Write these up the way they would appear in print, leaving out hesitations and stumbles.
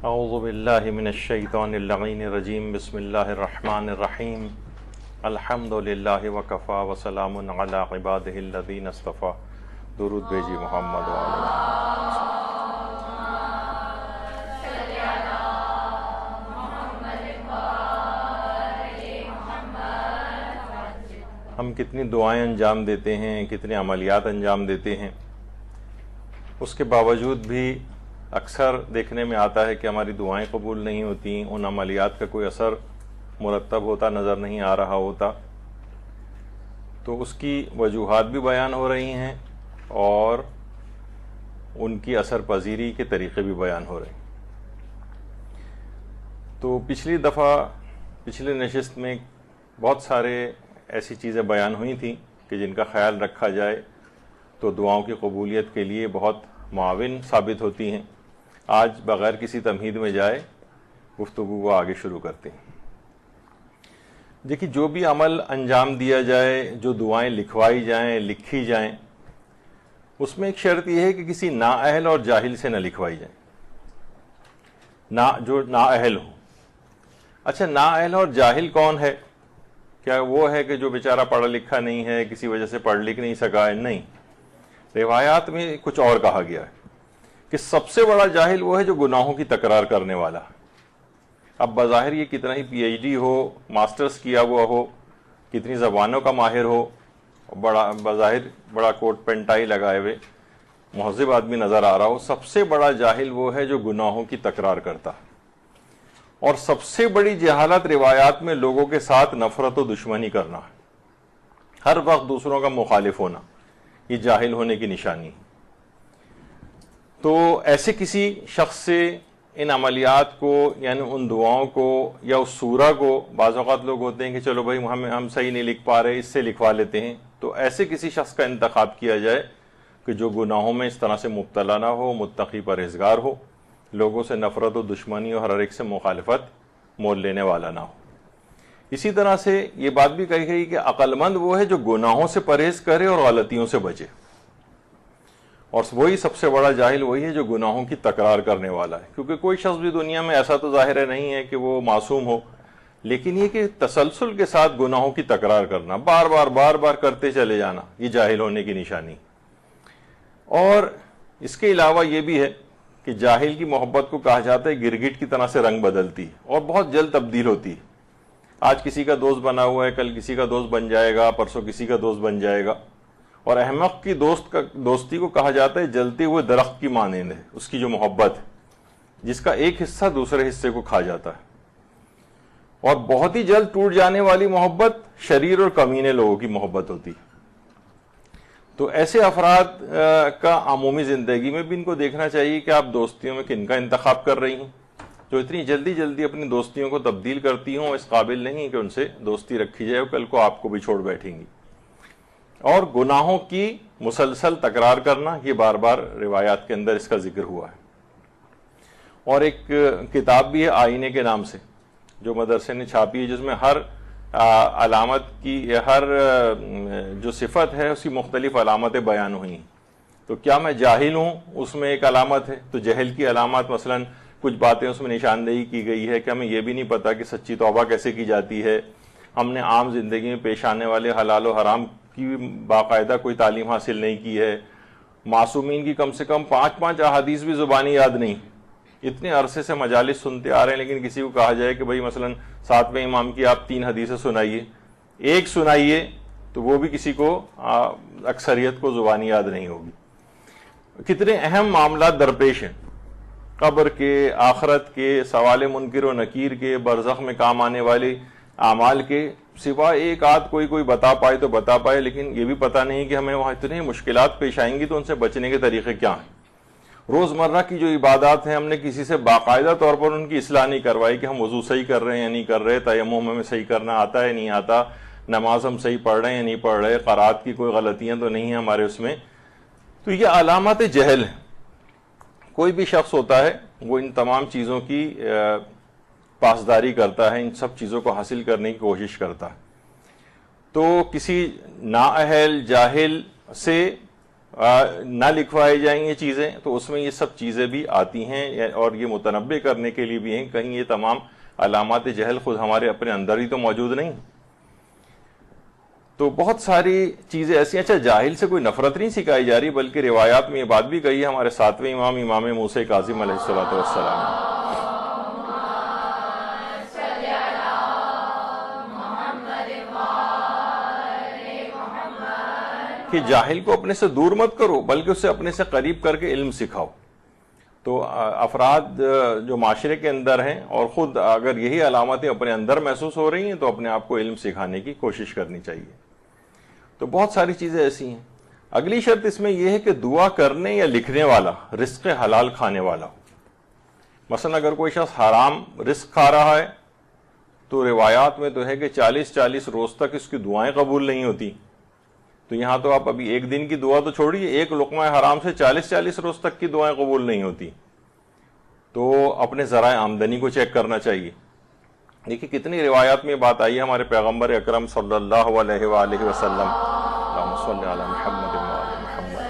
اعوذ باللہ من الشیطان اللعین الرجیم بسم اللہ الرحمن الرحیم الحمد للہ وکفا وسلام علی عبادہ الذین اصطفیٰ. درود بھیجی محمد ہم کتنی دعائیں انجام دیتے ہیں، کتنے عملیات انجام دیتے ہیں، اس کے باوجود بھی اکثر دیکھنے میں آتا ہے کہ ہماری دعائیں قبول نہیں ہوتی، ان عملیات کا کوئی اثر مرتب ہوتا نظر نہیں آ رہا ہوتا. تو اس کی وجوہات بھی بیان ہو رہی ہیں اور ان کی اثر پذیری کے طریقے بھی بیان ہو رہے ہیں. تو پچھلی نشست میں بہت سارے ایسی چیزیں بیان ہوئی تھیں کہ جن کا خیال رکھا جائے تو دعاؤں کی قبولیت کے لیے بہت معاون ثابت ہوتی ہیں. آج بغیر کسی تمہید میں جائے گفتگو کو آگے شروع کرتے ہیں. دیکھیے، جو بھی عمل انجام دیا جائے، جو دعائیں لکھوائی جائیں، لکھی جائیں، اس میں ایک شرط یہ ہے کہ کسی نااہل اور جاہل سے نہ لکھوائی جائیں، جو نااہل ہو. اچھا، نااہل اور جاہل کون ہے؟ کیا وہ ہے کہ جو بیچارہ پڑھا لکھا نہیں ہے، کسی وجہ سے پڑھ لکھ نہیں سکا ہے؟ نہیں، روایات میں کچھ اور کہا گیا ہے کہ سب سے بڑا جاہل وہ ہے جو گناہوں کی تکرار کرنے والا. اب بظاہر یہ کتنا ہی پی ایچ ڈی ہو، ماسٹرز کیا ہوا ہو، کتنی زبانوں کا ماہر ہو، بظاہر بڑا کوٹ پینٹائی لگائے ہوئے مہذب آدمی نظر آ رہا ہو، سب سے بڑا جاہل وہ ہے جو گناہوں کی تکرار کرتا. اور سب سے بڑی جہالت روایات میں لوگوں کے ساتھ نفرت و دشمنی کرنا ہے، ہر وقت دوسروں کا مخالف ہونا، یہ جاہل ہونے کی نشانی. تو ایسے کسی شخص سے ان عملیات کو، یعنی ان دعاؤں کو یا اس سورہ کو، بعض اوقات لوگ ہوتے ہیں کہ چلو بھائی ہم صحیح نہیں لکھ پا رہے، اس سے لکھوا لیتے ہیں. تو ایسے کسی شخص کا انتخاب کیا جائے کہ جو گناہوں میں اس طرح سے مبتلا نہ ہو، متقی پرہیزگار ہو، لوگوں سے نفرت و دشمنی اور ہر ایک سے مخالفت مول لینے والا نہ ہو. اسی طرح سے یہ بات بھی کہی گئی کہ عقل مند وہ ہے جو گناہوں سے پرہیز کرے اور غلطیوں سے بچے. اور وہی سب سے بڑا جاہل وہی ہے جو گناہوں کی تکرار کرنے والا ہے. کیونکہ کوئی شخص بھی دنیا میں ایسا تو ظاہر نہیں ہے کہ وہ معصوم ہو، لیکن یہ کہ تسلسل کے ساتھ گناہوں کی تکرار کرنا، بار بار کرتے چلے جانا، یہ جاہل ہونے کی نشانی. اور اس کے علاوہ یہ بھی ہے کہ جاہل کی محبت کو کہا جاتا ہے گرگٹ کی طرح سے رنگ بدلتی ہے اور بہت جلد تبدیل ہوتی ہے. آج کسی کا دوست بنا ہوا ہے، کل کسی کا دوست بن جائے گا، پرسوں کسی کا دوست بن جائے گا. اور احمق کی دوستی کو کہا جاتا ہے جلتے ہوئے درخت کی مانند ہے، اس کی جو محبت ہے جس کا ایک حصہ دوسرے حصے کو کھا جاتا ہے. اور بہت ہی جلد ٹوٹ جانے والی محبت شریر اور کمینے لوگوں کی محبت ہوتی. تو ایسے افراد کا عمومی زندگی میں بھی ان کو دیکھنا چاہیے کہ آپ دوستیوں میں کن کا انتخاب کر رہی ہیں. جو اتنی جلدی اپنی دوستیوں کو تبدیل کرتی ہوں، اس قابل نہیں کہ ان سے دوستی رکھی جائے، کل کو آپ کو بھی چھوڑ بیٹھیں گی. اور گناہوں کی مسلسل تکرار کرنا، یہ بار بار روایات کے اندر اس کا ذکر ہوا ہے. اور ایک کتاب بھی ہے آئینے کے نام سے، جو مدرسے نے چھاپی ہے، جس میں ہر علامت کی، ہر جو صفت ہے اس کی مختلف علامتیں بیان ہوئی ہیں. تو کیا میں جاہل ہوں، اس میں ایک علامت ہے. تو جہل کی علامات مثلا کچھ باتیں اس میں نشاندہی کی گئی ہے کہ ہمیں یہ بھی نہیں پتا کہ سچی توبہ کیسے کی جاتی ہے. ہم نے عام زندگی میں پیش آنے والے حلال و حرام کی باقاعدہ کوئی تعلیم حاصل نہیں کی ہے. معصومین کی کم سے کم 5 احادیث بھی زبانی یاد نہیں. اتنے عرصے سے مجالس سنتے آ رہے ہیں، لیکن کسی کو کہا جائے کہ بھئی مثلا 7ویں امام کی آپ 3 حدیثیں سنائیے، ایک سنائیے، تو وہ بھی کسی کو، اکثریت کو زبانی یاد نہیں ہوگی. کتنے اہم معاملات درپیش ہیں، قبر کے، آخرت کے، سوال منکر و نکیر کے، برزخ میں کام آنے والے اعمال کے، سوائے ایک آدھ کوئی بتا پائے تو بتا پائے، لیکن یہ بھی پتہ نہیں کہ ہمیں وہاں اتنے مشکلات پیش آئیں گی تو ان سے بچنے کے طریقے کیا ہیں. روزمرہ کی جو عبادات ہیں، ہم نے کسی سے باقاعدہ طور پر ان کی اصلاح نہیں کروائی کہ ہم وضو صحیح کر رہے ہیں یا نہیں کر رہے، تیمم ہمیں صحیح کرنا آتا ہے نہیں آتا، نماز ہم صحیح پڑھ رہے ہیں یا نہیں پڑھ رہے، قرات کی کوئی غلطیاں تو نہیں ہیں ہمارے اس میں. تو یہ علامات جہل ہیں. کوئی بھی شخص ہوتا ہے وہ ان تمام چیزوں کی پاسداری کرتا ہے، ان سب چیزوں کو حاصل کرنے کی کوشش کرتا ہے. تو کسی نااہل جاہل سے نہ لکھوائی جائیں یہ چیزیں تو اس میں یہ سب چیزیں بھی آتی ہیں، اور یہ متنبع کرنے کے لیے بھی ہیں کہیں یہ تمام علامات جہل خود ہمارے اپنے اندر ہی تو موجود نہیں۔ تو بہت ساری چیزیں ایسی ہیں۔ اچھا، جاہل سے کوئی نفرت نہیں سکھائی جا رہی، بلکہ روایات میں یہ بات بھی کہی ہے ہمارے 7ویں امام موسیٰ کاظم علیہ الصلوۃ والسلام نے کہ جاہل کو اپنے سے دور مت کرو بلکہ اسے اپنے سے قریب کر کے علم سکھاؤ۔ تو افراد جو معاشرے کے اندر ہیں اور خود اگر یہی علامتیں اپنے اندر محسوس ہو رہی ہیں تو اپنے آپ کو علم سکھانے کی کوشش کرنی چاہیے۔ تو بہت ساری چیزیں ایسی ہیں۔ اگلی شرط اس میں یہ ہے کہ دعا کرنے یا لکھنے والا رزق حلال کھانے والا ہو۔ مثلا اگر کوئی شخص حرام رزق کھا رہا ہے تو روایات میں تو ہے کہ 40 روز تک اس کی دعائیں قبول نہیں ہوتی۔ تو یہاں تو آپ ابھی ایک دن کی دعا تو چھوڑیے، ایک لقمہ حرام سے 40 روز تک کی دعائیں قبول نہیں ہوتی۔ تو اپنے ذرائع آمدنی کو چیک کرنا چاہیے۔ دیکھیے کتنی روایات میں بات آئی ہے ہمارے پیغمبر اکرم صلی اللہ علیہ وآلہ وسلم، اللہم صلی علی محمد وآل محمد،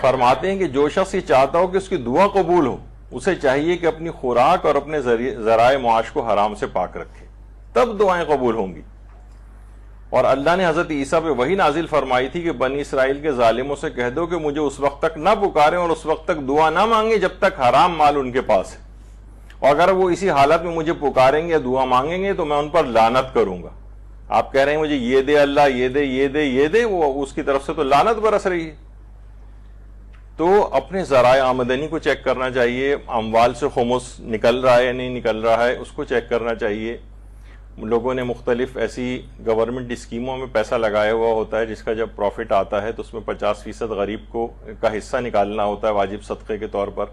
فرماتے ہیں کہ جو شخص یہ چاہتا ہو کہ اس کی دعا قبول ہو، اسے چاہیے کہ اپنی خوراک اور اپنے ذرائع معاش کو حرام سے پاک رکھے، تب دعائیں قبول ہوں گی۔ اور اللہ نے حضرت عیسیٰ پہ وہی نازل فرمائی تھی کہ بنی اسرائیل کے ظالموں سے کہہ دو کہ مجھے اس وقت تک نہ پکاریں اور اس وقت تک دعا نہ مانگیں جب تک حرام مال ان کے پاس ہے، اور اگر وہ اسی حالت میں مجھے پکاریں گے یا دعا مانگیں گے تو میں ان پر لعنت کروں گا۔ آپ کہہ رہے ہیں مجھے یہ دے اللہ، یہ دے یہ دے یہ دے، وہ اس کی طرف سے تو لعنت برس رہی ہے۔ تو اپنے ذرائع آمدنی کو چیک کرنا چاہیے، اموال سے خمس نکل رہا ہے یا نہیں نکل رہا ہے اس کو چیک کرنا چاہیے۔ لوگوں نے مختلف ایسی گورنمنٹ اسکیموں میں پیسہ لگایا ہوا ہوتا ہے جس کا جب پروفٹ آتا ہے تو اس میں 50% غریب کو کا حصہ نکالنا ہوتا ہے واجب صدقے کے طور پر۔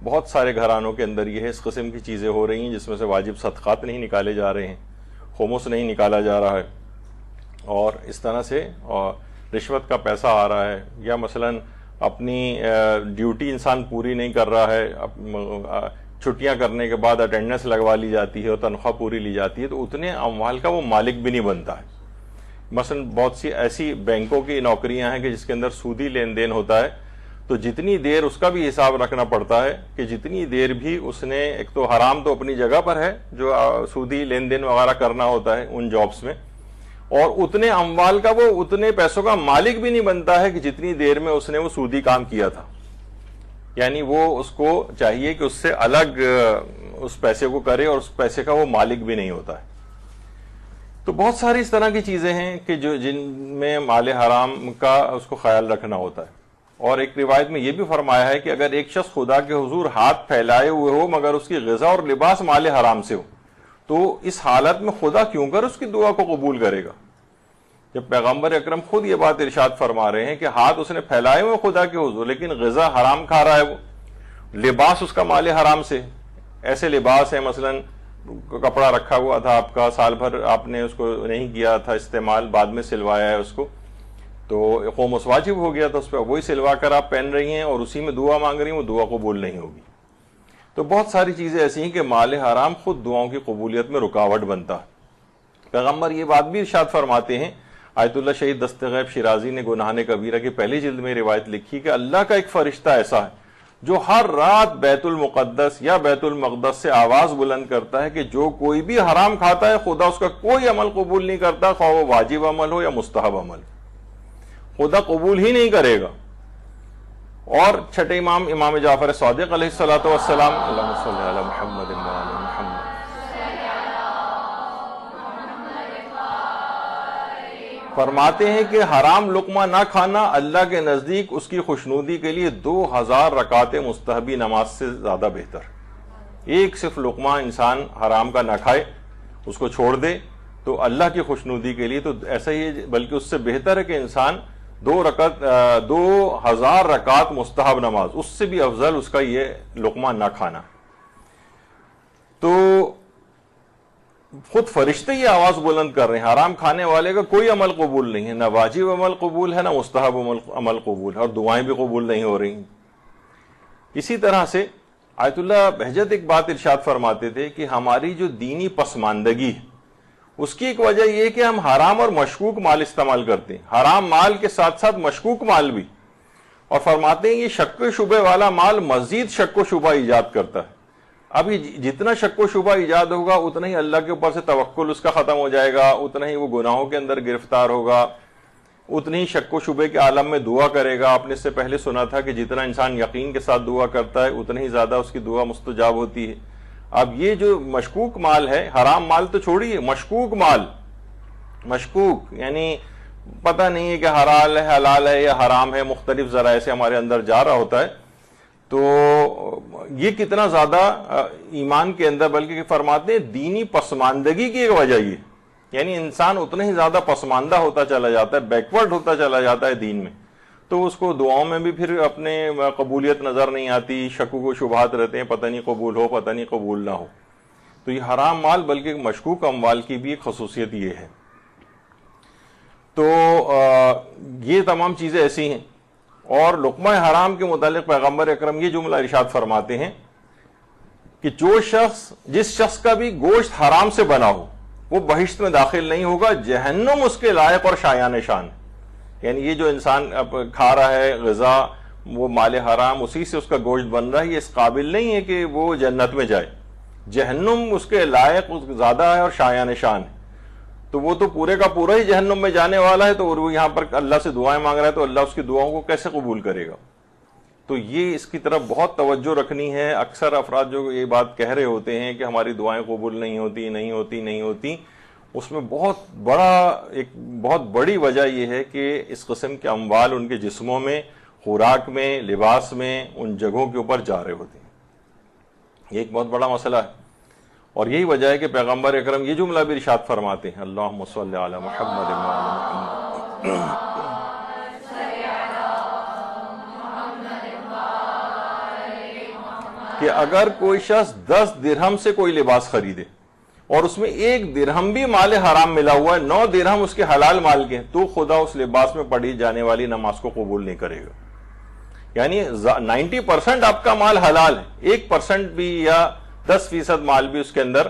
بہت سارے گھرانوں کے اندر یہ اس قسم کی چیزیں ہو رہی ہیں جس میں سے واجب صدقات نہیں نکالے جا رہے ہیں، خمس نہیں نکالا جا رہا ہے، اور اس طرح سے رشوت کا پیسہ آ رہا ہے، یا مثلاً اپنی ڈیوٹی انسان پوری نہیں کر رہا ہے، چھٹیاں کرنے کے بعد اٹینڈنس لگوا لی جاتی ہے اور تنخواہ پوری لی جاتی ہے، تو اتنے اموال کا وہ مالک بھی نہیں بنتا ہے۔ مثلا بہت سی ایسی بینکوں کی نوکریاں ہیں کہ جس کے اندر سودی لین دین ہوتا ہے، تو جتنی دیر اس کا بھی حساب رکھنا پڑتا ہے کہ جتنی دیر بھی اس نے، ایک تو حرام تو اپنی جگہ پر ہے جو سودی لین دین وغیرہ کرنا ہوتا ہے ان جابس میں، اور اتنے اموال کا وہ اتنے پیسوں کا مالک بھی نہیں بنتا ہے کہ جتنی دیر میں اس نے وہ سودی کام کیا تھا۔ یعنی وہ اس کو چاہیے کہ اس سے الگ اس پیسے کو کرے اور اس پیسے کا وہ مالک بھی نہیں ہوتا ہے۔ تو بہت ساری اس طرح کی چیزیں ہیں کہ جن میں مال حرام کا اس کو خیال رکھنا ہوتا ہے۔ اور ایک روایت میں یہ بھی فرمایا ہے کہ اگر ایک شخص خدا کے حضور ہاتھ پھیلائے ہوئے ہو مگر اس کی غذا اور لباس مال حرام سے ہو تو اس حالت میں خدا کیوں کر اس کی دعا کو قبول کرے گا؟ جب پیغمبر اکرم خود یہ بات ارشاد فرما رہے ہیں کہ ہاتھ اس نے پھیلائے ہوئے خدا کے حضور لیکن غذا حرام کھا رہا ہے، وہ لباس اس کا مال حرام سے، ایسے لباس ہیں مثلاً کپڑا رکھا ہوا تھا آپ کا، سال بھر آپ نے اس کو نہیں کیا تھا استعمال، بعد میں سلوایا ہے اس کو، تو خمس واجب ہو گیا تھا اس پہ، وہی سلوا کر آپ پہن رہی ہیں اور اسی میں دعا مانگ رہی ہیں، وہ دعا قبول نہیں ہوگی۔ تو بہت ساری چیزیں ایسی ہیں کہ مال حرام خود دعاؤں کی قبولیت میں رکاوٹ بنتا ہے۔ پیغمبر یہ بات بھی ارشاد فرماتے ہیں، آیت اللہ شہید دست غیب شیرازی نے گناہ کبیرہ کی پہلی جلد میں روایت لکھی کہ اللہ کا ایک فرشتہ ایسا ہے جو ہر رات بیت المقدس یا بیت المقدس سے آواز بلند کرتا ہے کہ جو کوئی بھی حرام کھاتا ہے خدا اس کا کوئی عمل قبول نہیں کرتا، خواہ وہ واجب عمل ہو یا مستحب عمل، خدا قبول ہی نہیں کرے گا۔ اور چھٹے امام جعفر صادق علیہ الصلوۃ والسلام، اللہم صلی علی محمد وآل محمد، فرماتے ہیں کہ حرام لقمہ نہ کھانا اللہ کے نزدیک اس کی خوشنودی کے لیے 2000 رکعت مستحبی نماز سے زیادہ بہتر۔ ایک صرف لقمہ انسان حرام کا نہ کھائے، اس کو چھوڑ دے تو اللہ کی خوشنودی کے لیے تو ایسا ہی ہے، بلکہ اس سے بہتر ہے کہ انسان 2000 رکعت مستحب نماز، اس سے بھی افضل اس کا یہ لقمہ نہ کھانا۔ تو خود فرشتے یہ آواز بلند کر رہے ہیں حرام کھانے والے کا کوئی عمل قبول نہیں ہے، نہ واجب عمل قبول ہے نہ مستحب عمل قبول ہے، اور دعائیں بھی قبول نہیں ہو رہی۔ اسی طرح سے آیت اللہ بہجت ایک بات ارشاد فرماتے تھے کہ ہماری جو دینی پسماندگی ہے اس کی ایک وجہ یہ کہ ہم حرام اور مشکوک مال استعمال کرتے ہیں، حرام مال کے ساتھ ساتھ مشکوک مال بھی، اور فرماتے ہیں یہ شک و شبہ والا مال مزید شک و شبہ ایجاد کرتا ہے۔ ابھی جتنا شک و شبہ ایجاد ہوگا اتنا ہی اللہ کے اوپر سے توکل اس کا ختم ہو جائے گا، اتنا ہی وہ گناہوں کے اندر گرفتار ہوگا، اتنی ہی شک و شبے کے عالم میں دعا کرے گا۔ آپ نے اس سے پہلے سنا تھا کہ جتنا انسان یقین کے ساتھ دعا کرتا ہے اتنا ہی زیادہ اس کی دعا مستجاب ہوتی ہے۔ اب یہ جو مشکوک مال ہے، حرام مال تو چھوڑیے، مشکوک مال، مشکوک یعنی پتہ نہیں ہے کہ حلال ہے یا حرام ہے، مختلف ذرائع سے ہمارے اندر جا رہا ہوتا ہے، تو یہ کتنا زیادہ ایمان کے اندر، بلکہ فرماتے ہیں دینی پسماندگی کی ایک وجہ یہ، یعنی انسان اتنا ہی زیادہ پسماندہ ہوتا چلا جاتا ہے، بیکورڈ ہوتا چلا جاتا ہے دین میں، تو اس کو دعاؤں میں بھی پھر اپنے قبولیت نظر نہیں آتی، شکوک و شبہات رہتے ہیں، پتہ نہیں قبول ہو پتہ نہیں قبول نہ ہو۔ تو یہ حرام مال بلکہ مشکوک اموال کی بھی ایک خصوصیت یہ ہے۔ تو یہ تمام چیزیں ایسی ہیں۔ اور لقمہ حرام کے متعلق پیغمبر اکرم یہ جملہ ارشاد فرماتے ہیں کہ جس شخص کا بھی گوشت حرام سے بنا ہو وہ بہشت میں داخل نہیں ہوگا، جہنم اس کے لائق اور شایان شان ہے۔ یعنی یہ جو انسان کھا رہا ہے غذا، وہ مال حرام، اسی سے اس کا گوشت بن رہا ہے، یہ اس قابل نہیں ہے کہ وہ جنت میں جائے، جہنم اس کے لائق زیادہ ہے اور شایان شان ہے۔ تو وہ تو پورے کا پورا ہی جہنم میں جانے والا ہے، تو وہ یہاں پر اللہ سے دعائیں مانگ رہا ہے، تو اللہ اس کی دعاؤں کو کیسے قبول کرے گا؟ تو یہ اس کی طرف بہت توجہ رکھنی ہے۔ اکثر افراد جو یہ بات کہہ رہے ہوتے ہیں کہ ہماری دعائیں قبول نہیں ہوتی، اس میں ایک بہت بڑی وجہ یہ ہے کہ اس قسم کے اموال ان کے جسموں میں، خوراک میں، لباس میں، ان جگہوں کے اوپر جا رہے ہوتے ہیں۔ یہ ایک بہت بڑا مسئلہ ہے، اور یہی وجہ ہے کہ پیغمبر اکرم یہ جملہ بھی ارشاد فرماتے ہیں، اللہم صلی علی محمد وعلی محمد، کہ اگر کوئی شخص 10 درہم سے کوئی لباس خریدے اور اس میں 1 درہم بھی مال حرام ملا ہوا ہے، 9 درہم اس کے حلال مال کے ہیں، تو خدا اس لباس میں پڑھی جانے والی نماز کو قبول نہیں کرے گا۔ یعنی 90% آپ کا مال حلال ہے، 1% بھی یا 10% مال بھی اس کے اندر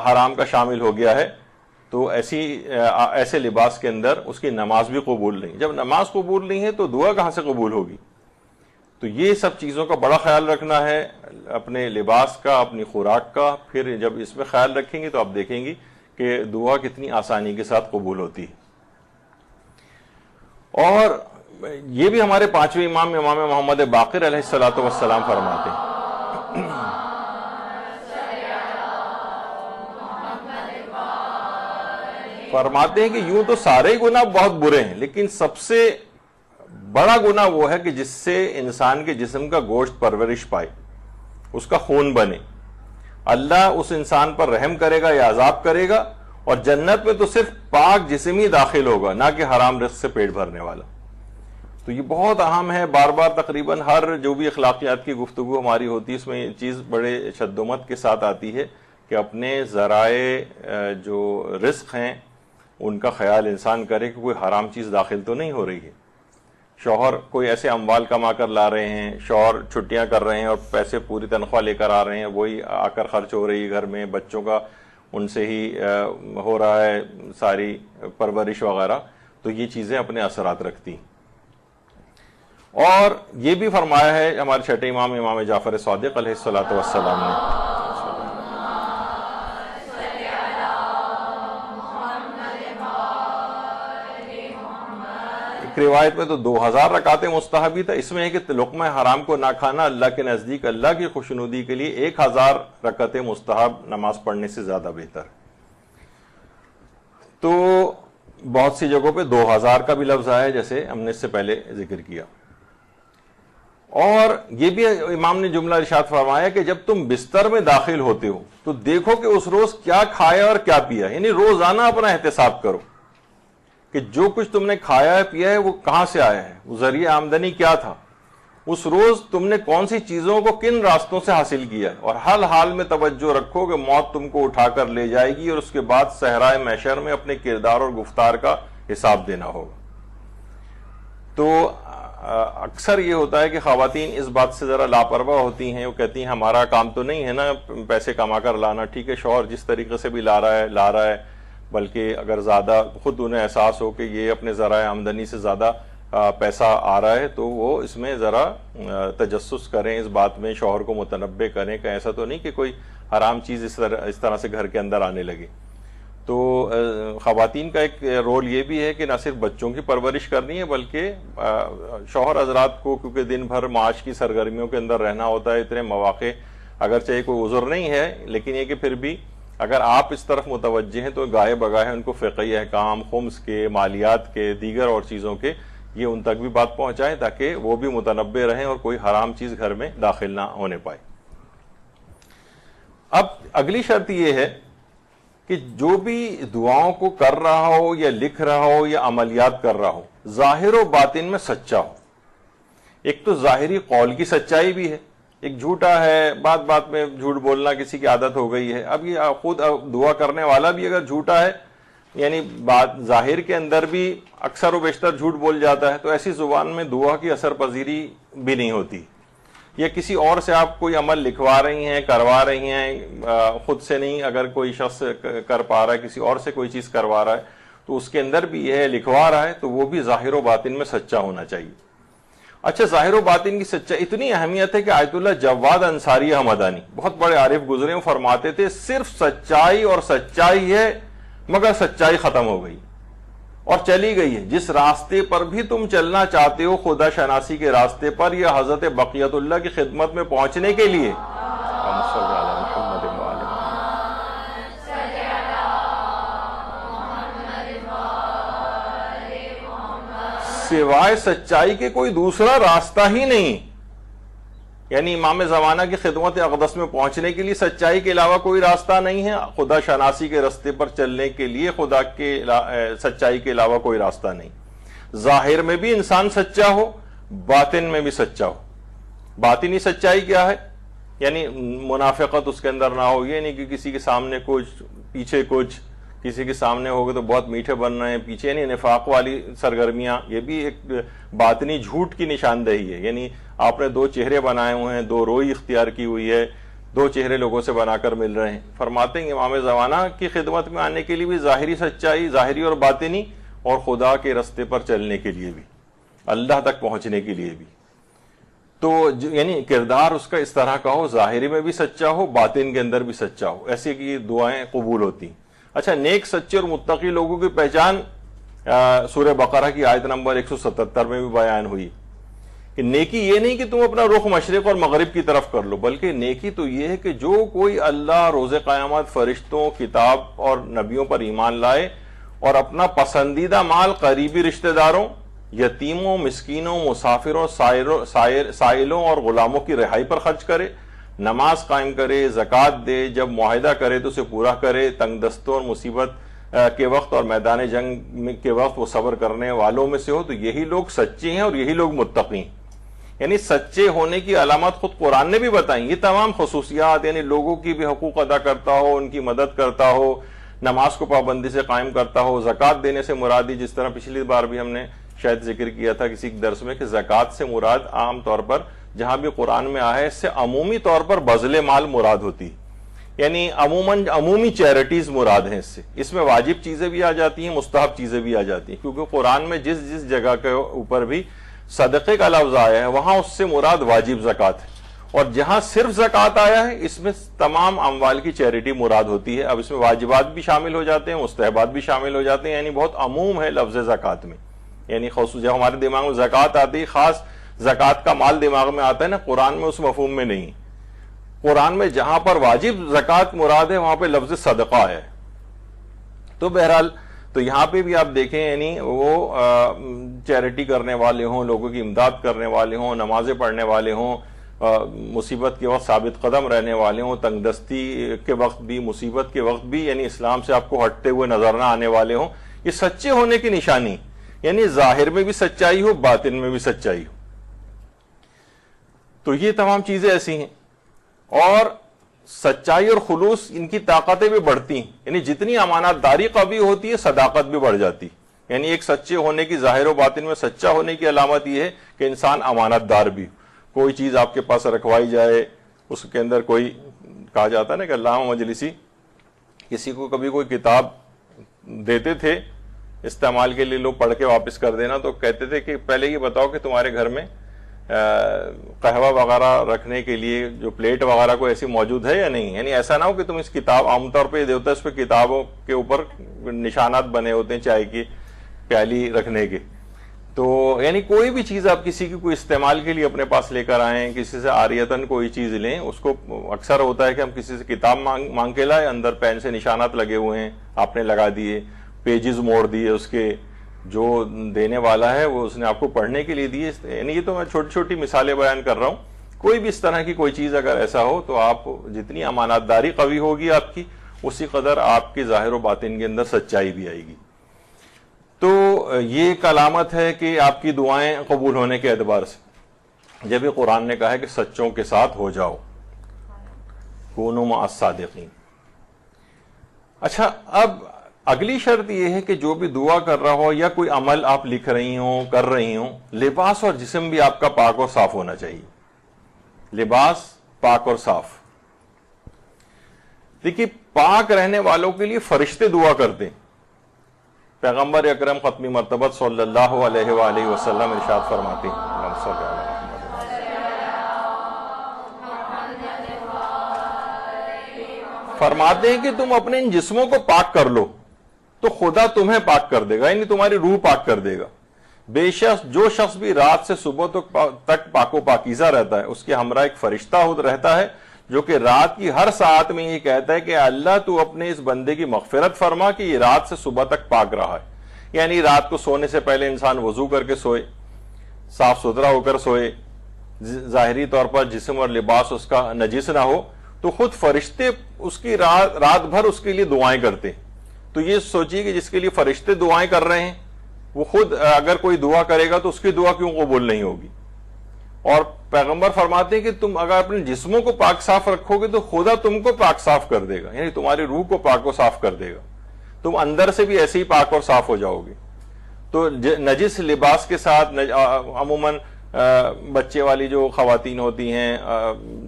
حرام کا شامل ہو گیا ہے، تو ایسے لباس کے اندر اس کی نماز بھی قبول نہیں۔ جب نماز قبول نہیں ہے تو دعا کہاں سے قبول ہوگی؟ تو یہ سب چیزوں کا بڑا خیال رکھنا ہے، اپنے لباس کا، اپنی خوراک کا۔ پھر جب اس میں خیال رکھیں گے تو آپ دیکھیں گی کہ دعا کتنی آسانی کے ساتھ قبول ہوتی ہے۔ اور یہ بھی ہمارے 5ویں امام محمد باقر علیہ السلام فرماتے ہیں، فرماتے ہیں کہ یوں تو سارے ہی گناہ بہت برے ہیں، لیکن سب سے بڑا گناہ وہ ہے کہ جس سے انسان کے جسم کا گوشت پرورش پائے، اس کا خون بنے۔ اللہ اس انسان پر رحم کرے گا یا عذاب کرے گا، اور جنت میں تو صرف پاک جسم ہی داخل ہوگا، نہ کہ حرام رزق سے پیٹ بھرنے والا۔ تو یہ بہت اہم ہے، بار بار تقریباً ہر جو بھی اخلاقیات کی گفتگو ہماری ہوتی ہے اس میں یہ چیز بڑے شدومت کے ساتھ آتی ہے کہ اپنے ذرائع جو رزق ہیں ان کا خیال انسان کرے کہ کوئی حرام چیز داخل تو نہیں ہو رہی ہے۔ شوہر کوئی ایسے اموال کما کر لا رہے ہیں، شوہر چھٹیاں کر رہے ہیں اور پیسے پوری تنخواہ لے کر آ رہے ہیں، وہی آ کر خرچ ہو رہی ہے گھر میں، بچوں کا ان سے ہی ہو رہا ہے ساری پرورش وغیرہ، تو یہ چیزیں اپنے اثرات رکھتی۔ اور یہ بھی فرمایا ہے ہمارے چھٹے امام جعفر صادق علیہ السلام نے، روایت میں تو 2000 رکعتیں مستحبی تھا، اس میں ہے کہ لقمہ حرام کو نہ کھانا اللہ کے نزدیک اللہ کی خوشنودی کے لیے 1000 رکعتیں مستحب نماز پڑھنے سے زیادہ بہتر۔ تو بہت سی جگہوں پہ 2000 کا بھی لفظ آیا، جیسے ہم نے اس سے پہلے ذکر کیا۔ اور یہ بھی امام نے جملہ ارشاد فرمایا کہ جب تم بستر میں داخل ہوتے ہو تو دیکھو کہ اس روز کیا کھایا اور کیا پیا، یعنی روزانہ اپنا احتساب کرو کہ جو کچھ تم نے کھایا ہے پیا ہے وہ کہاں سے آیا ہے، وہ ذریعہ آمدنی کیا تھا، اس روز تم نے کون سی چیزوں کو کن راستوں سے حاصل کیا ہے، اور ہر حال میں توجہ رکھو کہ موت تم کو اٹھا کر لے جائے گی اور اس کے بعد صحرائے محشر میں اپنے کردار اور گفتار کا حساب دینا ہوگا۔ تو اکثر یہ ہوتا ہے کہ خواتین اس بات سے ذرا لاپرواہ ہوتی ہیں، وہ کہتی ہیں ہمارا کام تو نہیں ہے نا پیسے کما کر لانا، ٹھیک ہے شوہر جس طریقے سے بھی لا رہا ہے، بلکہ اگر زیادہ خود انہیں احساس ہو کہ یہ اپنے ذرائع آمدنی سے زیادہ پیسہ آ رہا ہے تو وہ اس میں ذرا تجسس کریں، اس بات میں شوہر کو متنبہ کریں کہ ایسا تو نہیں کہ کوئی حرام چیز اس طرح سے گھر کے اندر آنے لگے۔ تو خواتین کا ایک رول یہ بھی ہے کہ نہ صرف بچوں کی پرورش کرنی ہے بلکہ شوہر حضرات کو، کیونکہ دن بھر معاش کی سرگرمیوں کے اندر رہنا ہوتا ہے، اتنے مواقع اگرچہ کوئی عذر نہیں ہے لیکن یہ کہ پھر بھی اگر آپ اس طرف متوجہ ہیں تو گاہے بگاہے ان کو فقہی احکام، خمس کے، مالیات کے، دیگر اور چیزوں کے یہ ان تک بھی بات پہنچائیں تاکہ وہ بھی متنبہ رہیں اور کوئی حرام چیز گھر میں داخل نہ ہونے پائے۔ اب اگلی شرط یہ ہے کہ جو بھی دعاؤں کو کر رہا ہو یا لکھ رہا ہو یا عملیات کر رہا ہو ظاہر و باطن میں سچا ہو۔ ایک تو ظاہری قول کی سچائی بھی ہے، ایک جھوٹا ہے، بات بات میں جھوٹ بولنا کسی کی عادت ہو گئی ہے، اب یہ خود دعا کرنے والا بھی اگر جھوٹا ہے، یعنی بات ظاہر کے اندر بھی اکثر و بیشتر جھوٹ بول جاتا ہے، تو ایسی زبان میں دعا کی اثر پذیری بھی نہیں ہوتی۔ یا کسی اور سے آپ کوئی عمل لکھوا رہی ہیں، کروا رہی ہیں، خود سے نہیں، اگر کوئی شخص کر پا رہا ہے کسی اور سے کوئی چیز کروا رہا ہے تو اس کے اندر بھی یہ ہے لکھوا رہا ہے تو وہ بھی ظاہر و باطن میں سچا ہونا چاہیے۔ اچھا، ظاہر و باطن کی سچائی اتنی اہمیت ہے کہ آیت اللہ جواد انصاری حمدانی بہت بڑے عارف گزرے ہیں، فرماتے تھے صرف سچائی اور سچائی ہے مگر سچائی ختم ہو گئی اور چلی گئی ہے۔ جس راستے پر بھی تم چلنا چاہتے ہو خدا شناسی کے راستے پر یا حضرت بقیت اللہ کی خدمت میں پہنچنے کے لیے، سوائے سچائی کے کوئی دوسرا راستہ ہی نہیں۔ یعنی امام زمانہ کی خدمت اقدس میں پہنچنے کے لیے سچائی کے علاوہ کوئی راستہ نہیں ہے، خدا شناسی کے راستے پر چلنے کے لیے خدا کے سچائی کے علاوہ کوئی راستہ نہیں۔ ظاہر میں بھی انسان سچا ہو، باطن میں بھی سچا ہو۔ باطنی سچائی کیا ہے؟ یعنی منافقت اس کے اندر نہ ہو، یہ نہیں کہ کسی کے سامنے کچھ پیچھے کچھ، کسی کے سامنے ہوگے تو بہت میٹھے بن رہے ہیں پیچھے، یعنی نفاق والی سرگرمیاں، یہ بھی ایک باطنی جھوٹ کی نشاندہی ہے۔ یعنی آپ نے دو چہرے بنائے ہوئے ہیں، دو روئی اختیار کی ہوئی ہے، دو چہرے لوگوں سے بنا کر مل رہے ہیں۔ فرماتے ہیں امام زمانہ کی خدمت میں آنے کے لیے بھی ظاہری سچائی، ظاہری اور باطنی، اور خدا کے راستے پر چلنے کے لیے بھی، اللہ تک پہنچنے کے لیے بھی۔ تو یعنی کردار اس کا اس طرح کا ہو، ظاہری میں بھی سچا ہو، باطن کے اندر بھی سچا ہو، ایسے کی دعائیں قبول ہوتی۔ اچھا، نیک، سچے اور متقی لوگوں کی پہچان سورہ بقرہ کی آیت نمبر 177 میں بھی بیان ہوئی کہ نیکی یہ نہیں کہ تم اپنا رخ مشرق اور مغرب کی طرف کر لو، بلکہ نیکی تو یہ ہے کہ جو کوئی اللہ، روز قیامت، فرشتوں، کتاب اور نبیوں پر ایمان لائے اور اپنا پسندیدہ مال قریبی رشتہ داروں، یتیموں، مسکینوں، مسافروں، سائلوں اور غلاموں کی رہائی پر خرچ کرے، نماز قائم کرے، زکوٰۃ دے، جب معاہدہ کرے تو اسے پورا کرے، تنگ دستوں اور مصیبت کے وقت اور میدان جنگ کے وقت وہ صبر کرنے والوں میں سے ہو، تو یہی لوگ سچے ہیں اور یہی لوگ متقی ہیں۔ یعنی سچے ہونے کی علامات خود قرآن نے بھی بتائیں۔ یہ تمام خصوصیات، یعنی لوگوں کی بھی حقوق ادا کرتا ہو، ان کی مدد کرتا ہو، نماز کو پابندی سے قائم کرتا ہو، زکوٰۃ دینے سے مرادی، جس طرح پچھلی بار بھی ہم نے شاید ذکر کیا تھا کسی درس میں کہ زکوٰۃ سے مراد عام طور پر جہاں بھی قرآن میں آیا ہے اس سے عمومی طور پر بذل مال مراد ہوتی، یعنی عمومی چیریٹیز مراد ہیں۔ اس میں واجب چیزیں بھی آ جاتی ہیں، مستحب چیزیں بھی آ جاتی ہیں، کیونکہ قرآن میں جس جس جگہ کے اوپر بھی صدقے کا لفظ آیا ہے وہاں اس سے مراد واجب زکوٰۃ ہے، اور جہاں صرف زکوٰۃ آیا ہے اس میں تمام اموال کی چیریٹی مراد ہوتی ہے۔ اب اس میں واجبات بھی شامل ہو جاتے ہیں، مستحبات بھی شامل ہو جاتے ہیں، یعنی بہت عموم ہے لفظ زکوٰۃ میں۔ یعنی خصوص جب ہمارے دماغ میں زکوٰۃ آتی ہے، خاص زکوٰۃ کا مال دماغ میں آتا ہے نا، قرآن میں اس مفہوم میں نہیں۔ قرآن میں جہاں پر واجب زکوٰۃ مراد ہے وہاں پہ لفظ صدقہ ہے۔ تو بہرحال تو یہاں پہ بھی آپ دیکھیں، یعنی وہ چیریٹی کرنے والے ہوں، لوگوں کی امداد کرنے والے ہوں، نمازیں پڑھنے والے ہوں، مصیبت کے وقت ثابت قدم رہنے والے ہوں، تنگ دستی کے وقت بھی، مصیبت کے وقت بھی، یعنی اسلام سے آپ کو ہٹتے ہوئے نظر نہ آنے والے ہوں، یہ سچے ہونے کی نشانی، یعنی ظاہر میں بھی سچائی ہو، باطن میں بھی سچائی ہو۔ تو یہ تمام چیزیں ایسی ہیں، اور سچائی اور خلوص ان کی طاقتیں بھی بڑھتی ہیں، یعنی جتنی امانت داری قوی ہوتی ہے صداقت بھی بڑھ جاتی۔ یعنی ایک سچے ہونے کی، ظاہر و باطن میں سچا ہونے کی علامت یہ ہے کہ انسان امانت دار بھی ہو۔ کوئی چیز آپ کے پاس رکھوائی جائے، اس کے اندر کوئی کہا جاتا ہے نا کہ علامہ مجلسی کسی کو کبھی کوئی کتاب دیتے تھے استعمال کے لیے، لوگ پڑھ کے واپس کر دینا، تو کہتے تھے کہ پہلے یہ بتاؤ کہ تمہارے گھر میں قہوہ وغیرہ رکھنے کے لیے جو پلیٹ وغیرہ کوئی ایسی موجود ہے یا نہیں. یعنی ایسا نہ ہو کہ تم اس کتاب، عام طور پہ یہ ہوتا ہے اس پہ کتابوں کے اوپر نشانات بنے ہوتے ہیں چائے کی پیالی رکھنے کے، تو یعنی کوئی بھی چیز آپ کسی کی کوئی استعمال کے لیے اپنے پاس لے کر آئیں، کسی سے عاریتاً کوئی چیز لیں، اس کو اکثر ہوتا ہے کہ ہم کسی سے کتاب مانگ کے لائے، اندر پین سے نشانات لگے ہوئے ہیں، آپ نے لگا دیے، پیجز موڑ دیے اس کے، جو دینے والا ہے وہ اس نے آپ کو پڑھنے کے لیے دیے. یعنی یہ تو میں چھوٹی چھوٹی مثالیں بیان کر رہا ہوں. کوئی بھی اس طرح کی کوئی چیز اگر ایسا ہو تو آپ جتنی امانت داری قوی ہوگی آپ کی، اسی قدر آپ کی ظاہر و باطن کے اندر سچائی بھی آئے گی. تو یہ ایک علامت ہے کہ آپ کی دعائیں قبول ہونے کے اعتبار سے. جب یہ قرآن نے کہا ہے کہ سچوں کے ساتھ ہو جاؤ، کونوا مع الصادقین. اچھا، اب اگلی شرط یہ ہے کہ جو بھی دعا کر رہا ہو یا کوئی عمل آپ لکھ رہی ہوں، کر رہی ہوں، لباس اور جسم بھی آپ کا پاک اور صاف ہونا چاہیے. لباس پاک اور صاف. دیکھیے، پاک رہنے والوں کے لیے فرشتے دعا کرتے. پیغمبر اکرم ختمی مرتبت صلی اللہ علیہ وآلہ وسلم ارشاد فرماتے ہیں، فرماتے ہیں کہ تم اپنے ان جسموں کو پاک کر لو تو خدا تمہیں پاک کر دے گا، یعنی تمہاری روح پاک کر دے گا. بے شک جو شخص بھی رات سے صبح تک پاک و پاکیزہ رہتا ہے، اس کے ہمراہ ایک فرشتہ رہتا ہے جو کہ رات کی ہر ساعت میں یہ کہتا ہے کہ اللہ تو اپنے اس بندے کی مغفرت فرما کہ یہ رات سے صبح تک پاک رہا ہے. یعنی رات کو سونے سے پہلے انسان وضو کر کے سوئے، صاف ستھرا ہو کر سوئے، ظاہری طور پر جسم اور لباس اس کا نجس نہ ہو، تو خود فرشتے اس کی رات بھر اس کے لیے دعائیں کرتے. تو یہ سوچیے کہ جس کے لیے فرشتے دعائیں کر رہے ہیں، وہ خود اگر کوئی دعا کرے گا تو اس کی دعا کیوں قبول نہیں ہوگی. اور پیغمبر فرماتے ہیں کہ تم اگر اپنے جسموں کو پاک صاف رکھو گے تو خدا تم کو پاک صاف کر دے گا، یعنی تمہاری روح کو پاک و صاف کر دے گا، تم اندر سے بھی ایسے ہی پاک اور صاف ہو جاؤ گے. تو نجس لباس کے ساتھ عموماً بچے والی جو خواتین ہوتی ہیں،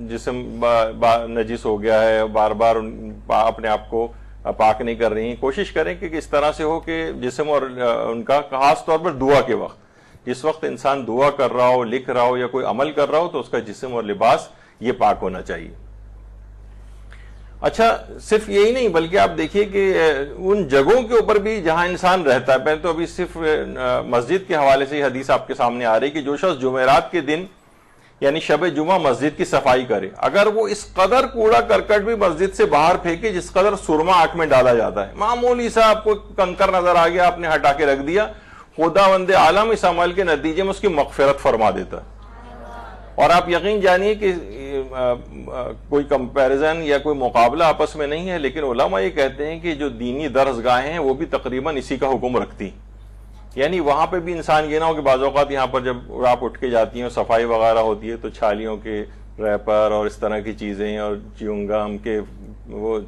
جسم نجس ہو گیا ہے، بار بار اپنے آپ کو پاک نہیں کر رہی ہیں، کوشش کریں کہ اس طرح سے ہو کہ جسم اور ان کا خاص طور پر دعا کے وقت، جس وقت انسان دعا کر رہا ہو، لکھ رہا ہو یا کوئی عمل کر رہا ہو، تو اس کا جسم اور لباس یہ پاک ہونا چاہیے. اچھا، صرف یہی نہیں بلکہ آپ دیکھیے کہ ان جگہوں کے اوپر بھی جہاں انسان رہتا ہے. پہلے تو ابھی صرف مسجد کے حوالے سے حدیث آپ کے سامنے آ رہی کہ جو شخص جمعرات کے دن یعنی شب جمعہ مسجد کی صفائی کرے، اگر وہ اس قدر کوڑا کرکٹ بھی مسجد سے باہر پھینکے جس قدر سرما آنکھ میں ڈالا جاتا ہے، معمولی سا آپ کو کنکر نظر آ گیا، آپ نے ہٹا کے رکھ دیا، خداوند عالم اس عمل کے نتیجے میں اس کی مغفرت فرما دیتا ہے. اور آپ یقین جانیے کہ کوئی کمپیریزن یا کوئی مقابلہ آپس میں نہیں ہے، لیکن علماء یہ کہتے ہیں کہ جو دینی درسگاہیں ہیں وہ بھی تقریباً اسی کا حکم رکھتی. یعنی وہاں پہ بھی انسان یہ نہ ہو کہ بعض اوقات یہاں پر جب آپ اٹھ کے جاتی ہیں صفائی وغیرہ ہوتی ہے تو چھالیوں کے ریپر اور اس طرح کی چیزیں اور چیونگم کے وہ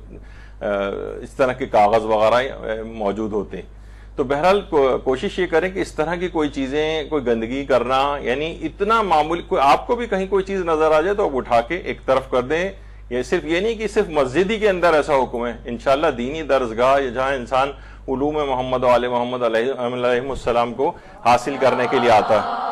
اس طرح کے کاغذ وغیرہ موجود ہوتے ہیں. تو بہرحال کوشش یہ کریں کہ اس طرح کی کوئی چیزیں، کوئی گندگی کرنا یعنی اتنا معمولی، کوئی آپ کو بھی کہیں کوئی چیز نظر آ جائے تو آپ اٹھا کے ایک طرف کر دیں. یہ صرف یہ نہیں کہ صرف مسجد ہی کے اندر ایسا حکم ہے، انشاءاللہ دینی درسگاہ جہاں انسان علوم محمد و آل محمد علیہ السلام کو حاصل کرنے کے لیے آتا ہے.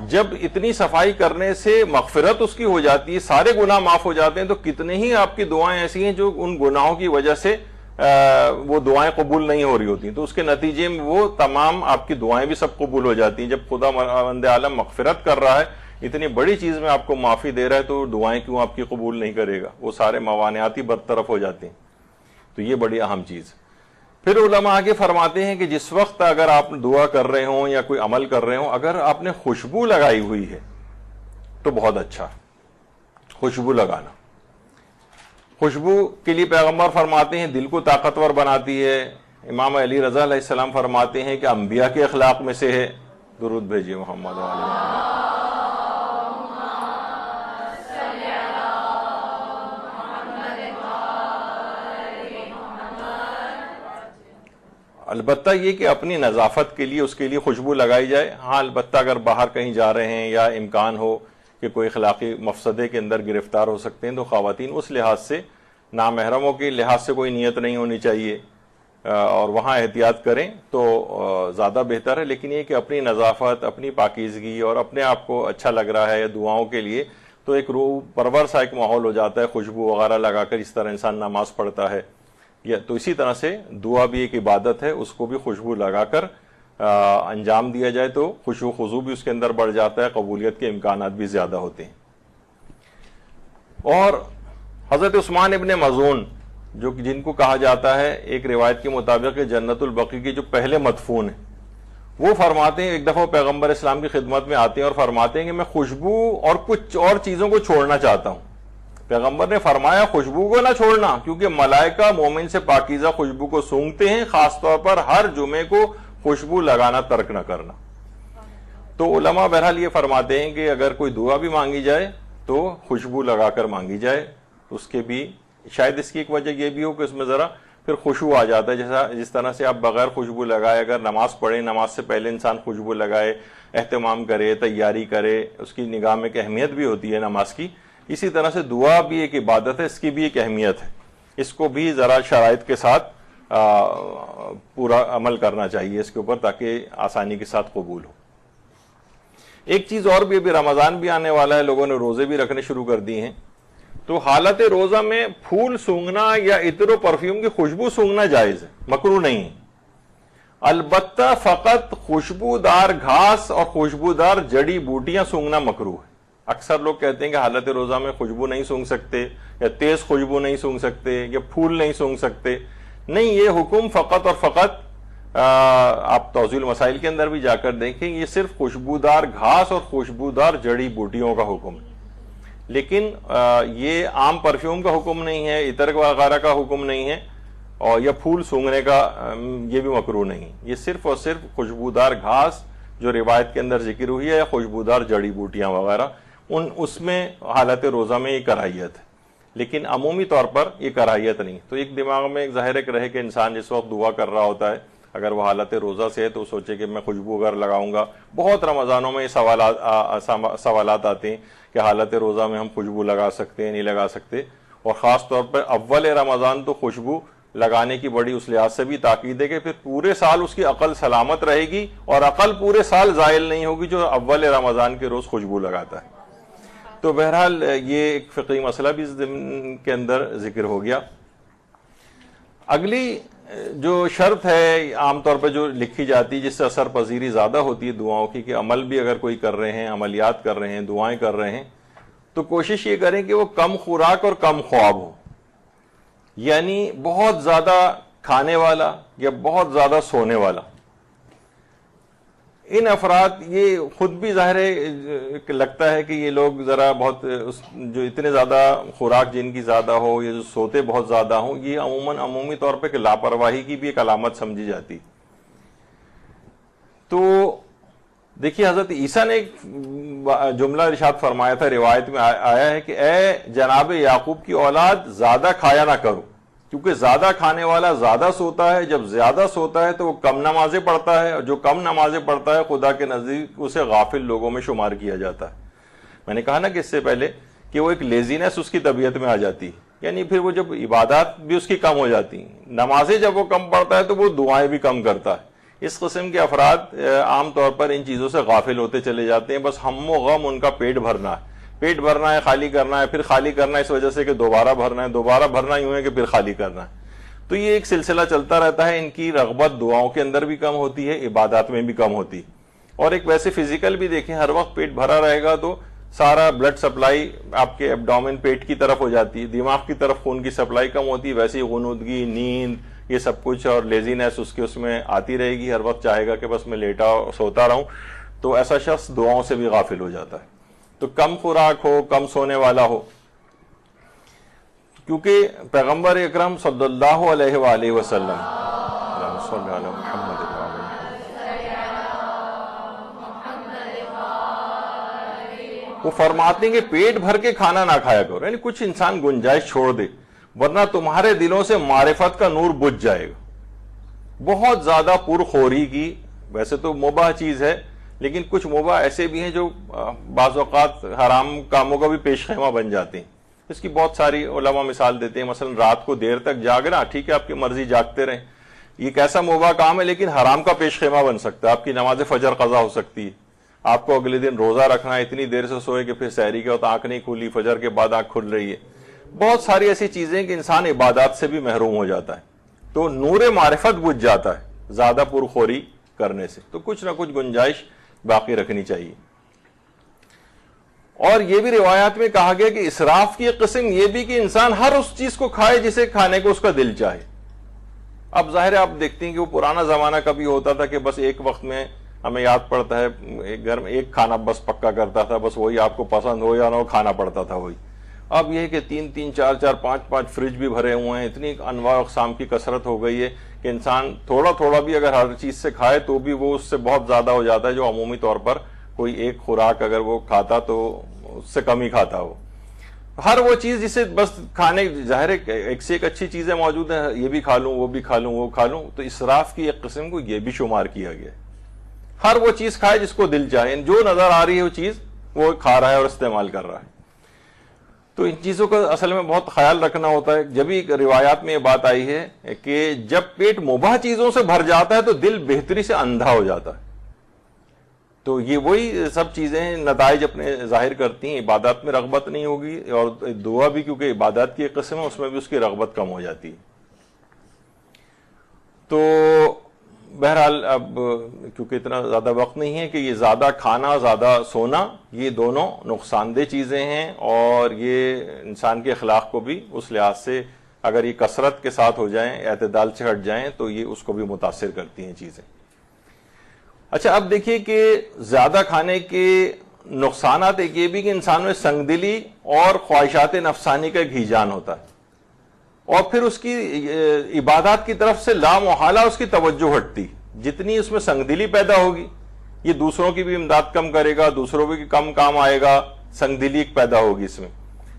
جب اتنی صفائی کرنے سے مغفرت اس کی ہو جاتی ہے، سارے گناہ معاف ہو جاتے ہیں، تو کتنے ہی آپ کی دعائیں ایسی ہیں جو ان گناہوں کی وجہ سے وہ دعائیں قبول نہیں ہو رہی ہوتی، تو اس کے نتیجے میں وہ تمام آپ کی دعائیں بھی سب قبول ہو جاتی ہیں. جب خدا بند عالم مغفرت کر رہا ہے، اتنی بڑی چیز میں آپ کو معافی دے رہا ہے، تو دعائیں کیوں آپ کی قبول نہیں کرے گا؟ وہ سارے موانعات ہی برطرف ہو جاتے ہیں. تو یہ بڑی اہم چیز. پھر علماء آگے فرماتے ہیں کہ جس وقت اگر آپ دعا کر رہے ہوں یا کوئی عمل کر رہے ہوں، اگر آپ نے خوشبو لگائی ہوئی ہے تو بہت اچھا. خوشبو لگانا، خوشبو کے لیے پیغمبر فرماتے ہیں دل کو طاقتور بناتی ہے. امام علی رضا علیہ السلام فرماتے ہیں کہ انبیاء کے اخلاق میں سے ہے. درود بھیجیے محمد و آل محمد. البتہ یہ کہ اپنی نظافت کے لیے اس کے لیے خوشبو لگائی جائے. ہاں البتہ اگر باہر کہیں جا رہے ہیں یا امکان ہو کہ کوئی اخلاقی مفسدے کے اندر گرفتار ہو سکتے ہیں، تو خواتین اس لحاظ سے نامحرموں کے لحاظ سے کوئی نیت نہیں ہونی چاہیے اور وہاں احتیاط کریں تو زیادہ بہتر ہے. لیکن یہ کہ اپنی نظافت، اپنی پاکیزگی اور اپنے آپ کو اچھا لگ رہا ہے دعاؤں کے لیے، تو ایک روح پرور سا ایک ماحول ہو جاتا ہے، خوشبو وغیرہ لگا کر اس طرح انسان نماز پڑھتا ہے. تو اسی طرح سے دعا بھی ایک عبادت ہے، اس کو بھی خوشبو لگا کر انجام دیا جائے تو خشوع و خضوع بھی اس کے اندر بڑھ جاتا ہے، قبولیت کے امکانات بھی زیادہ ہوتے ہیں. اور حضرت عثمان ابن مظعون جن کو کہا جاتا ہے ایک روایت کے مطابق جنت البقیع کے جو پہلے مدفون ہیں، وہ فرماتے ہیں ایک دفعہ پیغمبر اسلام کی خدمت میں آتے ہیں اور فرماتے ہیں کہ میں خوشبو اور کچھ اور چیزوں کو چھوڑنا چاہتا ہوں. پیغمبر نے فرمایا خوشبو کو نہ چھوڑنا، کیونکہ ملائکہ مومن سے پاکیزہ خوشبو کو سونگھتے ہیں، خاص طور پر ہر جمعے کو خوشبو لگانا ترک نہ کرنا. تو علماء بہرحال یہ فرماتے ہیں کہ اگر کوئی دعا بھی مانگی جائے تو خوشبو لگا کر مانگی جائے. اس کے بھی شاید اس کی ایک وجہ یہ بھی ہو کہ اس میں ذرا پھر خوشبو آ جاتا ہے، جس طرح سے آپ بغیر خوشبو لگائے اگر نماز پڑھیں، نماز سے پہلے انسان خوشبو لگائے، اہتمام کرے، تیاری کرے، اس کی نگاہ میں ایک اہمیت بھی ہوتی ہے نماز کی. اسی طرح سے دعا بھی ایک عبادت ہے، اس کی بھی ایک اہمیت ہے، اس کو بھی ذرا شرائط کے ساتھ پورا عمل کرنا چاہیے اس کے اوپر تاکہ آسانی کے ساتھ قبول ہو. ایک چیز اور بھی، ابھی رمضان بھی آنے والا ہے، لوگوں نے روزے بھی رکھنے شروع کر دی ہیں، تو حالت روزہ میں پھول سونگنا یا عطر و پرفیوم کی خوشبو سونگنا جائز ہے، مکروہ نہیں ہے. البتہ فقط خوشبودار گھاس اور خوشبودار جڑی بوٹیاں سونگنا مکروہ ہے. اکثر لوگ کہتے ہیں کہ حالت روزہ میں خوشبو نہیں سونگ سکتے، یا تیز خوشبو نہیں سونگ سکتے، یا پھول نہیں سونگ سکتے. نہیں، یہ حکم فقط اور فقط آپ توضیح المسائل کے اندر بھی جا کر دیکھیں، یہ صرف خوشبودار گھاس اور خوشبودار جڑی بوٹیوں کا حکم ہے. لیکن یہ عام پرفیوم کا حکم نہیں ہے، عطر وغیرہ کا حکم نہیں ہے، اور یا پھول سونگنے کا یہ بھی مکروہ نہیں. یہ صرف اور صرف خوشبودار گھاس جو روایت کے اندر ذکر ہوئی ہے، یا خوشبودار جڑی بوٹیاں وغیرہ، اس میں حالت روزہ میں یہ کراہیت ہے، لیکن عمومی طور پر یہ کراہیت نہیں. تو ایک دماغ میں ایک ظاہر رہے کہ انسان جس وقت دعا کر رہا ہوتا ہے اگر وہ حالت روزہ سے ہے تو سوچے کہ میں خوشبو اگر لگاؤں گا. بہت رمضانوں میں یہ سوالات آتے ہیں کہ حالت روزہ میں ہم خوشبو لگا سکتے ہیں نہیں لگا سکتے، اور خاص طور پر اول رمضان تو خوشبو لگانے کی بڑی اس لحاظ سے بھی تاکید ہے کہ پھر پورے سال اس کی عقل سلامت رہے گی، اور عقل پورے سال زائل نہیں ہوگی جو اول رمضان کے روز خوشبو لگاتا ہے. تو بہرحال یہ ایک فقہی مسئلہ بھی ضمن کے اندر ذکر ہو گیا. اگلی جو شرط ہے عام طور پہ جو لکھی جاتی جس سے اثر پذیری زیادہ ہوتی ہے دعاؤں کی، کہ عمل بھی اگر کوئی کر رہے ہیں، عملیات کر رہے ہیں، دعائیں کر رہے ہیں، تو کوشش یہ کریں کہ وہ کم خوراک اور کم خواب ہو. یعنی بہت زیادہ کھانے والا یا بہت زیادہ سونے والا، ان افراد یہ خود بھی ظاہر ہے لگتا ہے کہ یہ لوگ ذرا بہت جو اتنے زیادہ خوراک جن کی زیادہ ہو یا جو سوتے بہت زیادہ ہوں، یہ عمومی طور پہ کہ لاپرواہی کی بھی ایک علامت سمجھی جاتی. تو دیکھیے حضرت عیسیٰ نے ایک جملہ ارشاد فرمایا تھا، روایت میں آیا ہے کہ اے جناب یعقوب کی اولاد زیادہ کھایا نہ کرو، کیونکہ زیادہ کھانے والا زیادہ سوتا ہے، جب زیادہ سوتا ہے تو وہ کم نمازیں پڑھتا ہے، اور جو کم نمازیں پڑھتا ہے خدا کے نزدیک اسے غافل لوگوں میں شمار کیا جاتا ہے. میں نے کہا نا کہ اس سے پہلے کہ وہ ایک لیزینس اس کی طبیعت میں آ جاتی ہے، یعنی پھر وہ جب عبادات بھی اس کی کم ہو جاتی ہیں، نمازیں جب وہ کم پڑھتا ہے تو وہ دعائیں بھی کم کرتا ہے. اس قسم کے افراد عام طور پر ان چیزوں سے غافل ہوتے چلے جاتے ہیں. بس ہم و غم ان کا پیٹ بھرنا ہے، پیٹ بھرنا ہے، خالی کرنا ہے، پھر خالی کرنا ہے اس وجہ سے کہ دوبارہ بھرنا ہے، دوبارہ بھرنا یوں ہے کہ پھر خالی کرنا ہے. تو یہ ایک سلسلہ چلتا رہتا ہے. ان کی رغبت دعاؤں کے اندر بھی کم ہوتی ہے، عبادات میں بھی کم ہوتی. اور ایک ویسے فزیکل بھی دیکھیں، ہر وقت پیٹ بھرا رہے گا تو سارا بلڈ سپلائی آپ کے ایبڈومن پیٹ کی طرف ہو جاتی ہے، دماغ کی طرف خون کی سپلائی کم ہوتی ہے. ویسے ہی غنودگی، نیند، یہ سب کچھ اور لیزینس اس میں آتی رہے گی. ہر وقت چاہے گا کہ بس میں لیٹا سوتا رہوں. تو ایسا شخص دعاؤں سے بھی غافل ہو جاتا ہے. تو کم خوراک ہو، کم سونے والا ہو، کیونکہ پیغمبر اکرم صلی اللہ علیہ وآلہ وسلم صلی علی محمد وہ فرماتے ہیں کہ پیٹ بھر کے کھانا نہ کھایا کرو، یعنی کچھ انسان گنجائش چھوڑ دے، ورنہ تمہارے دلوں سے معرفت کا نور بجھ جائے گا. بہت زیادہ پرخوری کی، ویسے تو مباح چیز ہے لیکن کچھ موبا ایسے بھی ہیں جو بعض اوقات حرام کاموں کا بھی پیش خیمہ بن جاتے ہیں. اس کی بہت ساری علماء مثال دیتے ہیں. مثلا رات کو دیر تک جاگنا، ٹھیک ہے آپ کی مرضی جاگتے رہیں، یہ کیسا موبا کام ہے لیکن حرام کا پیش خیمہ بن سکتا ہے. آپ کی نماز فجر قضا ہو سکتی ہے. آپ کو اگلے دن روزہ رکھنا ہے، اتنی دیر سے سوئے کہ پھر سحری کے وقت آنکھ نہیں کھلی، فجر کے بعد آنکھ کھل رہی ہے. بہت ساری ایسی چیزیں کہ انسان عبادات سے بھی محروم ہو جاتا ہے. تو نور معرفت بجھ جاتا ہے زیادہ پرخوری کرنے سے. تو کچھ نہ کچھ گنجائش باقی رکھنی چاہیے. اور یہ بھی روایات میں کہا گیا کہ اسراف کی ایک قسم یہ بھی کہ انسان ہر اس چیز کو کھائے جسے کھانے کو اس کا دل چاہے. اب ظاہر ہے آپ دیکھتے ہیں کہ وہ پرانا زمانہ کبھی ہوتا تھا کہ بس ایک وقت میں ہمیں یاد پڑتا ہے ایک گھر میں ایک کھانا بس پکا کرتا تھا، بس وہی آپ کو پسند ہو یا نہ ہو کھانا پڑتا تھا وہی. اب یہ ہے کہ 3 4 5 فریج بھی بھرے ہوئے ہیں، اتنی انواع اقسام کی کثرت ہو گئی ہے کہ انسان تھوڑا تھوڑا بھی اگر ہر چیز سے کھائے تو بھی وہ اس سے بہت زیادہ ہو جاتا ہے، جو عمومی طور پر کوئی ایک خوراک اگر وہ کھاتا تو اس سے کم ہی کھاتا ہو. ہر وہ چیز جسے بس کھانے، ظاہر ہے ایک سے ایک اچھی چیزیں موجود ہیں، یہ بھی کھا لوں وہ بھی کھا لوں وہ کھا لوں. تو اسراف کی ایک قسم کو یہ بھی شمار کیا گیا ہے. ہر وہ چیز کھائے جس کو دل چاہے، جو نظر آ رہی ہے وہ چیز وہ کھا رہا ہے اور استعمال کر رہا ہے. تو ان چیزوں کا اصل میں بہت خیال رکھنا ہوتا ہے. جبھی روایات میں یہ بات آئی ہے کہ جب پیٹ مباح چیزوں سے بھر جاتا ہے تو دل بہتری سے اندھا ہو جاتا ہے. تو یہ وہی سب چیزیں نتائج اپنے ظاہر کرتی ہیں. عبادات میں رغبت نہیں ہوگی، اور دعا بھی کیونکہ عبادات کی ایک قسم ہے اس میں بھی اس کی رغبت کم ہو جاتی ہے. تو بہرحال اب کیونکہ اتنا زیادہ وقت نہیں ہے کہ یہ زیادہ کھانا زیادہ سونا یہ دونوں نقصان دہ چیزیں ہیں، اور یہ انسان کے اخلاق کو بھی اس لحاظ سے اگر یہ کثرت کے ساتھ ہو جائیں، اعتدال سے ہٹ جائیں تو یہ اس کو بھی متاثر کرتی ہیں چیزیں. اچھا اب دیکھیے کہ زیادہ کھانے کے نقصانات ایک یہ بھی کہ انسان میں سنگ دلی اور خواہشات نفسانی کا ایک ہیجان ہوتا ہے، اور پھر اس کی عبادات کی طرف سے لامحالہ اس کی توجہ ہٹتی. جتنی اس میں سنگ دلی پیدا ہوگی یہ دوسروں کی بھی امداد کم کرے گا، دوسروں بھی کم کام آئے گا. سنگ دلی ایک پیدا ہوگی اس میں،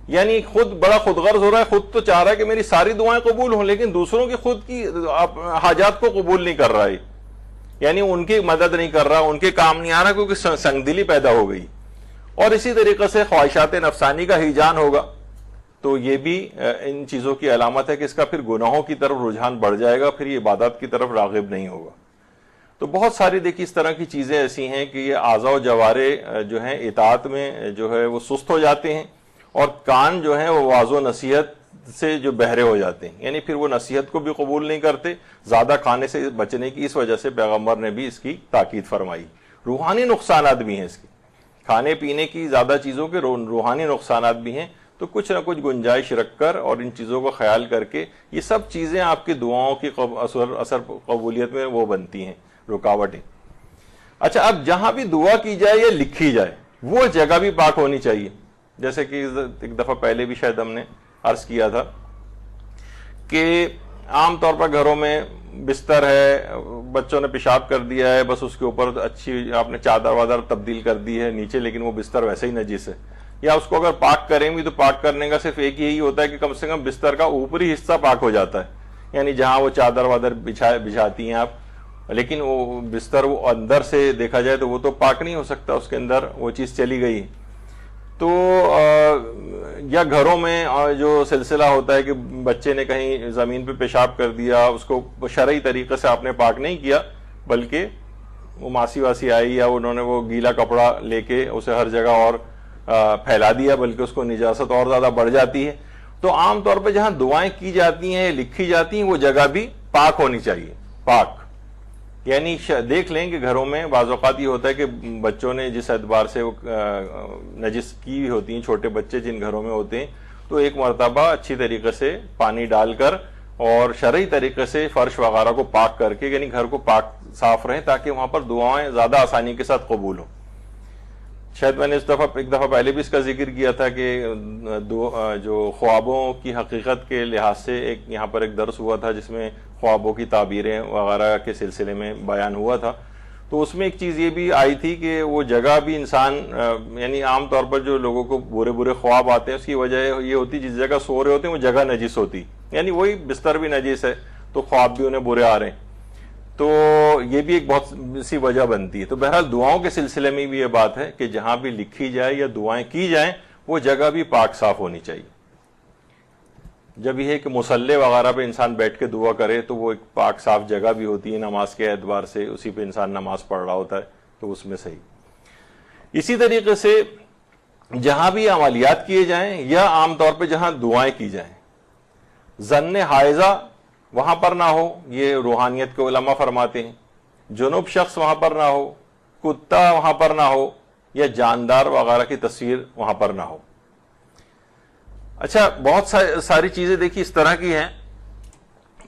یعنی خود بڑا خود غرض ہو رہا ہے. خود تو چاہ رہا ہے کہ میری ساری دعائیں قبول ہوں، لیکن دوسروں کی خود کی حاجات کو قبول نہیں کر رہا ہے، یعنی ان کی مدد نہیں کر رہا، ان کے کام نہیں آ رہا کیونکہ سنگ دلی پیدا ہو گئی. اور اسی طریقے سے خواہشات نفسانی کا ہیجان ہوگا تو یہ بھی ان چیزوں کی علامت ہے کہ اس کا پھر گناہوں کی طرف رجحان بڑھ جائے گا، پھر یہ عبادت کی طرف راغب نہیں ہوگا. تو بہت ساری دیکھیے اس طرح کی چیزیں ایسی ہیں کہ یہ اعضاء و جوارے جو ہیں اطاعت میں جو ہے وہ سست ہو جاتے ہیں، اور کان جو ہیں وہ واعظ و نصیحت سے جو بہرے ہو جاتے ہیں، یعنی پھر وہ نصیحت کو بھی قبول نہیں کرتے. زیادہ کھانے سے بچنے کی اس وجہ سے پیغمبر نے بھی اس کی تاکید فرمائی. روحانی نقصانات بھی ہیں اس کے، کھانے پینے کی زیادہ چیزوں کے روحانی نقصانات بھی ہیں. تو کچھ نہ کچھ گنجائش رکھ کر اور ان چیزوں کو خیال کر کے یہ سب چیزیں آپ کی دعاؤں کی اثر قبولیت میں وہ بنتی ہیں رکاوٹیں. اچھا اب جہاں بھی دعا کی جائے یا لکھی جائے وہ جگہ بھی پاک ہونی چاہیے. جیسے کہ ایک دفعہ پہلے بھی شاید ہم نے عرض کیا تھا کہ عام طور پر گھروں میں بستر ہے، بچوں نے پیشاب کر دیا ہے، بس اس کے اوپر اچھی آپ نے چادر وادر تبدیل کر دی ہے نیچے، لیکن وہ بستر ویسے ہی نجس ہے. یا اس کو اگر پاک کریں بھی تو پاک کرنے کا صرف ایک یہی ہوتا ہے کہ کم سے کم بستر کا اوپری حصہ پاک ہو جاتا ہے، یعنی جہاں وہ چادر وادر بچھاتی ہیں آپ، لیکن وہ بستر وہ اندر سے دیکھا جائے تو وہ تو پاک نہیں ہو سکتا، اس کے اندر وہ چیز چلی گئی. تو یا گھروں میں جو سلسلہ ہوتا ہے کہ بچے نے کہیں زمین پہ پیشاب کر دیا، اس کو شرعی طریقے سے آپ نے پاک نہیں کیا، بلکہ وہ ماسی واسی آئی یا انہوں نے وہ گیلا کپڑا لے کے اسے ہر جگہ اور پھیلا دیا، بلکہ اس کو نجاست اور زیادہ بڑھ جاتی ہے. تو عام طور پہ جہاں دعائیں کی جاتی ہیں لکھی جاتی ہیں وہ جگہ بھی پاک ہونی چاہیے. پاک یعنی دیکھ لیں کہ گھروں میں بعض اوقات یہ ہوتا ہے کہ بچوں نے جس اعتبار سے وہ نجس کی ہوتی ہیں، چھوٹے بچے جن گھروں میں ہوتے ہیں، تو ایک مرتبہ اچھی طریقے سے پانی ڈال کر اور شرعی طریقے سے فرش وغیرہ کو پاک کر کے، یعنی گھر کو پاک صاف رہیں تاکہ وہاں پر دعائیں زیادہ آسانی کے ساتھ قبول ہوں. شاید میں نے ایک دفعہ پہلے بھی اس کا ذکر کیا تھا کہ جو خوابوں کی حقیقت کے لحاظ سے یہاں پر ایک درس ہوا تھا جس میں خوابوں کی تعبیریں وغیرہ کے سلسلے میں بیان ہوا تھا. تو اس میں ایک چیز یہ بھی آئی تھی کہ وہ جگہ بھی انسان، یعنی عام طور پر جو لوگوں کو برے خواب آتے ہیں اس کی وجہ یہ ہوتی جس جگہ سو رہے ہوتے ہیں وہ جگہ نجس ہوتی، یعنی وہی بستر بھی نجس ہے تو خواب بھی انہیں برے آ رہے ہیں. تو یہ بھی ایک بہت سی وجہ بنتی ہے. تو بہرحال دعاؤں کے سلسلے میں بھی یہ بات ہے کہ جہاں بھی لکھی جائے یا دعائیں کی جائیں وہ جگہ بھی پاک صاف ہونی چاہیے. جب یہ ہے کہ مصلی وغیرہ پہ انسان بیٹھ کے دعا کرے تو وہ ایک پاک صاف جگہ بھی ہوتی ہے نماز کے اعتبار سے, اسی پہ انسان نماز پڑھ رہا ہوتا ہے تو اس میں صحیح. اسی طریقے سے جہاں بھی عملیات کیے جائیں یا عام طور پہ جہاں دعائیں کی جائیں, ظن حائزہ وہاں پر نہ ہو, یہ روحانیت کے علماء فرماتے ہیں. جنوب شخص وہاں پر نہ ہو, کتا وہاں پر نہ ہو, یا جاندار وغیرہ کی تصویر وہاں پر نہ ہو. اچھا, بہت ساری چیزیں دیکھیے اس طرح کی ہیں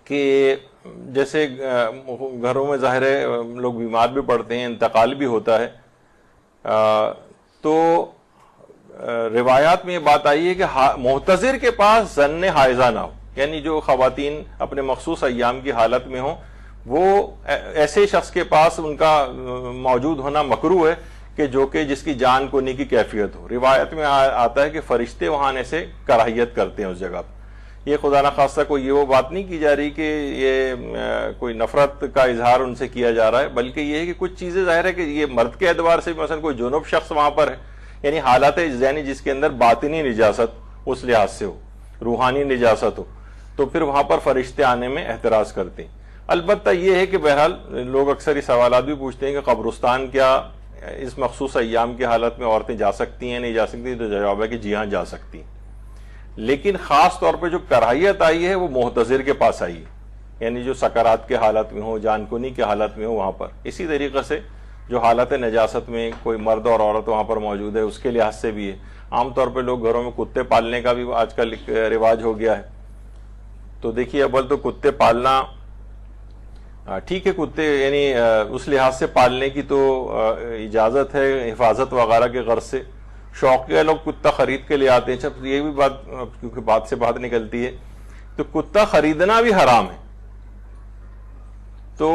کہ جیسے گھروں میں ظاہر ہے لوگ بیمار بھی پڑتے ہیں, انتقال بھی ہوتا ہے, تو روایات میں یہ بات آئی ہے کہ محتضر کے پاس ظن حائزہ نہ ہو, یعنی جو خواتین اپنے مخصوص ایام کی حالت میں ہوں وہ ایسے شخص کے پاس ان کا موجود ہونا مکروہ ہے کہ جس کی جان کونی کی کیفیت ہو. روایت میں آتا ہے کہ فرشتے وہاں آنے سے کراہیت کرتے ہیں اس جگہ پر. یہ خدا نخواستہ کوئی یہ وہ بات نہیں کی جا رہی کہ یہ کوئی نفرت کا اظہار ان سے کیا جا رہا ہے, بلکہ یہ ہے کہ کچھ چیزیں ظاہر ہے کہ یہ مرد کے اعتبار سے مثلا کوئی جنوب شخص وہاں پر ہے, یعنی حالات یعنی جس کے اندر باطنی نجاست اس لحاظ سے ہو, روحانی نجاست ہو, تو پھر وہاں پر فرشتے آنے میں اعتراض کرتے ہیں. البتہ یہ ہے کہ بہرحال لوگ اکثر یہ سوالات بھی پوچھتے ہیں کہ قبرستان کیا اس مخصوص ایام کی حالت میں عورتیں جا سکتی ہیں, نہیں جا سکتی؟ تو جواب ہے کہ جی ہاں جا سکتی ہیں, لیکن خاص طور پہ جو کراہیت آئی ہے وہ محتضر کے پاس آئی ہے, یعنی جو سکرات کے حالت میں ہو, جان کنی کے حالت میں ہو وہاں پر. اسی طریقے سے جو حالت نجاست میں کوئی مرد اور عورت وہاں پر موجود ہے اس کے لحاظ سے بھی ہے. عام طور پہ لوگ گھروں میں کتے پالنے کا بھی آج کل رواج ہو گیا ہے. تو دیکھیے اول تو کتے پالنا ٹھیک ہے, کتے یعنی اس لحاظ سے پالنے کی تو اجازت ہے حفاظت وغیرہ کے غرض سے. شوقیہ لوگ کتا خرید کے لے آتے ہیں. اچھا, یہ بھی بات کیونکہ بات سے بات نکلتی ہے, تو کتا خریدنا بھی حرام ہے. تو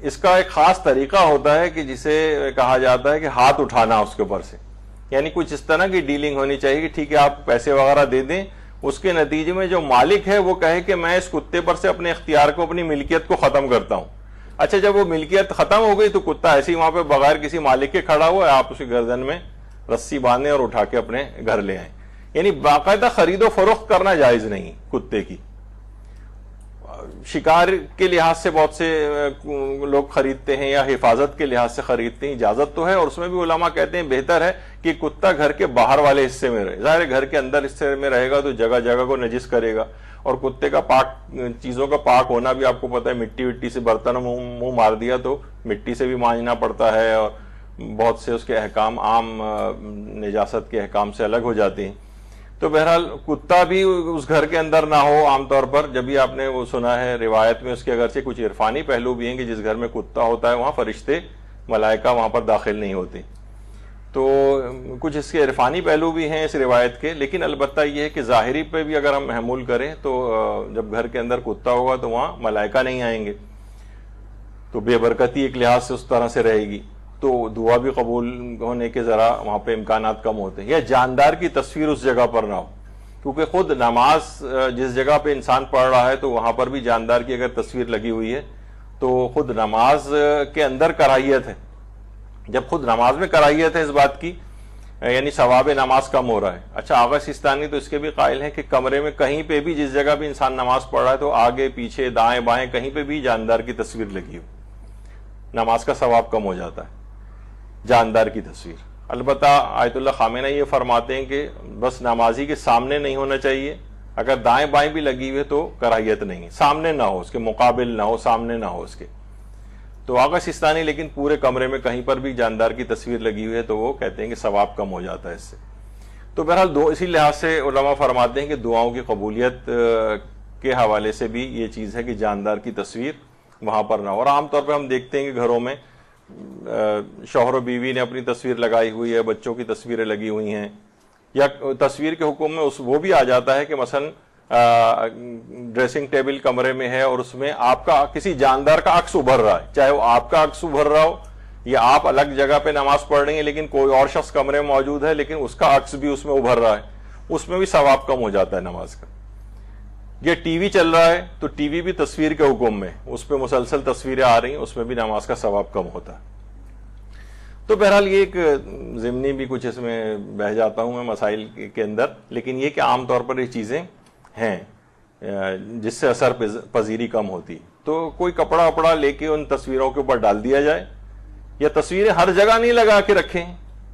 اس کا ایک خاص طریقہ ہوتا ہے کہ جسے کہا جاتا ہے کہ ہاتھ اٹھانا اس کے اوپر سے, یعنی کچھ اس طرح کی ڈیلنگ ہونی چاہیے کہ ٹھیک ہے آپ پیسے وغیرہ دے دیں, اس کے نتیجے میں جو مالک ہے وہ کہے کہ میں اس کتے پر سے اپنے اختیار کو, اپنی ملکیت کو ختم کرتا ہوں. اچھا, جب وہ ملکیت ختم ہو گئی تو کتا ایسے ہی وہاں پہ بغیر کسی مالک کے کھڑا ہوا ہے, آپ اس کی گردن میں رسی باندھیں اور اٹھا کے اپنے گھر لے آئیں. یعنی باقاعدہ خرید و فروخت کرنا جائز نہیں کتے کی. شکار کے لحاظ سے بہت سے لوگ خریدتے ہیں یا حفاظت کے لحاظ سے خریدتے ہیں, اجازت تو ہے, اور اس میں بھی علماء کہتے ہیں بہتر ہے کہ کتا گھر کے باہر والے حصے میں رہے. ظاہر ہے گھر کے اندر حصے میں رہے گا تو جگہ جگہ کو نجس کرے گا, اور کتے کا پاک چیزوں کا پاک ہونا بھی آپ کو پتہ ہے, مٹی وٹی سے برتن منہ مار دیا تو مٹی سے بھی مانجنا پڑتا ہے, اور بہت سے اس کے احکام عام نجاست کے احکام سے الگ ہو جاتے ہیں. تو بہرحال کتا بھی اس گھر کے اندر نہ ہو. عام طور پر جب بھی آپ نے وہ سنا ہے روایت میں اس کے اگرچہ کچھ عرفانی پہلو بھی ہیں کہ جس گھر میں کتا ہوتا ہے وہاں فرشتے ملائکہ وہاں پر داخل نہیں ہوتے, تو کچھ اس کے عرفانی پہلو بھی ہیں اس روایت کے. لیکن البتہ یہ ہے کہ ظاہری پہ بھی اگر ہم محمول کریں تو جب گھر کے اندر کتا ہوگا تو وہاں ملائکہ نہیں آئیں گے, تو بے برکتی ایک لحاظ سے اس طرح سے رہے گی, تو دعا بھی قبول ہونے کے ذرا وہاں پہ امکانات کم ہوتے ہیں. یا جاندار کی تصویر اس جگہ پر نہ ہو, کیونکہ خود نماز جس جگہ پہ انسان پڑھ رہا ہے تو وہاں پر بھی جاندار کی اگر تصویر لگی ہوئی ہے تو خود نماز کے اندر کراہیت ہے. جب خود نماز میں کراہیت ہے اس بات کی, یعنی ثواب نماز کم ہو رہا ہے. اچھا, آغا سیستانی تو اس کے بھی قائل ہیں کہ کمرے میں کہیں پہ بھی جس جگہ بھی انسان نماز پڑھ رہا ہے تو آگے پیچھے دائیں بائیں کہیں پہ بھی جاندار کی تصویر لگی ہو, نماز کا ثواب کم ہو جاتا ہے جاندار کی تصویر. البتہ آیت اللہ خامنہ یہ فرماتے ہیں کہ بس نمازی کے سامنے نہیں ہونا چاہیے, اگر دائیں بائیں بھی لگی ہوئی تو کراہیت نہیں ہے, سامنے نہ ہو, اس کے مقابل نہ ہو, سامنے نہ ہو اس کے. تو آغا سیستانی لیکن پورے کمرے میں کہیں پر بھی جاندار کی تصویر لگی ہوئی ہے تو وہ کہتے ہیں کہ ثواب کم ہو جاتا ہے اس سے. تو بہرحال اسی لحاظ سے علماء فرماتے ہیں کہ دعاؤں کی قبولیت کے حوالے سے بھی یہ چیز ہے کہ جاندار کی تصویر وہاں پر نہ ہو. اور عام طور پہ ہم دیکھتے ہیں کہ گھروں میں شوہر و بیوی نے اپنی تصویر لگائی ہوئی ہے, بچوں کی تصویریں لگی ہوئی ہیں, یا تصویر کے حکم میں وہ بھی آ جاتا ہے کہ مثلا ڈریسنگ ٹیبل کمرے میں ہے اور اس میں آپ کا کسی جاندار کا عکس ابھر رہا ہے, چاہے وہ آپ کا عکس ابھر رہا ہو یا آپ الگ جگہ پہ نماز پڑھ رہی ہیں لیکن کوئی اور شخص کمرے میں موجود ہے لیکن اس کا عکس بھی اس میں ابھر رہا ہے, اس میں بھی ثواب کم ہو جاتا ہے نماز کا. یہ ٹی وی چل رہا ہے تو ٹی وی بھی تصویر کے حکم میں، اس پہ مسلسل تصویریں آ رہی ہیں، اس میں بھی نماز کا ثواب کم ہوتا ہے۔ تو بہرحال یہ ایک ضمنی بھی کچھ اس میں بہ جاتا ہوں میں مسائل کے اندر، لیکن یہ کہ عام طور پر یہ چیزیں ہیں جس سے اثر پذیری کم ہوتی۔ تو کوئی کپڑا وپڑا لے کے ان تصویروں کے اوپر ڈال دیا جائے، یا تصویریں ہر جگہ نہیں لگا کے رکھیں،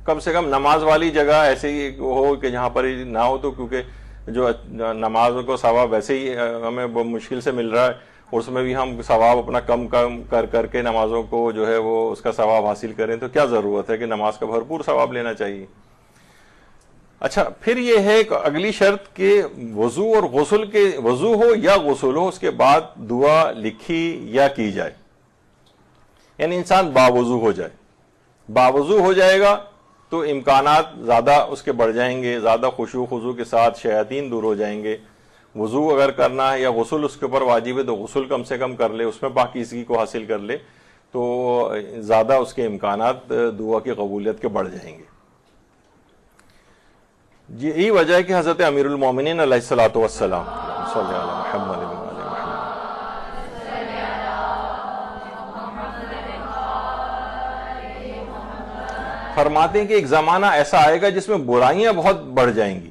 کم سے کم نماز والی جگہ ایسے ہی ہو کہ جہاں پر نہ ہو، تو کیونکہ جو نماز کو ثواب ویسے ہی ہمیں مشکل سے مل رہا ہے، اس میں بھی ہم ثواب اپنا کم کر کے نمازوں کو جو ہے وہ اس کا ثواب حاصل کریں، تو کیا ضرورت ہے کہ نماز کا بھرپور ثواب لینا چاہیے۔ اچھا، پھر یہ ہے کہ اگلی شرط کہ وضو اور غسل کے، وضو ہو یا غسل ہو، اس کے بعد دعا لکھی یا کی جائے، یعنی انسان باوضو ہو جائے۔ باوضو ہو جائے گا تو امکانات زیادہ اس کے بڑھ جائیں گے، زیادہ خشوع خضوع کے ساتھ شیاطین دور ہو جائیں گے۔ وضو اگر کرنا ہے یا غسل اس کے اوپر واجب ہے تو غسل کم سے کم کر لے، اس میں پاکیزگی کو حاصل کر لے، تو زیادہ اس کے امکانات دعا کی قبولیت کے بڑھ جائیں گے۔ یہی وجہ ہے کہ حضرت امیر المومنین علیہ الصلوۃ والسلام صلی اللہ علیہ محمد فرماتے ہیں کہ ایک زمانہ ایسا آئے گا جس میں برائیاں بہت بڑھ جائیں گی،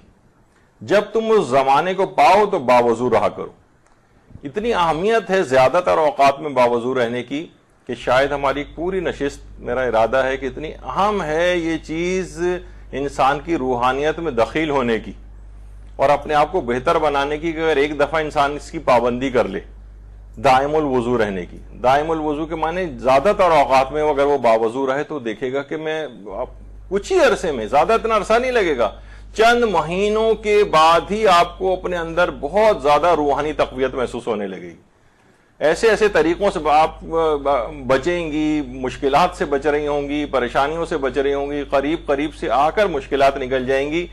جب تم اس زمانے کو پاؤ تو باوضو رہا کرو۔ اتنی اہمیت ہے زیادہ تر اوقات میں باوضو رہنے کی کہ شاید ہماری پوری نشست، میرا ارادہ ہے کہ اتنی اہم ہے یہ چیز انسان کی روحانیت میں دخیل ہونے کی اور اپنے آپ کو بہتر بنانے کی، کہ اگر ایک دفعہ انسان اس کی پابندی کر لے، دائم الوضو رہنے کی۔ دائم الوضو کے معنی زیادہ تر اوقات میں اگر وہ باوضو رہے تو دیکھے گا کہ میں کچھ ہی عرصے میں، زیادہ اتنا عرصہ نہیں لگے گا، چند مہینوں کے بعد ہی آپ کو اپنے اندر بہت زیادہ روحانی تقویت محسوس ہونے لگے گی۔ ایسے ایسے طریقوں سے آپ بچیں گی، مشکلات سے بچ رہی ہوں گی، پریشانیوں سے بچ رہی ہوں گی، قریب سے آ کر مشکلات نکل جائیں گی،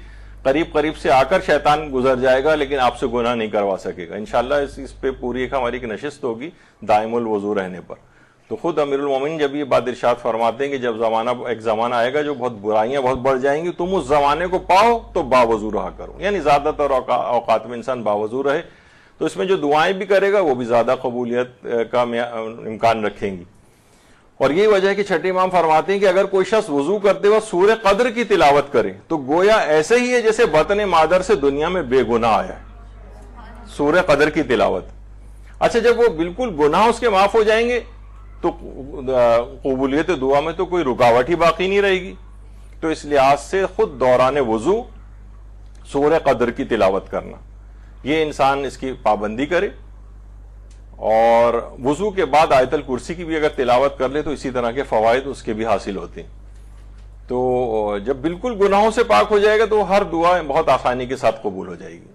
قریب سے آ کر شیطان گزر جائے گا، لیکن آپ سے گناہ نہیں کروا سکے گا۔ انشاءاللہ اس پہ پوری ہماری ایک نشست ہوگی دائم الوضو رہنے پر۔ تو خود امیر المومنین جب یہ بات ارشاد فرماتے ہیں کہ جب ایک زمانہ آئے گا جو بہت برائیاں بہت بڑھ جائیں گی، تم اس زمانے کو پاؤ تو باوضو رہا کرو، یعنی زیادہ تر اوقات میں انسان باوضو رہے، تو اس میں جو دعائیں بھی کرے گا وہ بھی زیادہ قبولیت کا امکان رکھیں گی۔ اور یہی وجہ ہے کہ چھٹے امام فرماتے ہیں کہ اگر کوئی شخص وضو کرتے وقت سورہ قدر کی تلاوت کرے تو گویا ایسے ہی ہے جیسے بطن مادر سے دنیا میں بے گناہ آیا ہے۔ سورہ قدر کی تلاوت، اچھا جب وہ بالکل گناہ اس کے معاف ہو جائیں گے تو قبولیت دعا میں تو کوئی رکاوٹ ہی باقی نہیں رہے گی۔ تو اس لحاظ سے خود دوران وضو سورہ قدر کی تلاوت کرنا، یہ انسان اس کی پابندی کرے، اور وضو کے بعد آیت الکرسی کی بھی اگر تلاوت کر لے تو اسی طرح کے فوائد اس کے بھی حاصل ہوتے ہیں۔ تو جب بالکل گناہوں سے پاک ہو جائے گا تو ہر دعا بہت آسانی کے ساتھ قبول ہو جائے گی۔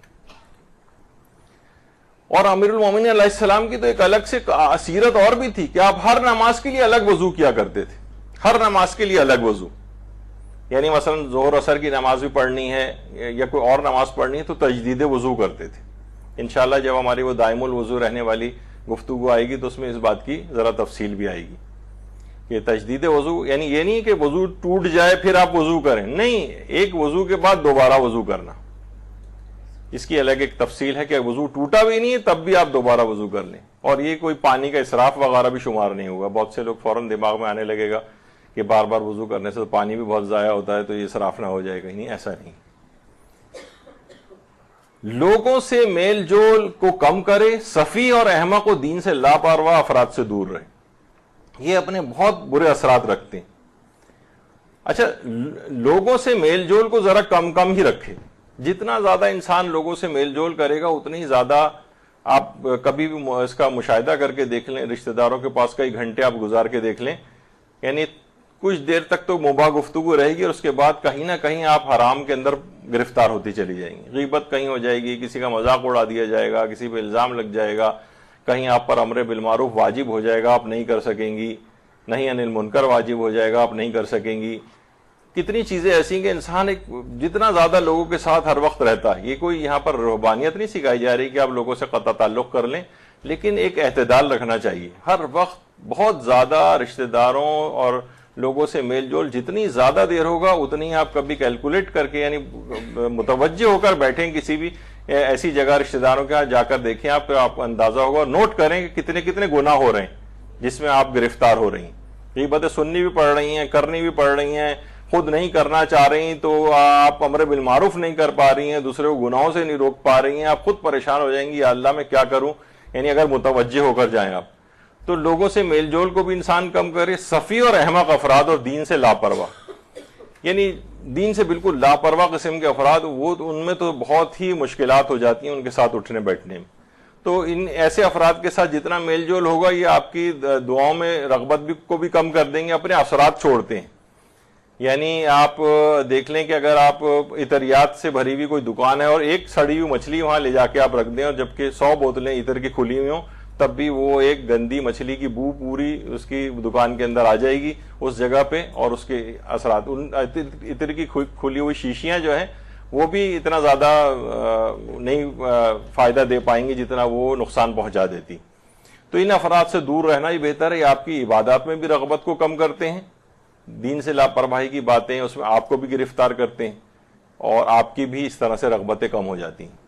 اور امیر المومنین علیہ السلام کی تو ایک الگ سے سیرت اور بھی تھی کہ آپ ہر نماز کے لیے الگ وضو کیا کرتے تھے، ہر نماز کے لیے الگ وضو، یعنی مثلا ظہر اثر کی نماز بھی پڑھنی ہے یا کوئی اور نماز پڑھنی ہے تو تجدید وضو کرتے تھے۔ انشاءاللہ جب ہماری وہ دائم الوضو رہنے والی گفتگو آئے گی تو اس میں اس بات کی ذرا تفصیل بھی آئے گی کہ تجدید وضو یعنی یہ نہیں کہ وضو ٹوٹ جائے پھر آپ وضو کریں، نہیں، ایک وضو کے بعد دوبارہ وضو کرنا، اس کی الگ ایک تفصیل ہے کہ وضو ٹوٹا بھی نہیں ہے تب بھی آپ دوبارہ وضو کر لیں، اور یہ کوئی پانی کا اسراف وغیرہ بھی شمار نہیں ہوگا۔ بہت سے لوگ فوراً دماغ میں آنے لگے گا کہ بار بار وضو کرنے سے تو پانی بھی بہت ضائع ہوتا ہے تو یہ اسراف نہ ہو جائے گا، نہیں، ایسا نہیں۔ لوگوں سے میل جول کو کم کرے، سفیہ اور احمق و دین سے لاپرواہ افراد سے دور رہے، یہ اپنے بہت برے اثرات رکھتے ہیں۔ اچھا، لوگوں سے میل جول کو ذرا کم ہی رکھے، جتنا زیادہ انسان لوگوں سے میل جول کرے گا اتنی ہی زیادہ، آپ کبھی بھی اس کا مشاہدہ کر کے دیکھ لیں، رشتہ داروں کے پاس کئی گھنٹے آپ گزار کے دیکھ لیں، یعنی کچھ دیر تک تو مباح گفتگو رہے گی اور اس کے بعد کہیں نہ کہیں آپ حرام کے اندر گرفتار ہوتی چلی جائیں گی، غیبت کہیں ہو جائے گی، کسی کا مذاق اڑا دیا جائے گا، کسی پہ الزام لگ جائے گا، کہیں آپ پر امر بالمعروف واجب ہو جائے گا، آپ نہیں کر سکیں گی، نہی عن المنکر واجب ہو جائے گا، آپ نہیں کر سکیں گی۔ کتنی چیزیں ایسی کہ انسان جتنا زیادہ لوگوں کے ساتھ ہر وقت رہتا ہے، یہ کوئی یہاں پر رہبانیت نہیں سکھائی جا رہی کہ آپ لوگوں سے قطع تعلق کر لیں، لیکن ایک اعتدال رکھنا چاہیے۔ ہر وقت بہت زیادہ رشتہ داروں اور لوگوں سے میل جول جتنی زیادہ دیر ہوگا اتنی آپ کبھی کیلکولیٹ کر کے، یعنی متوجہ ہو کر بیٹھیں کسی بھی ایسی جگہ رشتہ داروں کے ہاں جا کر دیکھیں آپ اندازہ ہوگا، اور نوٹ کریں کہ کتنے کتنے گناہ ہو رہے ہیں جس میں آپ گرفتار ہو رہی ہیں. غیبتیں سننی بھی پڑ رہی ہیں، کرنی بھی پڑ رہی ہیں، خود نہیں کرنا چاہ رہی ہیں تو آپ امر بالمعروف نہیں کر پا رہی ہیں، دوسرے کو گناہوں سے نہیں روک پا رہی ہیں، آپ خود پریشان ہو جائیں گی یا اللہ میں کیا کروں. یعنی اگر متوجہ ہو کر جائیں آپ تو لوگوں سے میل جول کو بھی انسان کم کرے. سفی اور احمق افراد اور دین سے لاپرواہ، یعنی دین سے بالکل لاپرواہ قسم کے افراد، وہ ان میں تو بہت ہی مشکلات ہو جاتی ہیں ان کے ساتھ اٹھنے بیٹھنے میں. تو ان ایسے افراد کے ساتھ جتنا میل جول ہوگا یہ آپ کی دعاؤں میں رغبت کو بھی کم کر دیں گے، اپنے اثرات چھوڑتے ہیں. یعنی آپ دیکھ لیں کہ اگر آپ عطریات سے بھری ہوئی کوئی دکان ہے اور ایک سڑی ہوئی مچھلی وہاں لے جا کے آپ رکھ دیں اور جبکہ 100 بوتلیں عطر کی کھلی ہوئی ہوں، تب بھی وہ ایک گندی مچھلی کی بو پوری اس کی دکان کے اندر آ جائے گی اس جگہ پہ، اور اس کے اثرات عطر کی کھلی ہوئی شیشیاں جو ہیں وہ بھی اتنا زیادہ نہیں فائدہ دے پائیں گی جتنا وہ نقصان پہنچا دیتی. تو ان افراد سے دور رہنا ہی بہتر ہے. آپ کی عبادات میں بھی رغبت کو کم کرتے ہیں، دین سے لاپرواہی کی باتیں اس میں آپ کو بھی گرفتار کرتے ہیں اور آپ کی بھی اس طرح سے رغبتیں کم ہو جاتی ہیں.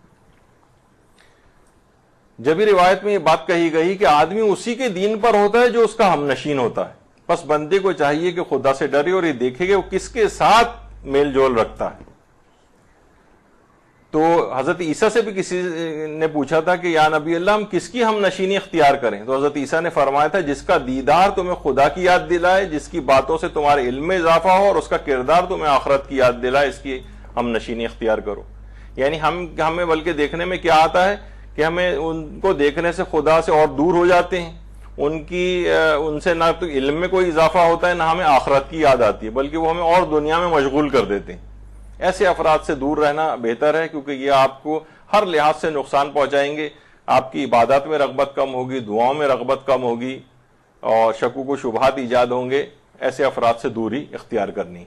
جبھی روایت میں یہ بات کہی گئی کہ آدمی اسی کے دین پر ہوتا ہے جو اس کا ہم نشین ہوتا ہے، بس بندے کو چاہیے کہ خدا سے ڈرے اور یہ دیکھے کہ وہ کس کے ساتھ میل جول رکھتا ہے. تو حضرت عیسیٰ سے بھی کسی نے پوچھا تھا کہ یا نبی اللہ ہم کس کی ہم نشینی اختیار کریں؟ تو حضرت عیسیٰ نے فرمایا تھا جس کا دیدار تمہیں خدا کی یاد دلائے، جس کی باتوں سے تمہارے علم میں اضافہ ہو اور اس کا کردار تمہیں آخرت کی یاد دلائے، اس کی ہم نشینی اختیار کرو. یعنی ہمیں بلکہ دیکھنے میں کیا آتا ہے کہ ہمیں ان کو دیکھنے سے خدا سے اور دور ہو جاتے ہیں، ان سے نہ تو علم میں کوئی اضافہ ہوتا ہے نہ ہمیں آخرت کی یاد آتی ہے، بلکہ وہ ہمیں اور دنیا میں مشغول کر دیتے ہیں. ایسے افراد سے دور رہنا بہتر ہے کیونکہ یہ آپ کو ہر لحاظ سے نقصان پہنچائیں گے. آپ کی عبادات میں رغبت کم ہوگی، دعاؤں میں رغبت کم ہوگی اور شکوک و شبہات ایجاد ہوں گے. ایسے افراد سے دوری اختیار کرنی.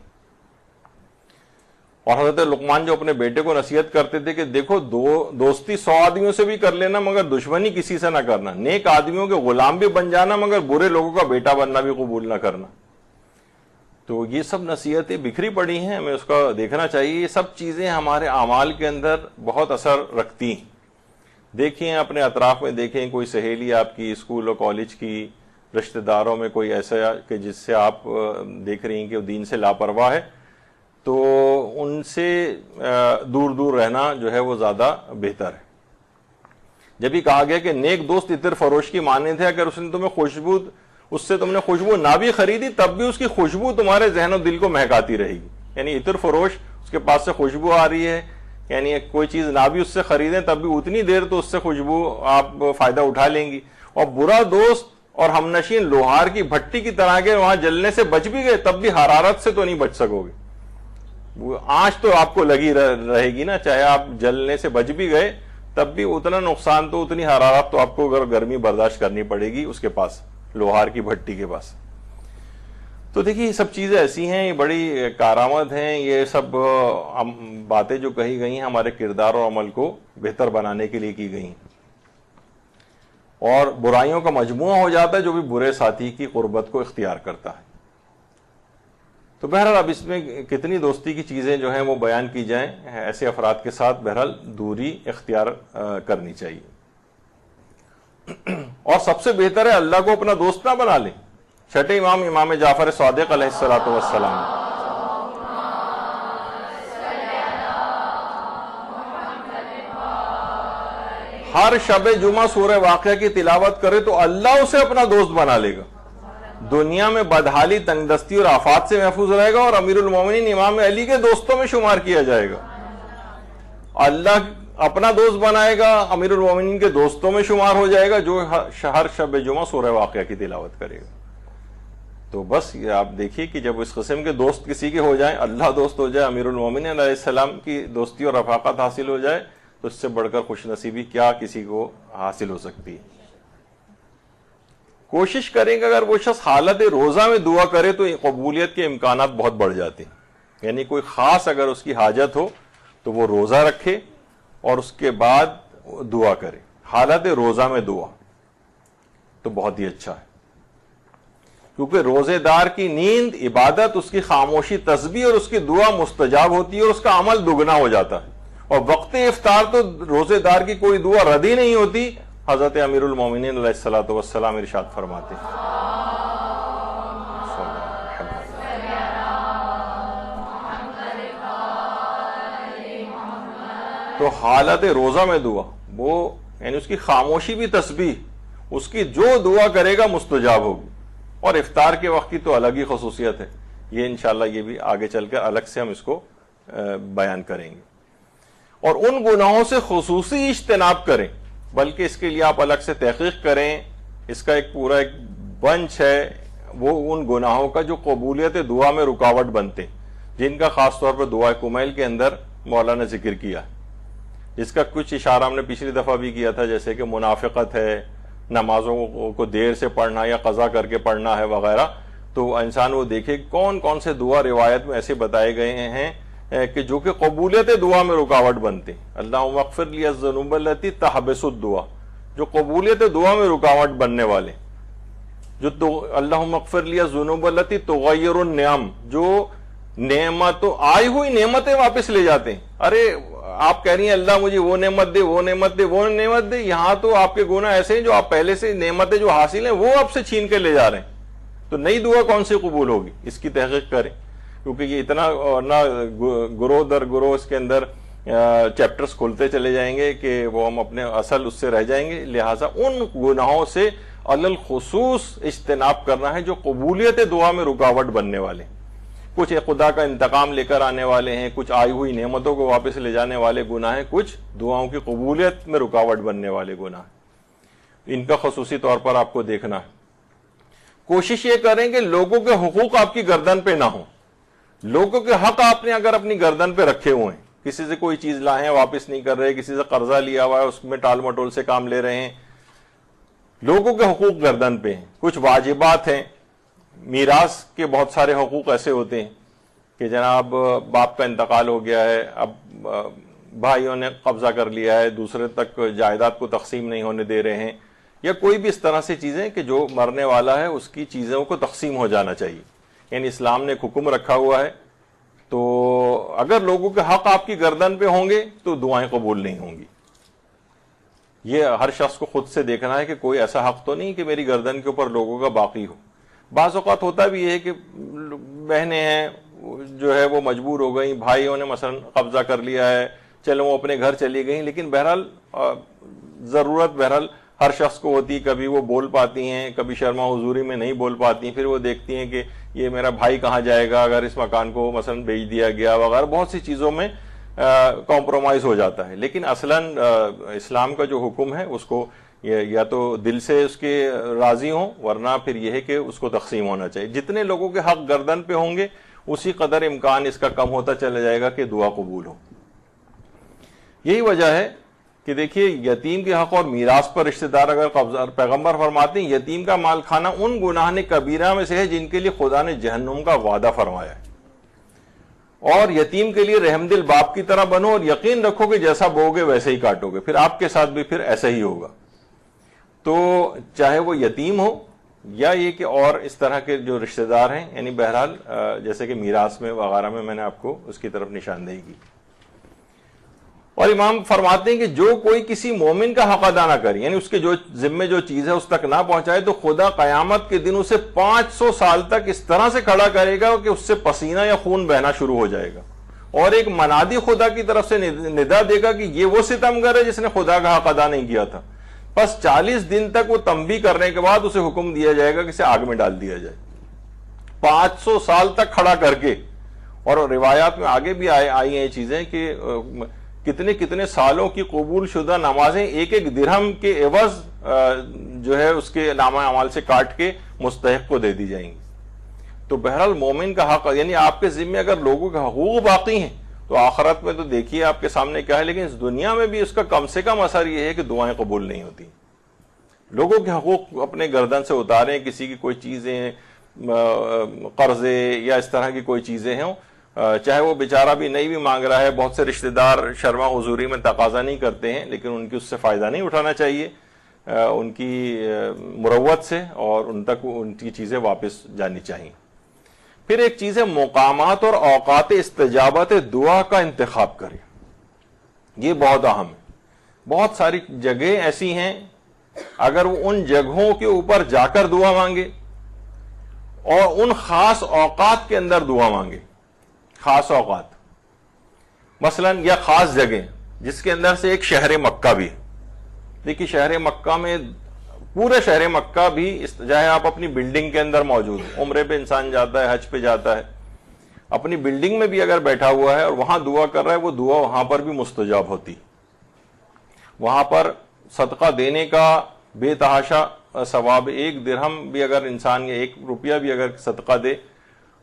اور حضرت لقمان جو اپنے بیٹے کو نصیحت کرتے تھے کہ دیکھو دوستی 100 آدمیوں سے بھی کر لینا مگر دشمنی کسی سے نہ کرنا، نیک آدمیوں کے غلام بھی بن جانا مگر برے لوگوں کا بیٹا بننا بھی قبول نہ کرنا. تو یہ سب نصیحتیں بکھری پڑی ہیں، ہمیں اس کا دیکھنا چاہیے. یہ سب چیزیں ہمارے اعمال کے اندر بہت اثر رکھتی ہیں. دیکھیں اپنے اطراف میں، دیکھیں کوئی سہیلی آپ کی اسکول اور کالج کی، رشتہ داروں میں کوئی ایسا کہ جس سے آپ دیکھ رہی ہیں کہ وہ دین سے لاپرواہ ہے، تو ان سے دور دور رہنا جو ہے وہ زیادہ بہتر ہے. جب ہی کہا گیا کہ نیک دوست عطر فروش کی مانند ہے، اگر اس نے تمہیں اس سے تم نے خوشبو نہ بھی خریدی تب بھی اس کی خوشبو تمہارے ذہن و دل کو مہکاتی رہے گی. یعنی عطر فروش، اس کے پاس سے خوشبو آ رہی ہے، یعنی کوئی چیز نہ بھی اس سے خریدیں تب بھی اتنی دیر تو اس سے خوشبو آپ فائدہ اٹھا لیں گی. اور برا دوست اور ہم نشین لوہار کی بھٹی کی طرح کے وہاں جلنے سے بچ بھی گئے تب بھی حرارت سے تو نہیں بچ سکو گے. وہ آنچ تو آپ کو لگی رہے گی نا، چاہے آپ جلنے سے بچ بھی گئے تب بھی اتنا نقصان تو اتنی حرارت تو آپ کو گرمی برداشت کرنی پڑے گی اس کے پاس، لوہار کی بھٹی کے پاس. تو دیکھیے یہ سب چیزیں ایسی ہیں، یہ بڑی کارآمد ہیں. یہ سب باتیں جو کہی گئی ہیں ہمارے کردار اور عمل کو بہتر بنانے کے لیے کی گئی ہیں. اور برائیوں کا مجموعہ ہو جاتا ہے جو بھی برے ساتھی کی قربت کو اختیار کرتا ہے. تو بہرحال اب اس میں کتنی دوستی کی چیزیں جو ہیں وہ بیان کی جائیں. ایسے افراد کے ساتھ بہرحال دوری اختیار کرنی چاہیے. اور سب سے بہتر ہے اللہ کو اپنا دوست نہ بنا لیں. چھٹے امام جعفر صادق علیہ الصلوۃ والسلام، ہر شب جمعہ سورہ واقعہ کی تلاوت کرے تو اللہ اسے اپنا دوست بنا لے گا. دنیا میں بدحالی، تنگ دستی اور آفات سے محفوظ رہے گا اور امیر المومنین امام علی کے دوستوں میں شمار کیا جائے گا. اللہ اپنا دوست بنائے گا، امیر المومنین کے دوستوں میں شمار ہو جائے گا جو ہر شب جمعہ سورہ واقعہ کی تلاوت کرے گا. تو بس یہ آپ دیکھیے کہ جب اس قسم کے دوست کسی کے ہو جائیں، اللہ دوست ہو جائے، امیر المومنین علیہ السلام کی دوستی اور رفاقت حاصل ہو جائے، تو اس سے بڑھ کر خوش نصیبی کیا کسی کو حاصل ہو سکتی ہے. کوشش کریں کہ اگر وہ شخص حالت روزہ میں دعا کرے تو قبولیت کے امکانات بہت بڑھ جاتے ہیں. یعنی کوئی خاص اگر اس کی حاجت ہو تو وہ روزہ رکھے اور اس کے بعد دعا کرے. حالت روزہ میں دعا تو بہت ہی اچھا ہے، کیونکہ روزے دار کی نیند، عبادت، اس کی خاموشی، تسبیح اور اس کی دعا مستجاب ہوتی ہے اور اس کا عمل دگنا ہو جاتا ہے. اور وقت افطار تو روزے دار کی کوئی دعا رد ہی نہیں ہوتی. حضرت امیر المومنین علیہ الصلوۃ والسلام ارشاد فرماتے ہیں تو حالت روزہ میں دعا وہ یعنی اس کی خاموشی بھی تسبیح, اس کی جو دعا کرے گا مستجاب ہوگی. اور افطار کے وقت کی تو الگ ہی خصوصیت ہے, یہ انشاءاللہ یہ بھی آگے چل کر الگ سے ہم اس کو بیان کریں گے. اور ان گناہوں سے خصوصی اجتناب کریں, بلکہ اس کے لیے آپ الگ سے تحقیق کریں. اس کا ایک پورا ایک بنچ ہے, وہ ان گناہوں کا جو قبولیت دعا میں رکاوٹ بنتے, جن کا خاص طور پر دعا کمیل کے اندر مولا نے ذکر کیا, جس کا کچھ اشارہ ہم نے پچھلی دفعہ بھی کیا تھا, جیسے کہ منافقت ہے, نمازوں کو دیر سے پڑھنا یا قضا کر کے پڑھنا ہے وغیرہ. تو انسان وہ دیکھے کون کون سے دعا روایت میں ایسے بتائے گئے ہیں کہ جو کہ قبولیت دعا میں رکاوٹ بنتے. اللہم اغفر لی الذنوب التی تحبس الدعا, جو قبولیت دعا میں رکاوٹ بننے والے. جو اللہم اغفر لی الذنوب التی تغیر النعم, جو نعمت آئی ہوئی نعمتیں واپس لے جاتے ہیں. ارے آپ کہہ رہی ہیں اللہ مجھے وہ نعمت دے, وہ نعمت دے, وہ نعمت دے, یہاں تو آپ کے گناہ ایسے ہیں جو آپ پہلے سے نعمتیں جو حاصل ہیں وہ آپ سے چھین کے لے جا رہے ہیں. تو نئی دعا کون سی قبول ہوگی, اس کی تحقیق کریں, کیونکہ یہ اتنا نہ گروہ در گروہ اس کے اندر چیپٹرز کھلتے چلے جائیں گے کہ وہ ہم اپنے اصل اس سے رہ جائیں گے. لہٰذا ان گناہوں سے علی الخصوص اجتناب کرنا ہے جو قبولیت دعا میں رکاوٹ بننے والے. کچھ خدا کا انتقام لے کر آنے والے ہیں, کچھ آئی ہوئی نعمتوں کو واپس لے جانے والے گناہ ہیں, کچھ دعاؤں کی قبولیت میں رکاوٹ بننے والے گناہ. ان کا خصوصی طور پر آپ کو دیکھنا ہے. کوشش یہ کریں کہ لوگوں کے حقوق آپ کی گردن پہ نہ ہوں. لوگوں کے حق آپ نے اگر اپنی گردن پہ رکھے ہوئے ہیں, کسی سے کوئی چیز لائے ہیں واپس نہیں کر رہے, کسی سے قرضہ لیا ہوا ہے اس میں ٹال مٹول سے کام لے رہے ہیں, لوگوں کے حقوق گردن پہ ہیں. کچھ واجبات ہیں, میراث کے بہت سارے حقوق ایسے ہوتے ہیں کہ جناب باپ کا انتقال ہو گیا ہے, اب بھائیوں نے قبضہ کر لیا ہے, دوسرے تک جائیداد کو تقسیم نہیں ہونے دے رہے ہیں, یا کوئی بھی اس طرح سے چیزیں کہ جو مرنے والا ہے اس کی چیزوں کو تقسیم ہو جانا چاہیے. یعنی اسلام نے ایک حکم رکھا ہوا ہے, تو اگر لوگوں کے حق آپ کی گردن پہ ہوں گے تو دعائیں قبول نہیں ہوں گی. یہ ہر شخص کو خود سے دیکھنا ہے کہ کوئی ایسا حق تو نہیں کہ میری گردن کے اوپر لوگوں کا باقی ہو. بعض اوقات ہوتا بھی ہے کہ بہنیں ہیں جو ہے وہ مجبور ہو گئیں, بھائیوں نے مثلا قبضہ کر لیا ہے, چلو وہ اپنے گھر چلی گئیں, لیکن بہرحال ضرورت بہرحال ہر شخص کو ہوتی, کبھی وہ بول پاتی ہیں, کبھی شرما حضوری میں نہیں بول پاتی ہیں, پھر وہ دیکھتی ہیں کہ یہ میرا بھائی کہاں جائے گا اگر اس مکان کو مثلا بیچ دیا گیا وغیرہ, بہت سی چیزوں میں کمپرومائز ہو جاتا ہے. لیکن اصلاً اسلام کا جو حکم ہے اس کو یا تو دل سے اس کے راضی ہوں, ورنہ پھر یہ ہے کہ اس کو تقسیم ہونا چاہیے. جتنے لوگوں کے حق گردن پہ ہوں گے اسی قدر امکان اس کا کم ہوتا چلا جائے گا کہ دعا قبول ہو. یہی وجہ ہے کہ دیکھیے یتیم کے حق اور میراث پر رشتہ دار اگر قبضہ, پیغمبر فرماتے ہیں یتیم کا مال کھانا ان گناہ کبیرہ میں سے ہے جن کے لیے خدا نے جہنم کا وعدہ فرمایا ہے. اور یتیم کے لیے رحم دل باپ کی طرح بنو اور یقین رکھو کہ جیسا بو گے ویسے ہی کاٹو گے, پھر آپ کے ساتھ بھی پھر ایسا ہی ہوگا. تو چاہے وہ یتیم ہو یا یہ کہ اور اس طرح کے جو رشتہ دار ہیں, یعنی بہرحال جیسے کہ میراث میں وغیرہ میں نے آپ کو اس کی طرف نشاندہی کی. اور امام فرماتے ہیں کہ جو کوئی کسی مومن کا حق ادا نہ کرے, یعنی اس کے جو ذمے جو چیز ہے اس تک نہ پہنچائے, تو خدا قیامت کے دن اسے 500 سال تک اس طرح سے کھڑا کرے گا کہ اس سے پسینہ یا خون بہنا شروع ہو جائے گا, اور ایک منادی خدا کی طرف سے ندا دے گا کہ یہ وہ ستمگر ہے جس نے خدا کا حق ادا نہیں کیا تھا. بس 40 دن تک وہ تنبیہ کرنے کے بعد اسے حکم دیا جائے گا کہ اسے آگ میں ڈال دیا جائے. 500 سال تک کھڑا کر کے. اور روایات میں آگے بھی آئی ہیں یہ چیزیں کہ کتنے کتنے سالوں کی قبول شدہ نمازیں ایک ایک درہم کے عوض جو ہے اس کے نامہ اعمال سے کاٹ کے مستحق کو دے دی جائیں گی. تو بہرحال مومن کا حق, یعنی آپ کے ذمے اگر لوگوں کے حقوق باقی ہیں تو آخرت میں تو دیکھیے آپ کے سامنے کیا ہے, لیکن اس دنیا میں بھی اس کا کم سے کم اثر یہ ہے کہ دعائیں قبول نہیں ہوتی. لوگوں کے حقوق اپنے گردن سے اتاریں, کسی کی کوئی چیزیں قرضے یا اس طرح کی کوئی چیزیں ہوں, چاہے وہ بیچارہ بھی نہیں بھی مانگ رہا ہے, بہت سے رشتہ دار شرما حضوری میں تقاضا نہیں کرتے ہیں, لیکن ان کی اس سے فائدہ نہیں اٹھانا چاہیے, ان کی مروت سے, اور ان تک ان کی چیزیں واپس جانی چاہیے. پھر ایک چیز ہے مقامات اور اوقات استجابت دعا کا انتخاب کریں. یہ بہت اہم ہے. بہت ساری جگہیں ایسی ہیں اگر وہ ان جگہوں کے اوپر جا کر دعا مانگے اور ان خاص اوقات کے اندر دعا مانگے، خاص اوقات مثلا یا خاص جگہ جس کے اندر سے ایک شہر مکہ بھی ہے. دیکھیے شہر مکہ میں پورے شہر مکہ بھی چاہے آپ اپنی بلڈنگ کے اندر موجود ہیں، عمرے پہ انسان جاتا ہے، حج پہ جاتا ہے، اپنی بلڈنگ میں بھی اگر بیٹھا ہوا ہے اور وہاں دعا کر رہا ہے، وہ دعا وہاں پر بھی مستجاب ہوتی. وہاں پر صدقہ دینے کا بے تحاشا ثواب، 1 درہم بھی اگر انسان یا 1 روپیہ بھی اگر صدقہ دے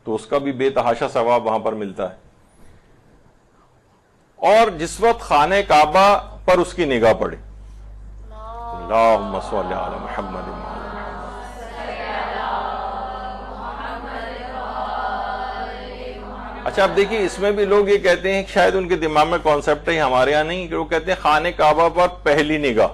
تو اس کا بھی بے تحاشا ثواب وہاں پر ملتا ہے. اور جس وقت خانہ کعبہ پر اس کی نگاہ پڑے، اللہم صلی علی محمد. اچھا اب دیکھیے اس میں بھی لوگ یہ کہتے ہیں، شاید ان کے دماغ میں کانسیپٹ ہے، ہمارے یہاں نہیں، کہ وہ کہتے ہیں خانہ کعبہ پر پہلی نگاہ.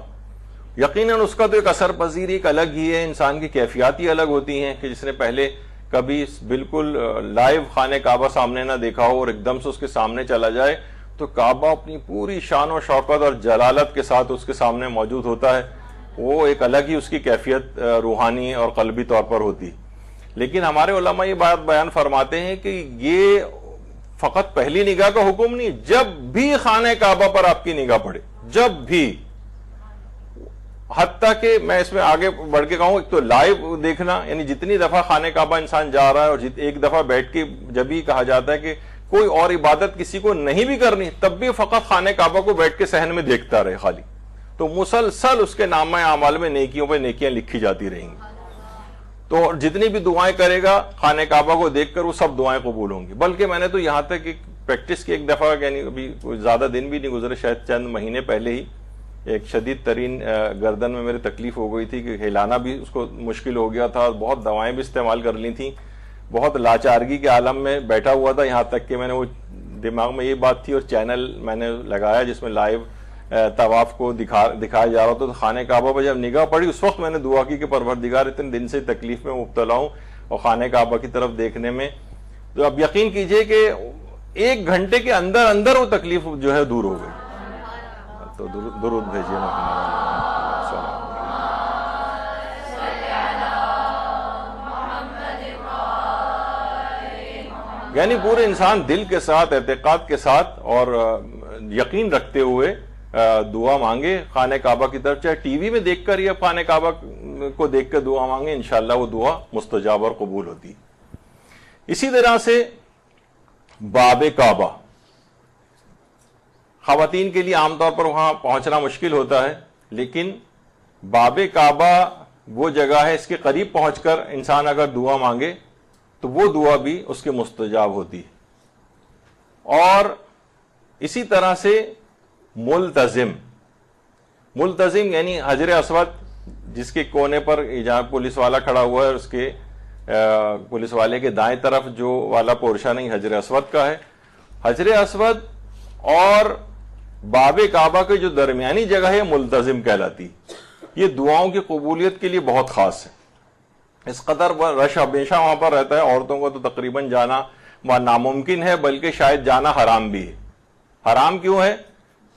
یقیناً اس کا تو ایک اثر پذیر ایک الگ ہی ہے، انسان کی کیفیات ہی الگ ہوتی ہیں کہ جس نے پہلے کبھی بالکل لائیو خانہ کعبہ سامنے نہ دیکھا ہو اور ایک دم سے اس کے سامنے چلا جائے تو کعبہ اپنی پوری شان و شوکت اور جلالت کے ساتھ اس کے سامنے موجود ہوتا ہے. وہ ایک الگ ہی اس کی کیفیت روحانی اور قلبی طور پر ہوتی. لیکن ہمارے علماء یہ بات بیان فرماتے ہیں کہ یہ فقط پہلی نگاہ کا حکم نہیں، جب بھی خانہ کعبہ پر آپ کی نگاہ پڑے، جب بھی، حتیٰ کہ میں اس میں آگے بڑھ کے کہوں، ایک تو لائیو دیکھنا، یعنی جتنی دفعہ خانہ کعبہ انسان جا رہا ہے اور ایک دفعہ بیٹھ کے جب بھی کہا جاتا ہے کہ کوئی اور عبادت کسی کو نہیں بھی کرنی تب بھی فقط خانہ کعبہ کو بیٹھ کے صحن میں دیکھتا رہے خالی، تو مسلسل اس کے نامہ اعمال میں نیکیوں پہ نیکیاں لکھی جاتی رہیں گی. تو جتنی بھی دعائیں کرے گا خانہ کعبہ کو دیکھ کر وہ سب دعائیں قبول ہوں گی. بلکہ میں نے تو یہاں تک ایک پریکٹس کی، ایک دفعہ یعنی ابھی زیادہ دن بھی نہیں گزرے، شاید چند مہینے پہلے ہی ایک شدید ترین گردن میں میرے تکلیف ہو گئی تھی کہ ہلانا بھی اس کو مشکل ہو گیا تھا، بہت دوائیں بھی استعمال کر لی تھیں، بہت لاچارگی کے عالم میں بیٹھا ہوا تھا. یہاں تک کہ میں نے وہ دماغ میں یہ بات تھی اور چینل میں نے لگایا جس میں لائیو طواف کو دکھایا جا رہا تھا، تو خانہ کعبہ پر جب نگاہ پڑی اس وقت میں نے دعا کی کہ پروردگار اتنے دن سے تکلیف میں مبتلا ہوں اور خانہ کعبہ کی طرف دیکھنے میں، تو اب یقین کیجئے کہ 1 گھنٹے کے اندر اندر وہ تکلیف جو ہے دور ہو گئی. تو درود بھیجیے یعنی پورے انسان دل کے ساتھ، اعتقاد کے ساتھ اور یقین رکھتے ہوئے دعا مانگے خانہ کعبہ کی طرف، چاہے ٹی وی میں دیکھ کر یا خانہ کعبہ کو دیکھ کر دعا مانگے، انشاءاللہ وہ دعا مستجاب اور قبول ہوتی. اسی طرح سے باب کعبہ، خواتین کے لیے عام طور پر وہاں پہنچنا مشکل ہوتا ہے، لیکن باب کعبہ وہ جگہ ہے اس کے قریب پہنچ کر انسان اگر دعا مانگے تو وہ دعا بھی اس کے مستجاب ہوتی ہے. اور اسی طرح سے ملتزم یعنی حجر اسود جس کے کونے پر جہاں پولیس والا کھڑا ہوا ہے، اس کے پولیس والے کے دائیں طرف جو والا پورشن ہے حجر اسود کا ہے. حجر اسود اور باب کعبہ کے جو درمیانی جگہ ہے ملتزم کہلاتی. یہ دعاؤں کی قبولیت کے لیے بہت خاص ہے. اس قدر رش ہمیشہ وہاں پر رہتا ہے، عورتوں کو تو تقریباً جانا وہاں ناممکن ہے، بلکہ شاید جانا حرام بھی ہے. حرام کیوں ہے؟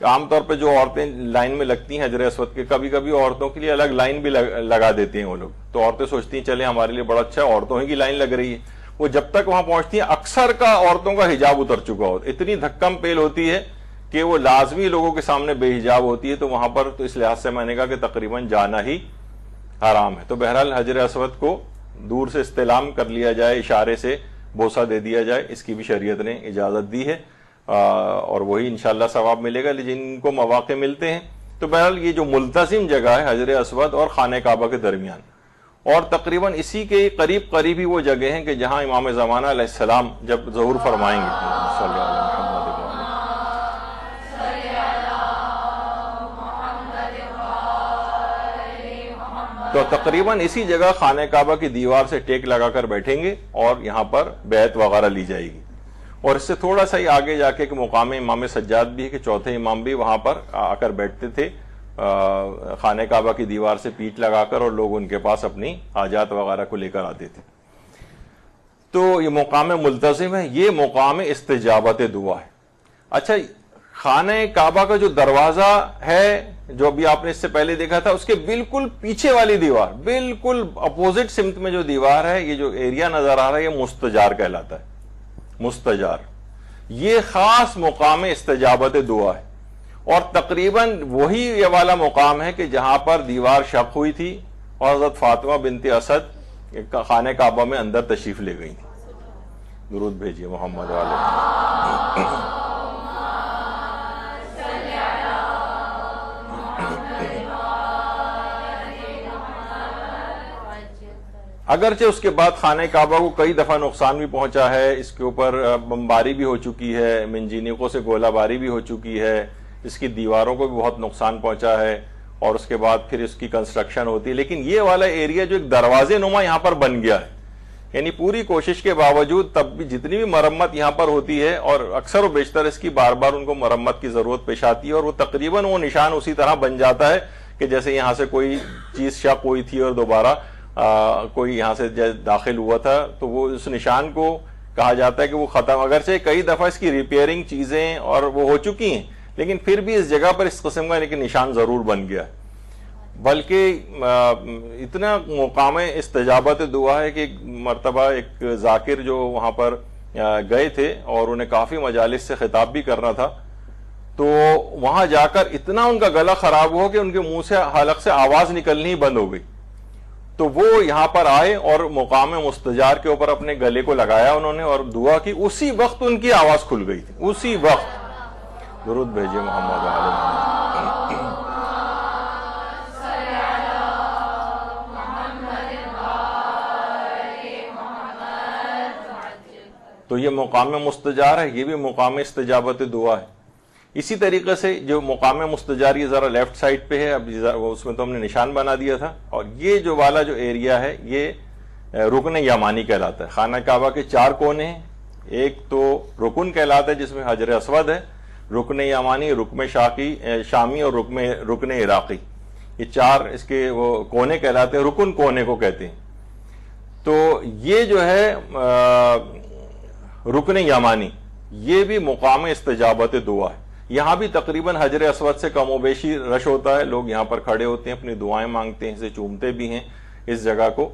عام طور پہ جو عورتیں لائن میں لگتی ہیں حجر اسود کے، کبھی کبھی عورتوں کے لیے الگ لائن بھی لگا دیتے ہیں وہ لوگ، تو عورتیں سوچتی ہیں چلے ہمارے لیے بڑا اچھا ہے، عورتوں ہی کی لائن لگ رہی ہے. وہ جب تک وہاں پہنچتی ہیں اکثر کا عورتوں کا حجاب اتر چکا ہوتا ہے، اتنی دھکم پیل ہوتی ہے کہ وہ لازمی لوگوں کے سامنے بے حجاب ہوتی ہے. تو وہاں پر تو اس لحاظ سے میں نے کہا کہ تقریباً جانا ہی حرام ہے. تو بہرحال حجر اسود کو دور سے استلام کر لیا جائے، اشارے سے بوسہ دے دیا جائے، اس کی بھی شریعت نے اجازت دی ہے، اور وہی انشاءاللہ ثواب ملے گا جن کو مواقع ملتے ہیں. تو بہرحال یہ جو ملتزم جگہ ہے حجر اسود اور خانہ کعبہ کے درمیان، اور تقریباً اسی کے قریب ہی وہ جگہ ہیں کہ جہاں امام زمانہ علیہ السلام جب ظہور فرمائیں گے صلی اللہ علیہ وسلم، تو تقریباً اسی جگہ خانہ کعبہ کی دیوار سے ٹیک لگا کر بیٹھیں گے اور یہاں پر بیعت وغیرہ لی جائے گی. اور اس سے تھوڑا سا ہی آگے جا کے ایک مقام امام سجاد بھی ہے کہ چوتھے امام بھی وہاں پر آ کر بیٹھتے تھے خانہ کعبہ کی دیوار سے پیٹھ لگا کر، اور لوگ ان کے پاس اپنی حاجات وغیرہ کو لے کر آتے تھے. تو یہ مقام ملتزم ہے، یہ مقام استجابت دعا ہے. اچھا خانہ کعبہ کا جو دروازہ ہے جو ابھی آپ نے اس سے پہلے دیکھا تھا، اس کے بالکل پیچھے والی دیوار، بالکل اپوزٹ سمت میں جو دیوار ہے، یہ جو ایریا نظر آ رہا ہے، یہ مستجار کہلاتا ہے۔ مستجار یہ خاص مقام استجابت دعا ہے، اور تقریباً وہی یہ والا مقام ہے کہ جہاں پر دیوار شق ہوئی تھی اور حضرت فاطمہ بنت اسد خانہ کعبہ میں اندر تشریف لے گئی تھی۔ درود بھیجیے محمد والے۔ اگرچہ اس کے بعد خانہ کعبہ کو کئی دفعہ نقصان بھی پہنچا ہے، اس کے اوپر بمباری بھی ہو چکی ہے، منجینیقوں سے گولہ باری بھی ہو چکی ہے، اس کی دیواروں کو بھی بہت نقصان پہنچا ہے، اور اس کے بعد پھر اس کی کنسٹرکشن ہوتی ہے، لیکن یہ والا ایریا جو ایک دروازے نما یہاں پر بن گیا ہے، یعنی پوری کوشش کے باوجود تب بھی جتنی بھی مرمت یہاں پر ہوتی ہے، اور اکثر و بیشتر اس کی بار بار ان کو مرمت کی ضرورت پیش آتی ہے، اور وہ تقریباً وہ نشان اسی طرح بن جاتا ہے کہ جیسے یہاں سے کوئی چیز شق ہوئی تھی اور دوبارہ کوئی یہاں سے داخل ہوا تھا، تو وہ اس نشان کو کہا جاتا ہے کہ وہ ختم۔ اگرچہ کئی دفعہ اس کی ریپیئرنگ چیزیں اور وہ ہو چکی ہیں، لیکن پھر بھی اس جگہ پر اس قسم کا لیکن نشان ضرور بن گیا ہے۔ بلکہ اتنا مقام استجابت دعا ہے کہ ایک مرتبہ ایک ذاکر جو وہاں پر گئے تھے اور انہیں کافی مجالس سے خطاب بھی کرنا تھا، تو وہاں جا کر اتنا ان کا گلا خراب ہو کہ ان کے منہ سے حلق سے آواز نکلنی ہی بند ہو گئی، تو وہ یہاں پر آئے اور مقام مستجار کے اوپر اپنے گلے کو لگایا انہوں نے اور دعا کی، اسی وقت ان کی آواز کھل گئی تھی، اسی وقت۔ درود بھیجیے محمد وعلی محمد۔ تو یہ مقام مستجار ہے، یہ بھی مقام استجابت دعا ہے۔ اسی طریقے سے جو مقام مستجار یہ ذرا لیفٹ سائڈ پہ ہے، اب اس میں تو ہم نے نشان بنا دیا تھا، اور یہ جو والا جو ایریا ہے یہ رکن یمانی کہلاتا ہے۔ خانہ کعبہ کے 4 کونے ہیں، ایک تو رکن کہلاتا ہے جس میں حجر اسود ہے، رکن یمانی، رکن شامی اور رکن عراقی، یہ 4 اس کے وہ کونے کہلاتے ہیں، رکن کونے کو کہتے ہیں۔ تو یہ جو ہے رکن یمانی، یہ بھی مقام استجابت دعا ہے۔ یہاں بھی تقریباً حجر اسود سے کم و بیشی رش ہوتا ہے، لوگ یہاں پر کھڑے ہوتے ہیں، اپنی دعائیں مانگتے ہیں، اسے چومتے بھی ہیں اس جگہ کو۔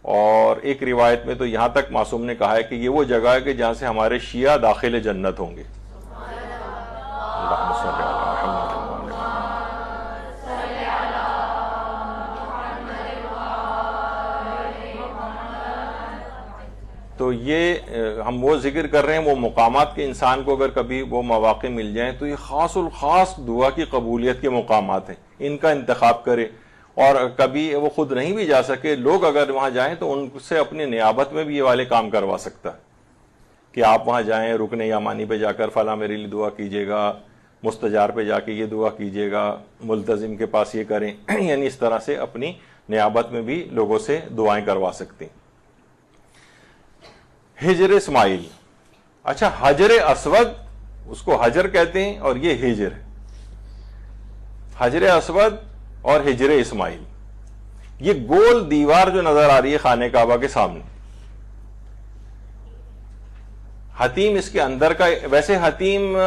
اور ایک روایت میں تو یہاں تک معصوم نے کہا ہے کہ یہ وہ جگہ ہے کہ جہاں سے ہمارے شیعہ داخل جنت ہوں گے۔ اللہم صلی علی محمد۔ تو یہ ہم وہ ذکر کر رہے ہیں وہ مقامات کے انسان کو اگر کبھی وہ مواقع مل جائیں تو یہ خاص الخاص دعا کی قبولیت کے مقامات ہیں، ان کا انتخاب کرے، اور کبھی وہ خود نہیں بھی جا سکے، لوگ اگر وہاں جائیں تو ان سے اپنی نیابت میں بھی یہ والے کام کروا سکتا ہے کہ آپ وہاں جائیں، رکن یمانی پہ جا کر فلاں میرے لیے دعا کیجیے گا، مستجار پہ جا کے یہ دعا کیجیے گا، ملتزم کے پاس یہ کریں، یعنی اس طرح سے اپنی نیابت میں بھی لوگوں سے دعائیں کروا سکتے ہیں۔ ہجر اسماعیل، اچھا حجر اسود اس کو حجر کہتے ہیں اور یہ ہجر ہے، حجر اسود اور ہجر اسماعیل، یہ گول دیوار جو نظر آ رہی ہے خانہ کعبہ کے سامنے، حتیم اس کے اندر کا، ویسے حتیم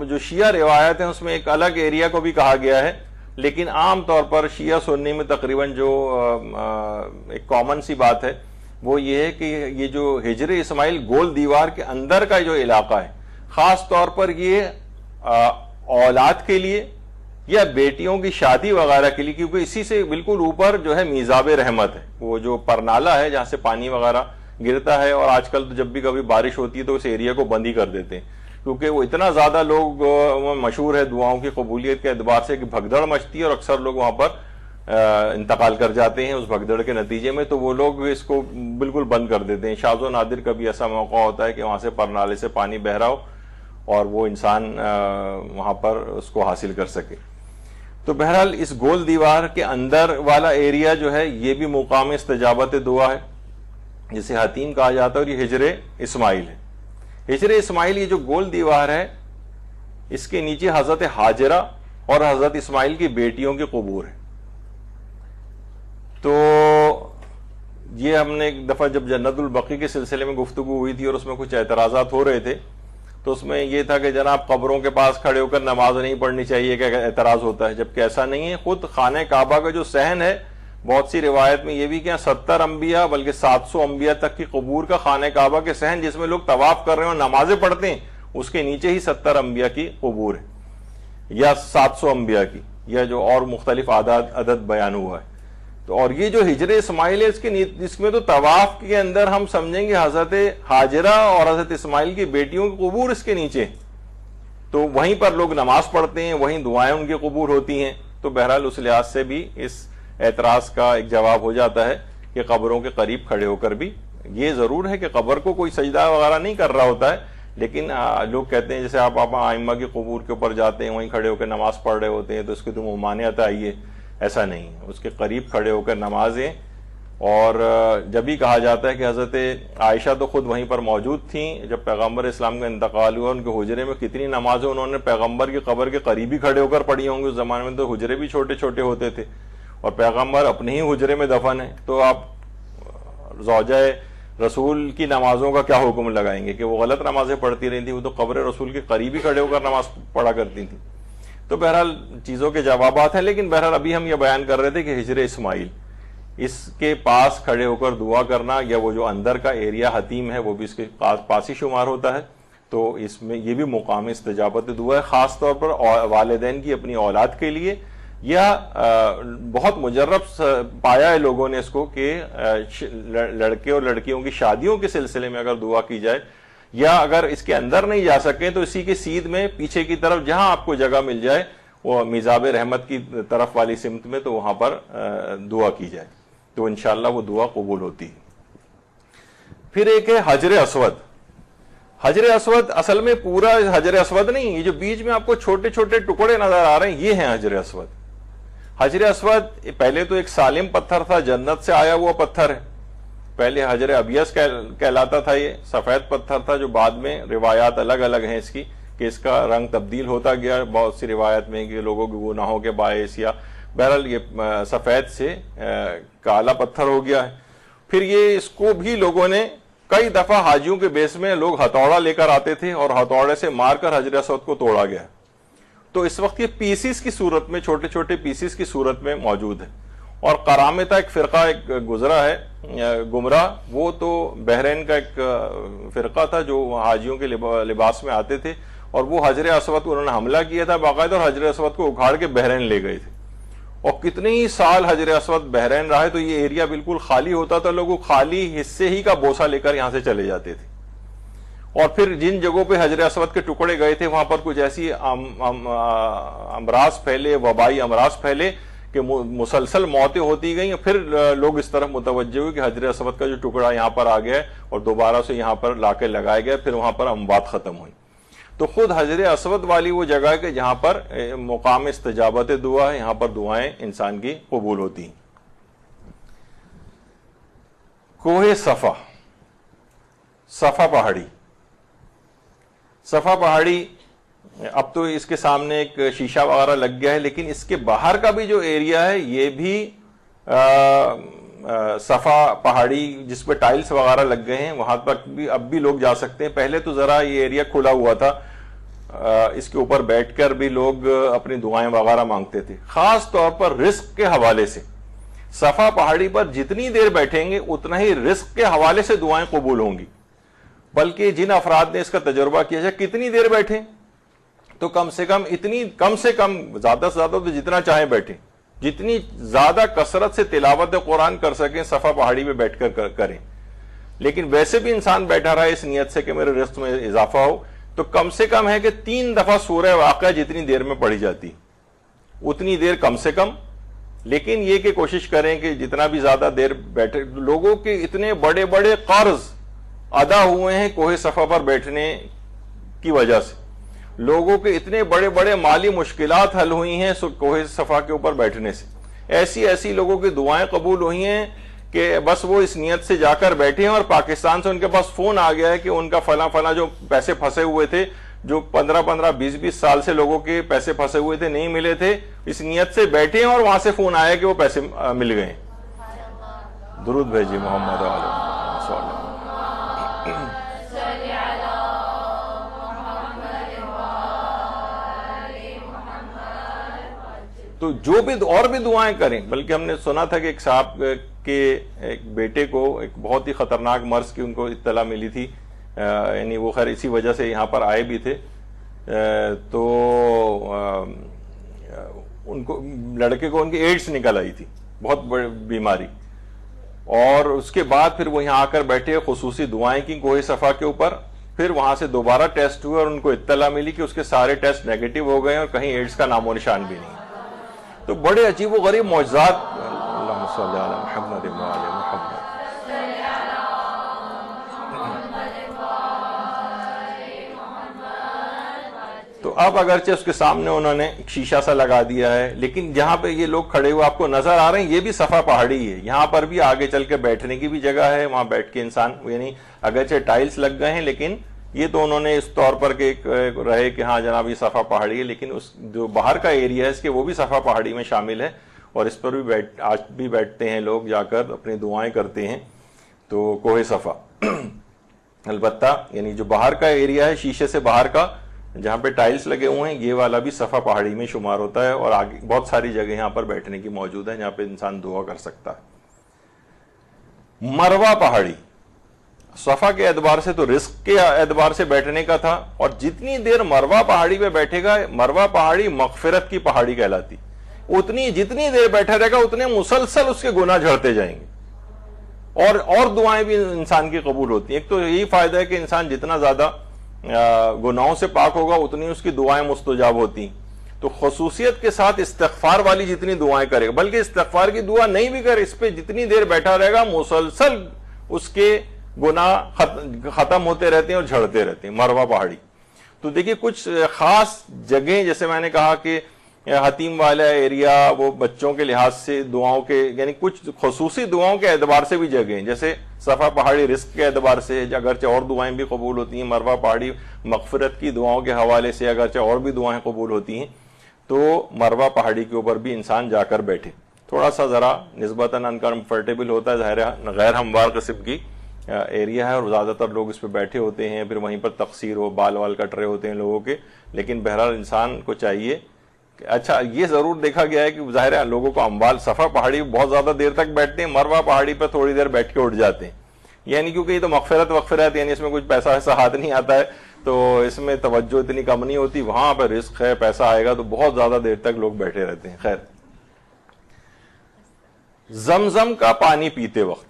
جو شیعہ روایت ہیں اس میں ایک الگ ایریا کو بھی کہا گیا ہے، لیکن عام طور پر شیعہ سنی میں تقریباً جو ایک کامن سی بات ہے وہ یہ ہے کہ یہ جو ہجر اسماعیل گول دیوار کے اندر کا جو علاقہ ہے، خاص طور پر یہ اولاد کے لیے یا بیٹیوں کی شادی وغیرہ کے لیے، کیونکہ اسی سے بالکل اوپر جو ہے میزاب رحمت ہے، وہ جو پرنالہ ہے جہاں سے پانی وغیرہ گرتا ہے، اور آج کل تو جب بھی کبھی بارش ہوتی ہے تو اس ایریا کو بند ہی کر دیتے ہیں، کیونکہ وہ اتنا زیادہ لوگ مشہور ہے دعاؤں کی قبولیت کے اعتبار سے کہ بھگدڑ مچتی ہے اور اکثر لوگ وہاں پر انتقال کر جاتے ہیں اس بھگدڑ کے نتیجے میں، تو وہ لوگ اس کو بالکل بند کر دیتے ہیں۔ شاذ و نادر کبھی ایسا موقع ہوتا ہے کہ وہاں سے پرنالے سے پانی بہ رہا ہو اور وہ انسان وہاں پر اس کو حاصل کر سکے۔ تو بہرحال اس گول دیوار کے اندر والا ایریا جو ہے یہ بھی مقام استجابت دعا ہے، جسے حتیم کہا جاتا ہے، اور یہ ہجر اسماعیل ہے۔ ہجر اسماعیل یہ جو گول دیوار ہے، اس کے نیچے حضرت ہاجرہ اور حضرت اسماعیل کی بیٹیوں کی قبور ہے۔ تو یہ ہم نے ایک دفعہ جب جنت البقیع کے سلسلے میں گفتگو ہوئی تھی اور اس میں کچھ اعتراضات ہو رہے تھے، تو اس میں یہ تھا کہ جناب قبروں کے پاس کھڑے ہو کر نماز نہیں پڑھنی چاہیے کہ اعتراض ہوتا ہے، جبکہ ایسا نہیں ہے۔ خود خانہ کعبہ کا جو صحن ہے، بہت سی روایت میں یہ بھی کہ 70 انبیاء بلکہ 700 انبیاء تک کی قبور کا خانہ کعبہ کے صحن جس میں لوگ طواف کر رہے ہیں اور نمازیں پڑھتے ہیں، اس کے نیچے ہی 70 انبیاء کی قبور ہے، یا 700 انبیاء کی، یا جو اور مختلف عدد بیان ہوا ہے۔ تو اور یہ جو ہجر اسماعیل ہے، اس میں تو طواف کے اندر ہم سمجھیں گے حضرت ہاجرہ اور حضرت اسماعیل کی بیٹیوں کی قبور اس کے نیچے، تو وہیں پر لوگ نماز پڑھتے ہیں، وہیں دعائیں ان کی قبور ہوتی ہیں۔ تو بہرحال اس لحاظ سے بھی اس اعتراض کا ایک جواب ہو جاتا ہے کہ قبروں کے قریب کھڑے ہو کر بھی، یہ ضرور ہے کہ قبر کو کوئی سجدہ وغیرہ نہیں کر رہا ہوتا ہے، لیکن لوگ کہتے ہیں جیسے آپ ائمہ کی قبور کے اوپر جاتے ہیں، وہیں کھڑے ہو کر نماز پڑھ رہے ہوتے ہیں تو اس کی تو ممانعت آئی ہے، ایسا نہیں ہے۔ اس کے قریب کھڑے ہو کر نمازیں، اور جب بھی کہا جاتا ہے کہ حضرت عائشہ تو خود وہیں پر موجود تھیں جب پیغمبر اسلام کا انتقال ہوا، ان کے حجرے میں کتنی نمازیں انہوں نے پیغمبر کی قبر کے قریب ہی کھڑے ہو کر پڑھی ہوں گی۔ اس زمانے میں تو حجرے بھی چھوٹے چھوٹے ہوتے تھے اور پیغمبر اپنے ہی حجرے میں دفن ہیں، تو آپ زوجہ رسول کی نمازوں کا کیا حکم لگائیں گے کہ وہ غلط نمازیں پڑھتی رہی تھیں؟ وہ تو قبر رسول کے قریب ہی کھڑے ہو کر نماز پڑھا کرتی تھیں۔ تو بہرحال چیزوں کے جوابات ہیں، لیکن بہرحال ابھی ہم یہ بیان کر رہے تھے کہ ہجر اسماعیل، اس کے پاس کھڑے ہو کر دعا کرنا، یا وہ جو اندر کا ایریا حتیم ہے وہ بھی اس کے پاس ہی شمار ہوتا ہے، تو اس میں یہ بھی مقام استجابت دعا ہے، خاص طور پر والدین کی اپنی اولاد کے لیے، یا بہت مجرب پایا ہے لوگوں نے اس کو کہ لڑکے اور لڑکیوں کی شادیوں کے سلسلے میں اگر دعا کی جائے، یا اگر اس کے اندر نہیں جا سکیں تو اسی کے سیدھ میں پیچھے کی طرف جہاں آپ کو جگہ مل جائے، وہ میزاب رحمت کی طرف والی سمت میں، تو وہاں پر دعا کی جائے تو انشاءاللہ وہ دعا قبول ہوتی ہے۔ پھر ایک ہے حجر اسود۔ حجر اسود اصل میں پورا حجر اسود نہیں، یہ جو بیچ میں آپ کو چھوٹے چھوٹے ٹکڑے نظر آ رہے ہیں یہ ہیں حجر اسود۔ حجر اسود پہلے تو ایک سالم پتھر تھا، جنت سے آیا ہوا پتھر ہے، پہلے حجر ابیض کہلاتا تھا، یہ سفید پتھر تھا، جو بعد میں روایات الگ الگ ہیں اس کی کہ اس کا رنگ تبدیل ہوتا گیا بہت سی روایت میں کہ لوگوں کے گناہوں کے باعث، یا بہرحال یہ سفید سے کالا پتھر ہو گیا ہے۔ پھر یہ اس کو بھی لوگوں نے کئی دفعہ حاجیوں کے بیس میں لوگ ہتھوڑا لے کر آتے تھے اور ہتھوڑے سے مار کر حجر اسود کو توڑا گیا، تو اس وقت یہ پیسز کی صورت میں، چھوٹے چھوٹے پیسز کی صورت میں موجود ہے۔ اور قرامطہ ایک فرقہ ایک گزرا ہے گمراہ، وہ تو بحرین کا ایک فرقہ تھا جو حاجیوں کے لباس میں آتے تھے، اور وہ حجر اسود کو انہوں نے حملہ کیا تھا باقاعدہ، اور حجر اسود کو اکھاڑ کے بحرین لے گئے تھے، اور کتنے ہی سال حجر اسود بحرین رہا ہے، تو یہ ایریا بالکل خالی ہوتا تھا، لوگ خالی حصے ہی کا بوسہ لے کر یہاں سے چلے جاتے تھے۔ اور پھر جن جگہوں پہ حجر اسود کے ٹکڑے گئے تھے وہاں پر کچھ ایسی امراض پھیلے، وبائی امراض پھیلے کہ مسلسل موتیں ہوتی گئیں، پھر لوگ اس طرف متوجہ ہوئے کہ حجر اسود کا جو ٹکڑا یہاں پر آ گیا ہے اور دوبارہ سے یہاں پر لا کے لگایا گیا، پھر وہاں پر اموات ختم ہوئی۔ تو خود حجر اسود والی وہ جگہ ہے کہ جہاں پر مقام استجابت دعا ہے، یہاں پر دعائیں انسان کی قبول ہوتی ہیں۔ کوہ صفا، صفا پہاڑی، صفا پہاڑی اب تو اس کے سامنے ایک شیشہ وغیرہ لگ گیا ہے، لیکن اس کے باہر کا بھی جو ایریا ہے یہ بھی صفا پہاڑی جس پہ ٹائلز وغیرہ لگ گئے ہیں، وہاں تک بھی اب بھی لوگ جا سکتے ہیں۔ پہلے تو ذرا یہ ایریا کھلا ہوا تھا، اس کے اوپر بیٹھ کر بھی لوگ اپنی دعائیں وغیرہ مانگتے تھے، خاص طور پر رزق کے حوالے سے۔ صفا پہاڑی پر جتنی دیر بیٹھیں گے اتنا ہی رزق کے حوالے سے دعائیں قبول ہوں گی، بلکہ جن افراد نے اس کا تجربہ کیا ہے کتنی دیر بیٹھیں تو کم سے کم زیادہ سے زیادہ تو جتنا چاہیں بیٹھیں، جتنی زیادہ کثرت سے تلاوت قرآن کر سکیں صفا پہاڑی پہ بیٹھ کر کریں۔ لیکن ویسے بھی انسان بیٹھا رہا ہے اس نیت سے کہ میرے رزق میں اضافہ ہو، تو کم سے کم ہے کہ 3 دفعہ سورہ واقعہ جتنی دیر میں پڑھی جاتی اتنی دیر کم سے کم، لیکن یہ کہ کوشش کریں کہ جتنا بھی زیادہ دیر بیٹھے۔ لوگوں کے اتنے بڑے بڑے قرض ادا ہوئے ہیں کوہ صفا پر بیٹھنے کی وجہ سے، لوگوں کے اتنے بڑے بڑے مالی مشکلات حل ہوئی ہیں کوہ صفا کے اوپر بیٹھنے سے، ایسی لوگوں کی دعائیں قبول ہوئی ہیں کہ بس وہ اس نیت سے جا کر بیٹھے ہیں، اور پاکستان سے ان کے پاس فون آ گیا ہے کہ ان کا فلاں جو پیسے پھنسے ہوئے تھے، جو 15 20 سال سے لوگوں کے پیسے پھنسے ہوئے تھے، نہیں ملے تھے، اس نیت سے بیٹھے ہیں اور وہاں سے فون آیا کہ وہ پیسے مل گئے۔ درود بھیجیے محمد علیہ۔ تو جو بھی اور بھی دعائیں کریں. بلکہ ہم نے سنا تھا کہ ایک صاحب کے ایک بیٹے کو ایک بہت ہی خطرناک مرض کی ان کو اطلاع ملی تھی, یعنی وہ خیر اسی وجہ سے یہاں پر آئے بھی تھے. تو ان کو لڑکے کو ان کی ایڈس نکل آئی تھی, بہت بڑی بیماری, اور اس کے بعد پھر وہ یہاں آ کر بیٹھے, خصوصی دعائیں کی کوہ صفا کے اوپر. پھر وہاں سے دوبارہ ٹیسٹ ہوئے اور ان کو اطلاع ملی کہ اس کے سارے ٹیسٹ نیگیٹو ہو گئے اور کہیں ایڈس کا نام و نشان بھی نہیں. تو بڑے عجیب و غریب معجزات. اللہم صلی علی محمد و علی محمد. تو اب اگرچہ اس کے سامنے انہوں نے شیشہ سا لگا دیا ہے, لیکن جہاں پہ یہ لوگ کھڑے ہوئے آپ کو نظر آ رہے ہیں یہ بھی صفا پہاڑی ہے. یہاں پر بھی آگے چل کے بیٹھنے کی بھی جگہ ہے, وہاں بیٹھ کے انسان, یعنی اگرچہ ٹائلز لگ گئے ہیں لیکن یہ تو انہوں نے اس طور پر کہ رہے کہ ہاں جناب یہ صفا پہاڑی ہے, لیکن اس جو باہر کا ایریا ہے اس کے وہ بھی صفا پہاڑی میں شامل ہے, اور اس پر بھی آج بھی بیٹھتے ہیں لوگ, جا کر اپنی دعائیں کرتے ہیں. تو کوہ صفا البتہ یعنی جو باہر کا ایریا ہے شیشے سے باہر کا جہاں پہ ٹائلز لگے ہوئے ہیں, یہ والا بھی صفا پہاڑی میں شمار ہوتا ہے, اور آگے بہت ساری جگہ یہاں پر بیٹھنے کی موجود ہے جہاں پہ انسان دعا کر سکتا ہے. مروہ پہاڑی صفا کے اعتبار سے تو رزق کے اعتبار سے بیٹھنے کا تھا, اور جتنی دیر مروہ پہاڑی پہ بیٹھے گا, مروہ پہاڑی مغفرت کی پہاڑی کہلاتی, جتنی دیر بیٹھا رہے گا اتنے مسلسل اس کے گناہ جھڑتے جائیں گے, اور دعائیں بھی انسان کی قبول ہوتی ہیں. ایک تو یہی فائدہ ہے کہ انسان جتنا زیادہ گناہوں سے پاک ہوگا اتنی اس کی دعائیں مستجاب ہوتی ہیں. تو خصوصیت کے ساتھ استغفار والی جتنی دعائیں کرے گا, بلکہ استغفار کی دعا نہیں بھی کرے, اس پہ جتنی دیر بیٹھا رہے گا مسلسل اس کے گناہ ختم ہوتے رہتے ہیں اور جھڑتے رہتے ہیں. مروہ پہاڑی تو دیکھیے کچھ خاص جگہیں, جیسے میں نے کہا کہ حتیم والا ایریا وہ بچوں کے لحاظ سے دعاؤں کے, یعنی کچھ خصوصی دعاؤں کے اعتبار سے بھی جگہیں, جیسے صفا پہاڑی رزق کے اعتبار سے اگرچہ اور دعائیں بھی قبول ہوتی ہیں, مروہ پہاڑی مغفرت کی دعاؤں کے حوالے سے اگرچہ اور بھی دعائیں قبول ہوتی ہیں. تو مروہ پہاڑی کے اوپر بھی انسان جا کر بیٹھے, تھوڑا سا ذرا نسبتاً انکمفرٹیبل ہوتا ہے, ظاہر غیر ہموار قسم کی ایریا ہے اور زیادہ تر لوگ اس پہ بیٹھے ہوتے ہیں, پھر وہیں پر تقصیر ہو, بال وال کٹ رہے ہوتے ہیں لوگوں کے. لیکن بہرحال انسان کو چاہیے, اچھا یہ ضرور دیکھا گیا ہے کہ ظاہر ہے لوگوں کو اموال, صفا پہاڑی بہت زیادہ دیر تک بیٹھتے ہیں, مروہ پہاڑی پہ تھوڑی دیر بیٹھ کے اٹھ جاتے ہیں, یعنی کیونکہ یہ تو مغفرت یعنی اس میں کچھ پیسہ ایسا ہاتھ نہیں آتا ہے, تو اس میں توجہ اتنی کم نہیں ہوتی. وہاں پہ رزق ہے, پیسہ آئے گا, تو بہت زیادہ دیر تک لوگ بیٹھے رہتے ہیں. خیر, زمزم کا پانی پیتے وقت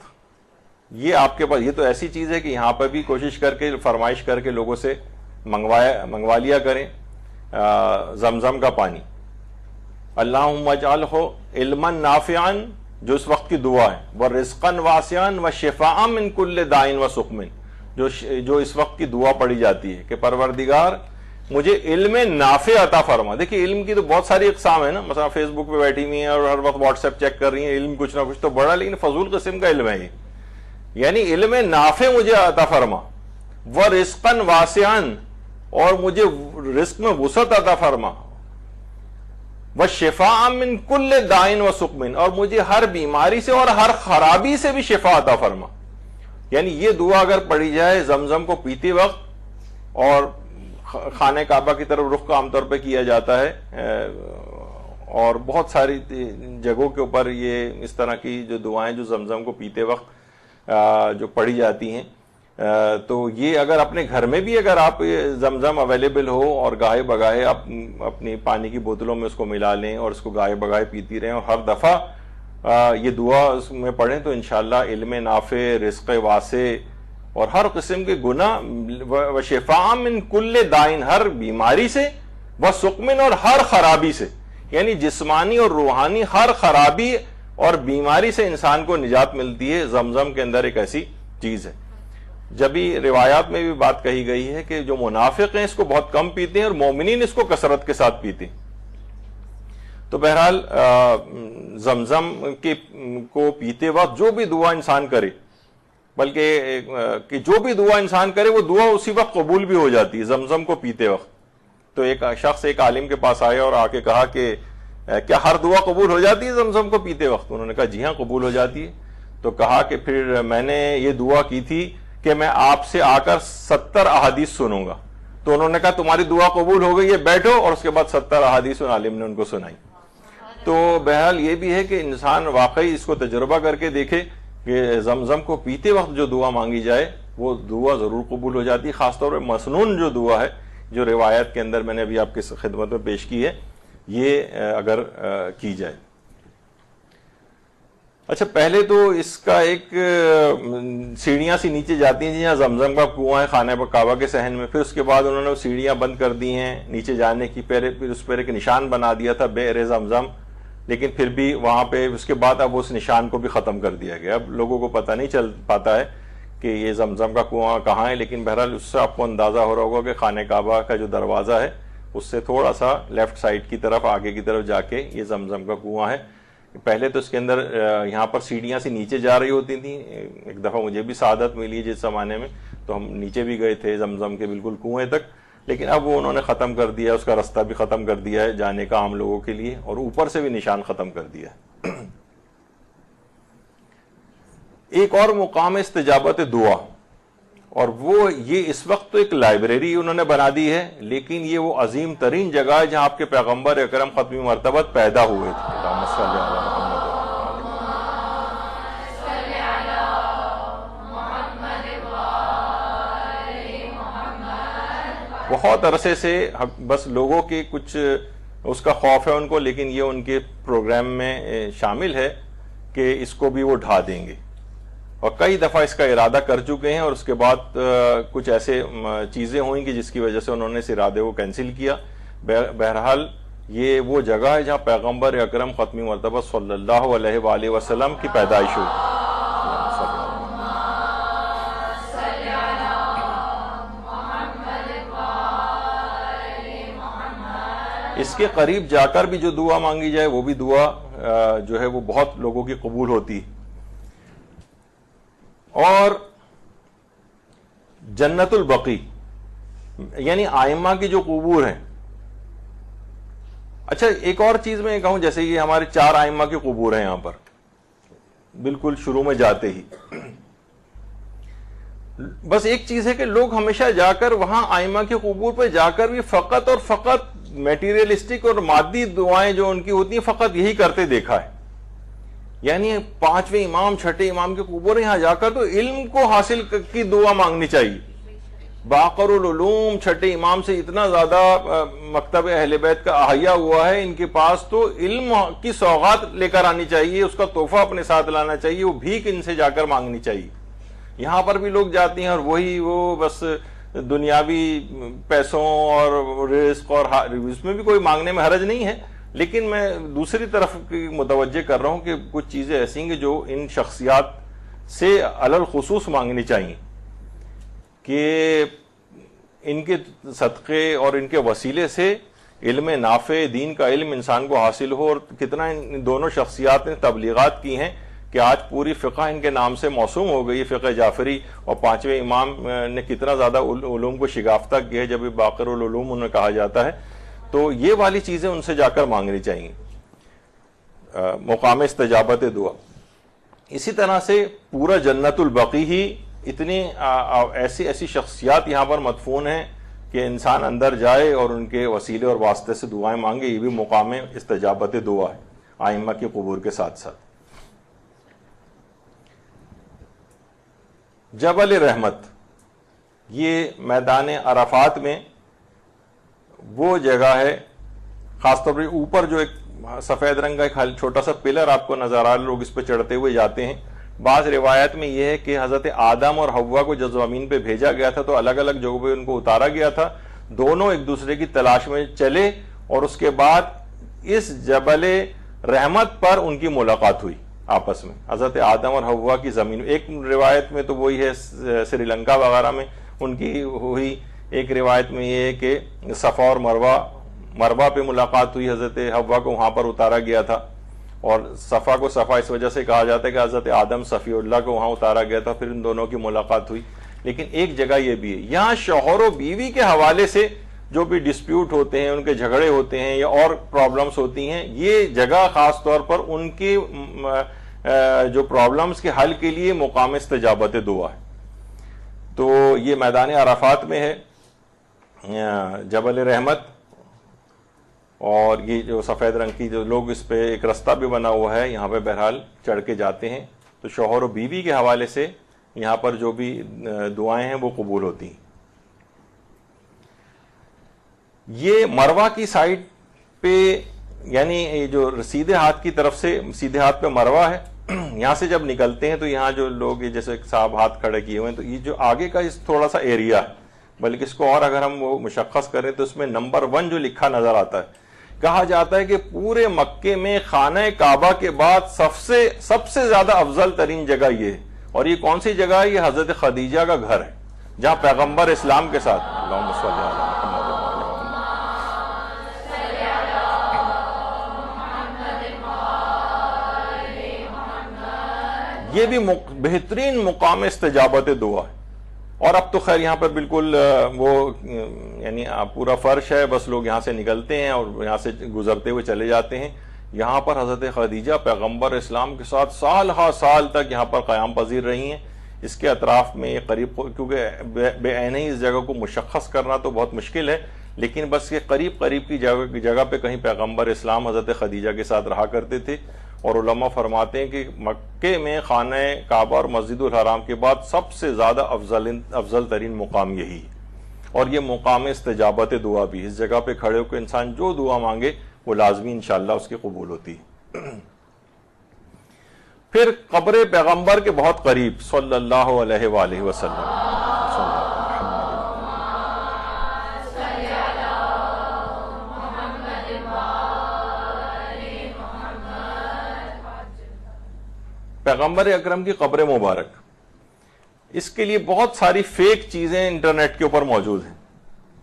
یہ آپ کے پاس, یہ تو ایسی چیز ہے کہ یہاں پہ بھی کوشش کر کے فرمائش کر کے لوگوں سے منگوا لیا کریں. زمزم کا پانی, اللہم اجعلہ علما نافعا, جو اس وقت کی دعا ہے, ورزقا واسعا وشفاء من کل داء وسقم, جو اس وقت کی دعا پڑھی جاتی ہے کہ پروردگار مجھے علم نافع عطا فرما. دیکھیے علم کی تو بہت ساری اقسام ہیں نا, مثلا فیس بک پہ بیٹھی ہوئی ہیں اور ہر وقت واٹس ایپ چیک کر رہی ہیں, علم کچھ نہ کچھ تو بڑا, لیکن فضول قسم کا علم ہے یہ. یعنی علم نافع مجھے عطا فرما, ورزقا واسعا, اور مجھے رزق میں وسعت عطا فرما, وشفاء من کل داء وسقم, اور مجھے ہر بیماری سے اور ہر خرابی سے بھی شفا عطا فرما. یعنی یہ دعا اگر پڑھی جائے زمزم کو پیتے وقت, اور خانہ کعبہ کی طرف رخ عام طور پہ کیا جاتا ہے, اور بہت ساری جگہوں کے اوپر یہ اس طرح کی جو دعائیں جو زمزم کو پیتے وقت جو پڑھی جاتی ہیں, تو یہ اگر اپنے گھر میں بھی اگر آپ زمزم اویلیبل ہو اور گاہے بگاہے آپ اپنی پانی کی بوتلوں میں اس کو ملا لیں اور اس کو گاہے بگاہے پیتی رہیں, اور ہر دفعہ یہ دعا اس میں پڑھیں, تو انشاءاللہ علم نافع, رزق واسع, اور ہر قسم کے گناہ, وشفاء من کل داء, ہر بیماری سے, وسقم, اور ہر خرابی سے, یعنی جسمانی اور روحانی ہر خرابی اور بیماری سے انسان کو نجات ملتی ہے. زمزم کے اندر ایک ایسی چیز ہے. جبھی روایات میں بھی بات کہی گئی ہے کہ جو منافق ہیں اس کو بہت کم پیتے ہیں اور مومنین اس کو کثرت کے ساتھ پیتے ہیں. تو بہرحال زمزم کو پیتے وقت جو بھی دعا انسان کرے, بلکہ کہ جو بھی دعا انسان کرے وہ دعا اسی وقت قبول بھی ہو جاتی ہے زمزم کو پیتے وقت. تو ایک شخص ایک عالم کے پاس آیا اور آ کے کہا کہ کیا ہر دعا قبول ہو جاتی ہے زمزم کو پیتے وقت؟ انہوں نے کہا جی ہاں قبول ہو جاتی ہے. تو کہا کہ پھر میں نے یہ دعا کی تھی کہ میں آپ سے آ کر 70 احادیث سنوں گا. تو انہوں نے کہا تمہاری دعا قبول ہو گئی ہے, بیٹھو, اور اس کے بعد 70 احادیث عالم نے ان کو سنائی. تو بہرحال یہ بھی ہے کہ انسان واقعی اس کو تجربہ کر کے دیکھے کہ زمزم کو پیتے وقت جو دعا مانگی جائے وہ دعا ضرور قبول ہو جاتی ہے. خاص طور پہ مسنون جو دعا ہے جو روایت کے اندر میں نے ابھی آپ کی خدمت میں پیش کی ہے, یہ اگر کی جائے. اچھا, پہلے تو اس کا ایک سیڑھیاں سی نیچے جاتی ہیں جہاں زمزم کا کنواں ہے خانہ کعبہ کے صحن میں, پھر اس کے بعد انہوں نے وہ سیڑھیاں بند کر دی ہیں نیچے جانے کی, پھر اس پر ایک نشان بنا دیا تھا بئر زمزم, لیکن پھر بھی وہاں پہ اس کے بعد اب اس نشان کو بھی ختم کر دیا گیا. اب لوگوں کو پتہ نہیں چل پاتا ہے کہ یہ زمزم کا کنواں کہاں ہے, لیکن بہرحال اس سے آپ کو اندازہ ہو رہا ہوگا کہ خانہ کعبہ کا جو دروازہ ہے اس سے تھوڑا سا لیفٹ سائڈ کی طرف آگے کی طرف جا کے یہ زمزم کا کنواں ہے. پہلے تو اس کے اندر یہاں پر سیڑھیاں سی نیچے جا رہی ہوتی تھیں. ایک دفعہ مجھے بھی سعادت ملی جس زمانے میں, تو ہم نیچے بھی گئے تھے زمزم کے بالکل کنویں تک, لیکن اب وہ انہوں نے ختم کر دیا, اس کا رستہ بھی ختم کر دیا ہے جانے کا عام لوگوں کے لیے, اور اوپر سے بھی نشان ختم کر دیا ہے. ایک اور مقام استجابت دعا, اور وہ یہ اس وقت تو ایک لائبریری انہوں نے بنا دی ہے, لیکن یہ وہ عظیم ترین جگہ ہے جہاں آپ کے پیغمبر اکرم ختمی مرتبت پیدا ہوئے تھے. اللہم صلی علی محمد. بہت عرصے سے بس لوگوں کے کچھ اس کا خوف ہے ان کو, لیکن یہ ان کے پروگرام میں شامل ہے کہ اس کو بھی وہ ڈھا دیں گے, اور کئی دفعہ اس کا ارادہ کر چکے ہیں, اور اس کے بعد کچھ ایسے چیزیں ہوئیں کہ جس کی وجہ سے انہوں نے اس ارادے کو کینسل کیا. بہرحال یہ وہ جگہ ہے جہاں پیغمبر اکرم ختمی مرتبہ صلی اللہ علیہ وآلہ وسلم کی پیدائش ہوئی. اس کے قریب جا کر بھی جو دعا مانگی جائے وہ بھی دعا جو ہے وہ بہت لوگوں کی قبول ہوتی. اور جنت البقی یعنی آئمہ کی جو قبور ہیں. اچھا, ایک اور چیز میں کہوں, جیسے یہ ہمارے 4 آئمہ کی قبور ہیں یہاں پر بالکل شروع میں جاتے ہی, بس ایک چیز ہے کہ لوگ ہمیشہ جا کر وہاں آئمہ کی قبور پہ جا کر بھی فقط اور فقط میٹیریلسٹک اور مادی دعائیں جو ان کی ہوتی ہیں فقط یہی کرتے دیکھا ہے. یعنی 5ویں امام 6ٹھے امام کی قبور یہاں جا کر تو علم کو حاصل کی دعا مانگنی چاہیے. باقر العلوم 6ٹھے امام سے اتنا زیادہ مکتب اہل بیت کا احیا ہوا ہے, ان کے پاس تو علم کی سوغات لے کر آنی چاہیے, اس کا تحفہ اپنے ساتھ لانا چاہیے, وہ بھیک ان سے جا کر مانگنی چاہیے. یہاں پر بھی لوگ جاتے ہیں اور وہ بس دنیاوی پیسوں اور رزق اور اس میں بھی کوئی مانگنے میں حرج نہیں ہے, لیکن میں دوسری طرف متوجہ کر رہا ہوں کہ کچھ چیزیں ایسی ہیں کہ جو ان شخصیات سے علی الخصوص مانگنی چاہیے کہ ان کے صدقے اور ان کے وسیلے سے علم نافع, دین کا علم انسان کو حاصل ہو. اور کتنا ان دونوں شخصیات نے تبلیغات کی ہیں کہ آج پوری فقہ ان کے نام سے موسوم ہو گئی, فقہ جعفری, اور 5ویں امام نے کتنا زیادہ علوم کو شگافتہ کیا ہے جب باقر العلوم انہیں کہا جاتا ہے. تو یہ والی چیزیں ان سے جا کر مانگنی چاہیے, مقام استجابت دعا. اسی طرح سے پورا جنت البقی ہی اتنی ایسی شخصیات یہاں پر مدفون ہیں کہ انسان اندر جائے اور ان کے وسیلے اور واسطے سے دعائیں مانگے, یہ بھی مقام استجابت دعا ہے آئمہ کی قبور کے ساتھ ساتھ. جبل رحمت, یہ میدان عرفات میں وہ جگہ ہے, خاص طور پر اوپر جو ایک سفید رنگ کا ایک چھوٹا سا پلر آپ کو نظر آ رہا ہے, لوگ اس پہ چڑھتے ہوئے جاتے ہیں. بعض روایت میں یہ ہے کہ حضرت آدم اور حوا کو جب زمین پہ بھیجا گیا تھا تو الگ الگ جگہوں پہ ان کو اتارا گیا تھا, دونوں ایک دوسرے کی تلاش میں چلے, اور اس کے بعد اس جبل رحمت پر ان کی ملاقات ہوئی آپس میں. حضرت آدم اور حوا کی زمین, ایک روایت میں تو وہی ہے سری لنکا وغیرہ میں ان کی ہوئی, ایک روایت میں یہ ہے کہ صفا اور مروہ پہ ملاقات ہوئی, حضرت حوا کو وہاں پر اتارا گیا تھا. اور صفا کو صفا اس وجہ سے کہا جاتا ہے کہ حضرت آدم صفی اللہ کو وہاں اتارا گیا تھا, پھر ان دونوں کی ملاقات ہوئی. لیکن ایک جگہ یہ بھی ہے, یہاں شوہر و بیوی کے حوالے سے جو بھی ڈسپیوٹ ہوتے ہیں, ان کے جھگڑے ہوتے ہیں یا اور پرابلمز ہوتی ہیں, یہ جگہ خاص طور پر ان کی جو پرابلمز کے حل کے لیے مقام استجابت دعا ہے. تو یہ میدان عرفات میں ہے جبل رحمت. اور یہ جو سفید رنگ کی جو لوگ اس پہ ایک رستہ بھی بنا ہوا ہے، یہاں پہ بہرحال چڑھ کے جاتے ہیں، تو شوہر و بیوی کے حوالے سے یہاں پر جو بھی دعائیں ہیں وہ قبول ہوتی ہیں۔ یہ مروہ کی سائڈ پہ، یعنی جو سیدھے ہاتھ کی طرف سے، سیدھے ہاتھ پہ مروہ ہے، یہاں سے جب نکلتے ہیں تو یہاں جو لوگ جیسے صاحب ہاتھ کھڑے کیے ہوئے ہیں، تو یہ جو آگے کا اس تھوڑا سا ایریا ہے، بلکہ اس کو اور اگر ہم وہ مشخص کریں تو اس میں نمبر 1 جو لکھا نظر آتا ہے، کہا جاتا ہے کہ پورے مکے میں خانہ کعبہ کے بعد سب سے زیادہ افضل ترین جگہ یہ ہے، اور یہ کون سی جگہ ہے؟ یہ حضرت خدیجہ کا گھر ہے، جہاں پیغمبر اسلام کے ساتھ اللہم صلی علی محمد۔ یہ بھی بہترین مقام استجابت دعا ہے، اور اب تو خیر یہاں پر بالکل وہ یعنی پورا فرش ہے، بس لوگ یہاں سے نکلتے ہیں اور یہاں سے گزرتے ہوئے چلے جاتے ہیں۔ یہاں پر حضرت خدیجہ پیغمبر اسلام کے ساتھ سال ہا سال تک یہاں پر قیام پذیر رہی ہیں۔ اس کے اطراف میں قریب، کیونکہ بے عینی اس جگہ کو مشخص کرنا تو بہت مشکل ہے، لیکن بس یہ قریب کی جگہ پہ کہیں پیغمبر اسلام حضرت خدیجہ کے ساتھ رہا کرتے تھے، اور علماء فرماتے ہیں کہ مکے میں خانہ کعبہ اور مسجد الحرام کے بعد سب سے زیادہ افضل ترین مقام یہی ہے، اور یہ مقام استجابت دعا بھی، اس جگہ پہ کھڑے ہو کے انسان جو دعا مانگے وہ لازمی انشاءاللہ اس کی قبول ہوتی ہے۔ پھر قبر پیغمبر کے بہت قریب صلی اللہ علیہ وآلہ وسلم، پیغمبر اکرم کی قبر مبارک، اس کے لیے بہت ساری فیک چیزیں انٹرنیٹ کے اوپر موجود ہیں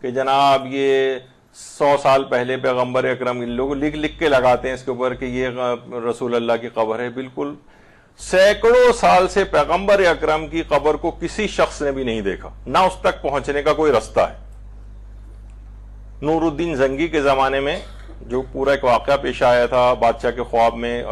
کہ جناب یہ 100 سال پہلے پیغمبر اکرم، لوگ لکھ کے لگاتے ہیں اس کے اوپر کہ یہ رسول اللہ کی قبر ہے۔ بالکل سینکڑوں سال سے پیغمبر اکرم کی قبر کو کسی شخص نے بھی نہیں دیکھا، نہ اس تک پہنچنے کا کوئی رستہ ہے۔ نور الدین زنگی کے زمانے میں جو پورا ایک واقعہ پیش آیا تھا بادشاہ کے خواب میں،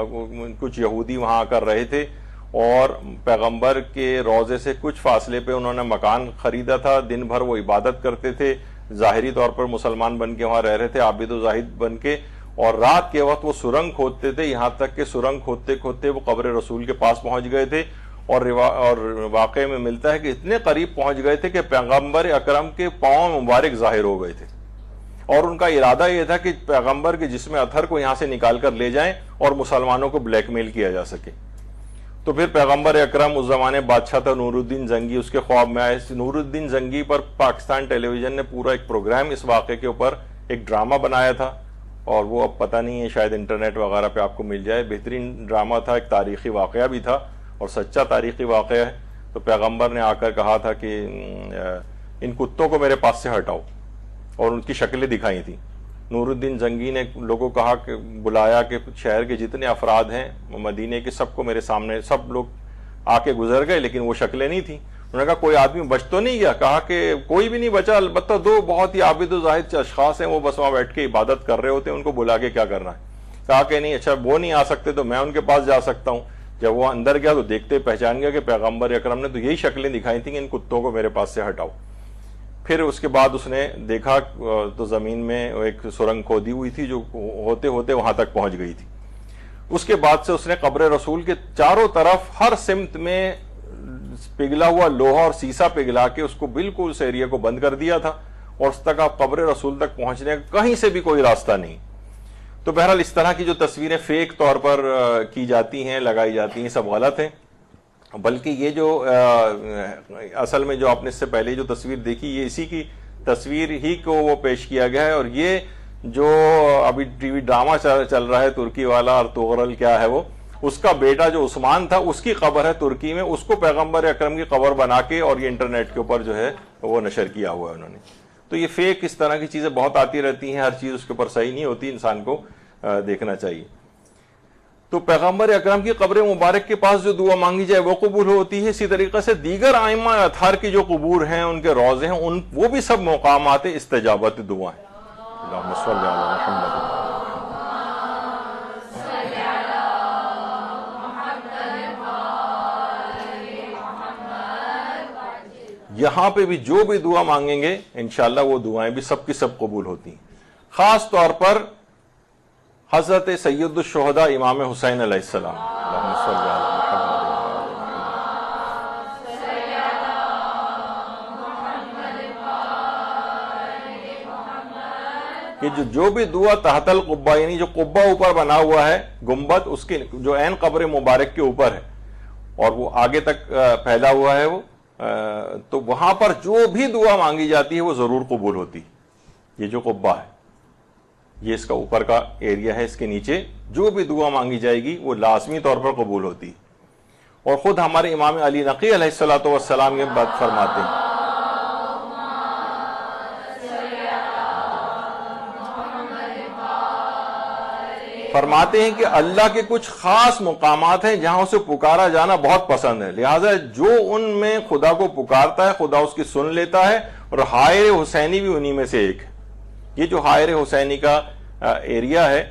کچھ یہودی وہاں آ کر رہے تھے اور پیغمبر کے روضے سے کچھ فاصلے پہ انہوں نے مکان خریدا تھا، دن بھر وہ عبادت کرتے تھے، ظاہری طور پر مسلمان بن کے وہاں رہ رہے تھے، عابد و زاہد بن کے، اور رات کے وقت وہ سرنگ کھودتے تھے، یہاں تک کہ سرنگ کھودتے کھودتے وہ قبر رسول کے پاس پہنچ گئے تھے، اور واقعے میں ملتا ہے کہ اتنے قریب پہنچ گئے تھے کہ پیغمبر اکرم کے پاؤں مبارک ظاہر ہو گئے تھے، اور ان کا ارادہ یہ تھا کہ پیغمبر کے جسم اطہر کو یہاں سے نکال کر لے جائیں اور مسلمانوں کو بلیک میل کیا جا سکے۔ تو پھر پیغمبر اکرم، اس زمانے بادشاہ تھا نور الدین زنگی، اس کے خواب میں آئے۔ نور الدین زنگی پر پاکستان ٹیلی ویژن نے پورا ایک پروگرام اس واقعے کے اوپر ایک ڈرامہ بنایا تھا، اور وہ اب پتہ نہیں ہے، شاید انٹرنیٹ وغیرہ پہ آپ کو مل جائے۔ بہترین ڈرامہ تھا، ایک تاریخی واقعہ بھی تھا اور سچا تاریخی واقعہ ہے۔ تو پیغمبر نے آ کر کہا تھا کہ ان کتوں کو میرے پاس سے ہٹاؤ، اور ان کی شکلیں دکھائی تھیں۔ نور الدین زنگی نے لوگوں کو کہا کہ بلایا کہ شہر کے جتنے افراد ہیں مدینے کے، سب کو میرے سامنے، سب لوگ آ کے گزر گئے لیکن وہ شکلیں نہیں تھیں۔ انہوں نے کہا کوئی آدمی بچ تو نہیں گیا؟ کہا کہ کوئی بھی نہیں بچا، البتہ 2 بہت ہی عابد و زاہد اشخاص ہیں، وہ بس وہاں بیٹھ کے عبادت کر رہے ہوتے ہیں، ان کو بلا کے کیا کرنا ہے؟ کہا کہ نہیں، اچھا وہ نہیں آ سکتے تو میں ان کے پاس جا سکتا ہوں۔ جب وہ اندر گیا تو دیکھتے پہچان گیا کہ پیغمبر اکرم نے تو یہی شکلیں دکھائی تھیں کہ ان کتوں کو میرے پاس سے ہٹاؤ۔ پھر اس کے بعد اس نے دیکھا تو زمین میں ایک سرنگ کھودی ہوئی تھی جو ہوتے ہوتے وہاں تک پہنچ گئی تھی۔ اس کے بعد سے اس نے قبر رسول کے چاروں طرف ہر سمت میں پگھلا ہوا لوہا اور سیسا پگھلا کے اس کو بالکل اس ایریا کو بند کر دیا تھا، اور اس تک آپ قبر رسول تک پہنچنے کا کہیں سے بھی کوئی راستہ نہیں۔ تو بہرحال اس طرح کی جو تصویریں فیک طور پر کی جاتی ہیں، لگائی جاتی ہیں، سب غلط ہیں۔ بلکہ یہ جو اصل میں جو آپ نے اس سے پہلے جو تصویر دیکھی، یہ اسی کی تصویر ہی کو وہ پیش کیا گیا ہے، اور یہ جو ابھی ٹی وی ڈرامہ چل رہا ہے ترکی والا، اور توغرل کیا ہے وہ، اس کا بیٹا جو عثمان تھا اس کی قبر ہے ترکی میں، اس کو پیغمبر اکرم کی قبر بنا کے اور یہ انٹرنیٹ کے اوپر جو ہے وہ نشر کیا ہوا ہے انہوں نے۔ تو یہ فیک اس طرح کی چیزیں بہت آتی رہتی ہیں، ہر چیز اس کے اوپر صحیح نہیں ہوتی، انسان کو دیکھنا چاہیے۔ تو پیغمبر اکرم کی قبر مبارک کے پاس جو دعا مانگی جائے وہ قبول ہوتی ہے۔ اسی طریقے سے دیگر ائمہ اطہار کی جو قبور ہیں، ان کے روضے ہیں، وہ بھی سب مقامات استجابت دعا ہیں۔ اللہم صلی علی محمد۔ یہاں پہ بھی جو بھی دعا مانگیں گے انشاءاللہ وہ دعائیں بھی سب کی سب قبول ہوتی ہیں۔ خاص طور پر حضرت سید الشہداء امام حسین علیہ السلام، اللہم صلی علی محمد کہ جو بھی دعا تحت القبہ، یعنی جو قبہ اوپر بنا ہوا ہے گنبد، اس کے جو عین قبر مبارک کے اوپر ہے اور وہ آگے تک پھیلا ہوا ہے وہ، تو وہاں پر جو بھی دعا مانگی جاتی ہے وہ ضرور قبول ہوتی. یہ جو قبہ ہے، یہ اس کا اوپر کا ایریا ہے، اس کے نیچے جو بھی دعا مانگی جائے گی وہ لازمی طور پر قبول ہوتی. اور خود ہمارے امام علی نقی علیہ السلام یہ بات فرماتے ہیں، فرماتے ہیں کہ اللہ کے کچھ خاص مقامات ہیں جہاں اسے پکارا جانا بہت پسند ہے، لہٰذا جو ان میں خدا کو پکارتا ہے خدا اس کی سن لیتا ہے، اور حائر حسینی بھی انہی میں سے ایک ہے. یہ جو حائر حسینی کا ایریا ہے،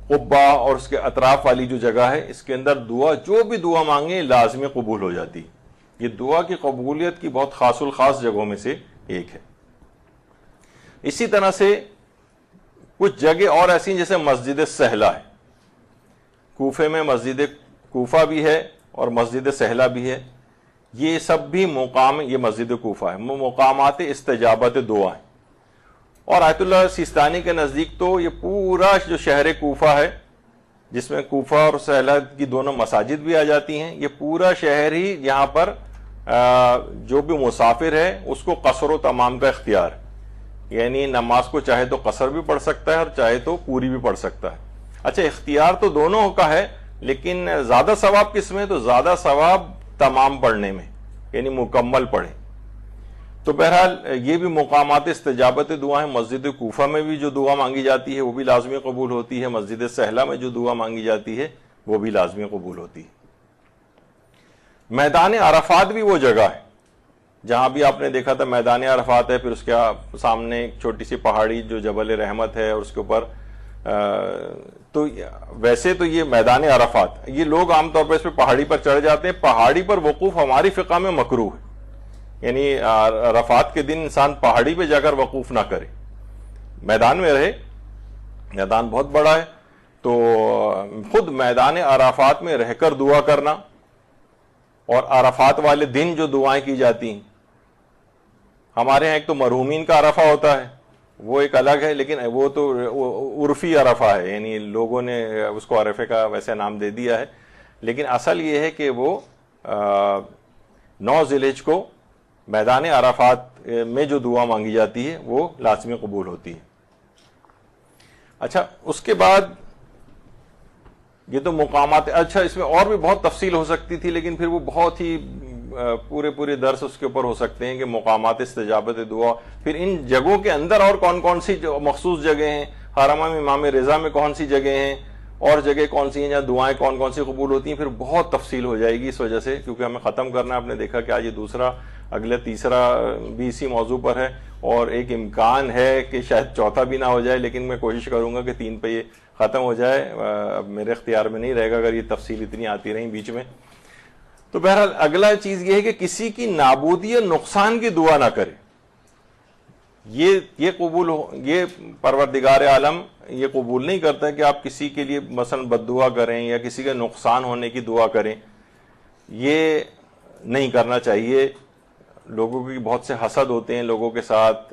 قبہ اور اس کے اطراف والی جو جگہ ہے، اس کے اندر دعا جو بھی دعا مانگے لازمی قبول ہو جاتی. یہ دعا کی قبولیت کی بہت خاص الخاص جگہوں میں سے ایک ہے. اسی طرح سے کچھ جگہ اور ایسی جیسے مسجد سہلہ ہے، کوفے میں مسجد کوفہ بھی ہے اور مسجد سہلہ بھی ہے. یہ سب بھی مقام، یہ مسجد کوفہ ہے، مقامات استجابت دعا ہیں. اور آیت اللہ سیستانی کے نزدیک تو یہ پورا جو شہر کوفہ ہے، جس میں کوفہ اور سہلہ کی دونوں مساجد بھی آ جاتی ہیں، یہ پورا شہر ہی یہاں پر جو بھی مسافر ہے اس کو قصر و تمام کا اختیار ہے. یعنی نماز کو چاہے تو قصر بھی پڑھ سکتا ہے اور چاہے تو پوری بھی پڑھ سکتا ہے. اچھا، اختیار تو دونوں کا ہے، لیکن زیادہ ثواب کس میں؟ تو زیادہ ثواب تمام پڑھنے میں، یعنی مکمل پڑھیں. تو بہرحال یہ بھی مقامات استجابت دعا ہیں. مسجد کوفہ میں بھی جو دعا مانگی جاتی ہے وہ بھی لازمی قبول ہوتی ہے، مسجد سہلہ میں جو دعا مانگی جاتی ہے وہ بھی لازمی قبول ہوتی ہے. میدان عرفات بھی وہ جگہ ہے جہاں بھی آپ نے دیکھا تھا میدان عرفات ہے، پھر اس کے سامنے ایک چھوٹی سی پہاڑی جو جبل رحمت ہے اور اس کے اوپر تو ویسے تو یہ میدان عرفات، یہ لوگ عام طور پر اس پہ پہاڑی پر چڑھ جاتے ہیں. پہاڑی پر وقوف ہماری فقہ میں مکروہ ہے، یعنی عرفات کے دن انسان پہاڑی پہ جا کر وقوف نہ کرے، میدان میں رہے. میدان بہت بڑا ہے، تو خود میدان عرفات میں رہ کر دعا کرنا، اور عرفات والے دن جو دعائیں کی جاتی ہیں، ہمارے ہاں ایک تو مرحومین کا عرفہ ہوتا ہے، وہ ایک الگ ہے، لیکن وہ تو عرفی عرفہ ہے، یعنی لوگوں نے اس کو عرفے کا ویسے نام دے دیا ہے. لیکن اصل یہ ہے کہ وہ 9 ذی الحجہ کو میدان عرفات میں جو دعا مانگی جاتی ہے وہ لازمی قبول ہوتی ہے. اچھا، اس کے بعد یہ تو مقامات، اچھا اس میں اور بھی بہت تفصیل ہو سکتی تھی، لیکن پھر وہ بہت ہی پورے درس اس کے اوپر ہو سکتے ہیں کہ مقامات استجابت دعا. پھر ان جگہوں کے اندر اور کون کون سی مخصوص جگہ ہیں، حرم امام رضا میں کون سی جگہ ہیں، اور جگہ کون سی ہیں جہاں دعائیں کون کون سی قبول ہوتی ہیں، پھر بہت تفصیل ہو جائے گی. اس وجہ سے کیونکہ ہمیں ختم کرنا ہے، آپ نے دیکھا کہ آج یہ دوسرا، اگلے تیسرا بھی اسی موضوع پر ہے، اور ایک امکان ہے کہ شاید چوتھا بھی نہ ہو جائے، لیکن میں کوشش کروں گا کہ 3 پہ یہ ختم ہو جائے. میرے اختیار میں نہیں رہے گا اگر یہ تفصیل اتنی آتی رہیں بیچ میں. تو بہرحال اگلا چیز یہ ہے کہ کسی کی نابودی یا نقصان کی دعا نہ کرے. یہ قبول ہو، یہ پروردگار عالم یہ قبول نہیں کرتا کہ آپ کسی کے لیے مثلا بد دعا کریں یا کسی کے نقصان ہونے کی دعا کریں. یہ نہیں کرنا چاہیے. لوگوں کی بہت سے حسد ہوتے ہیں لوگوں کے ساتھ،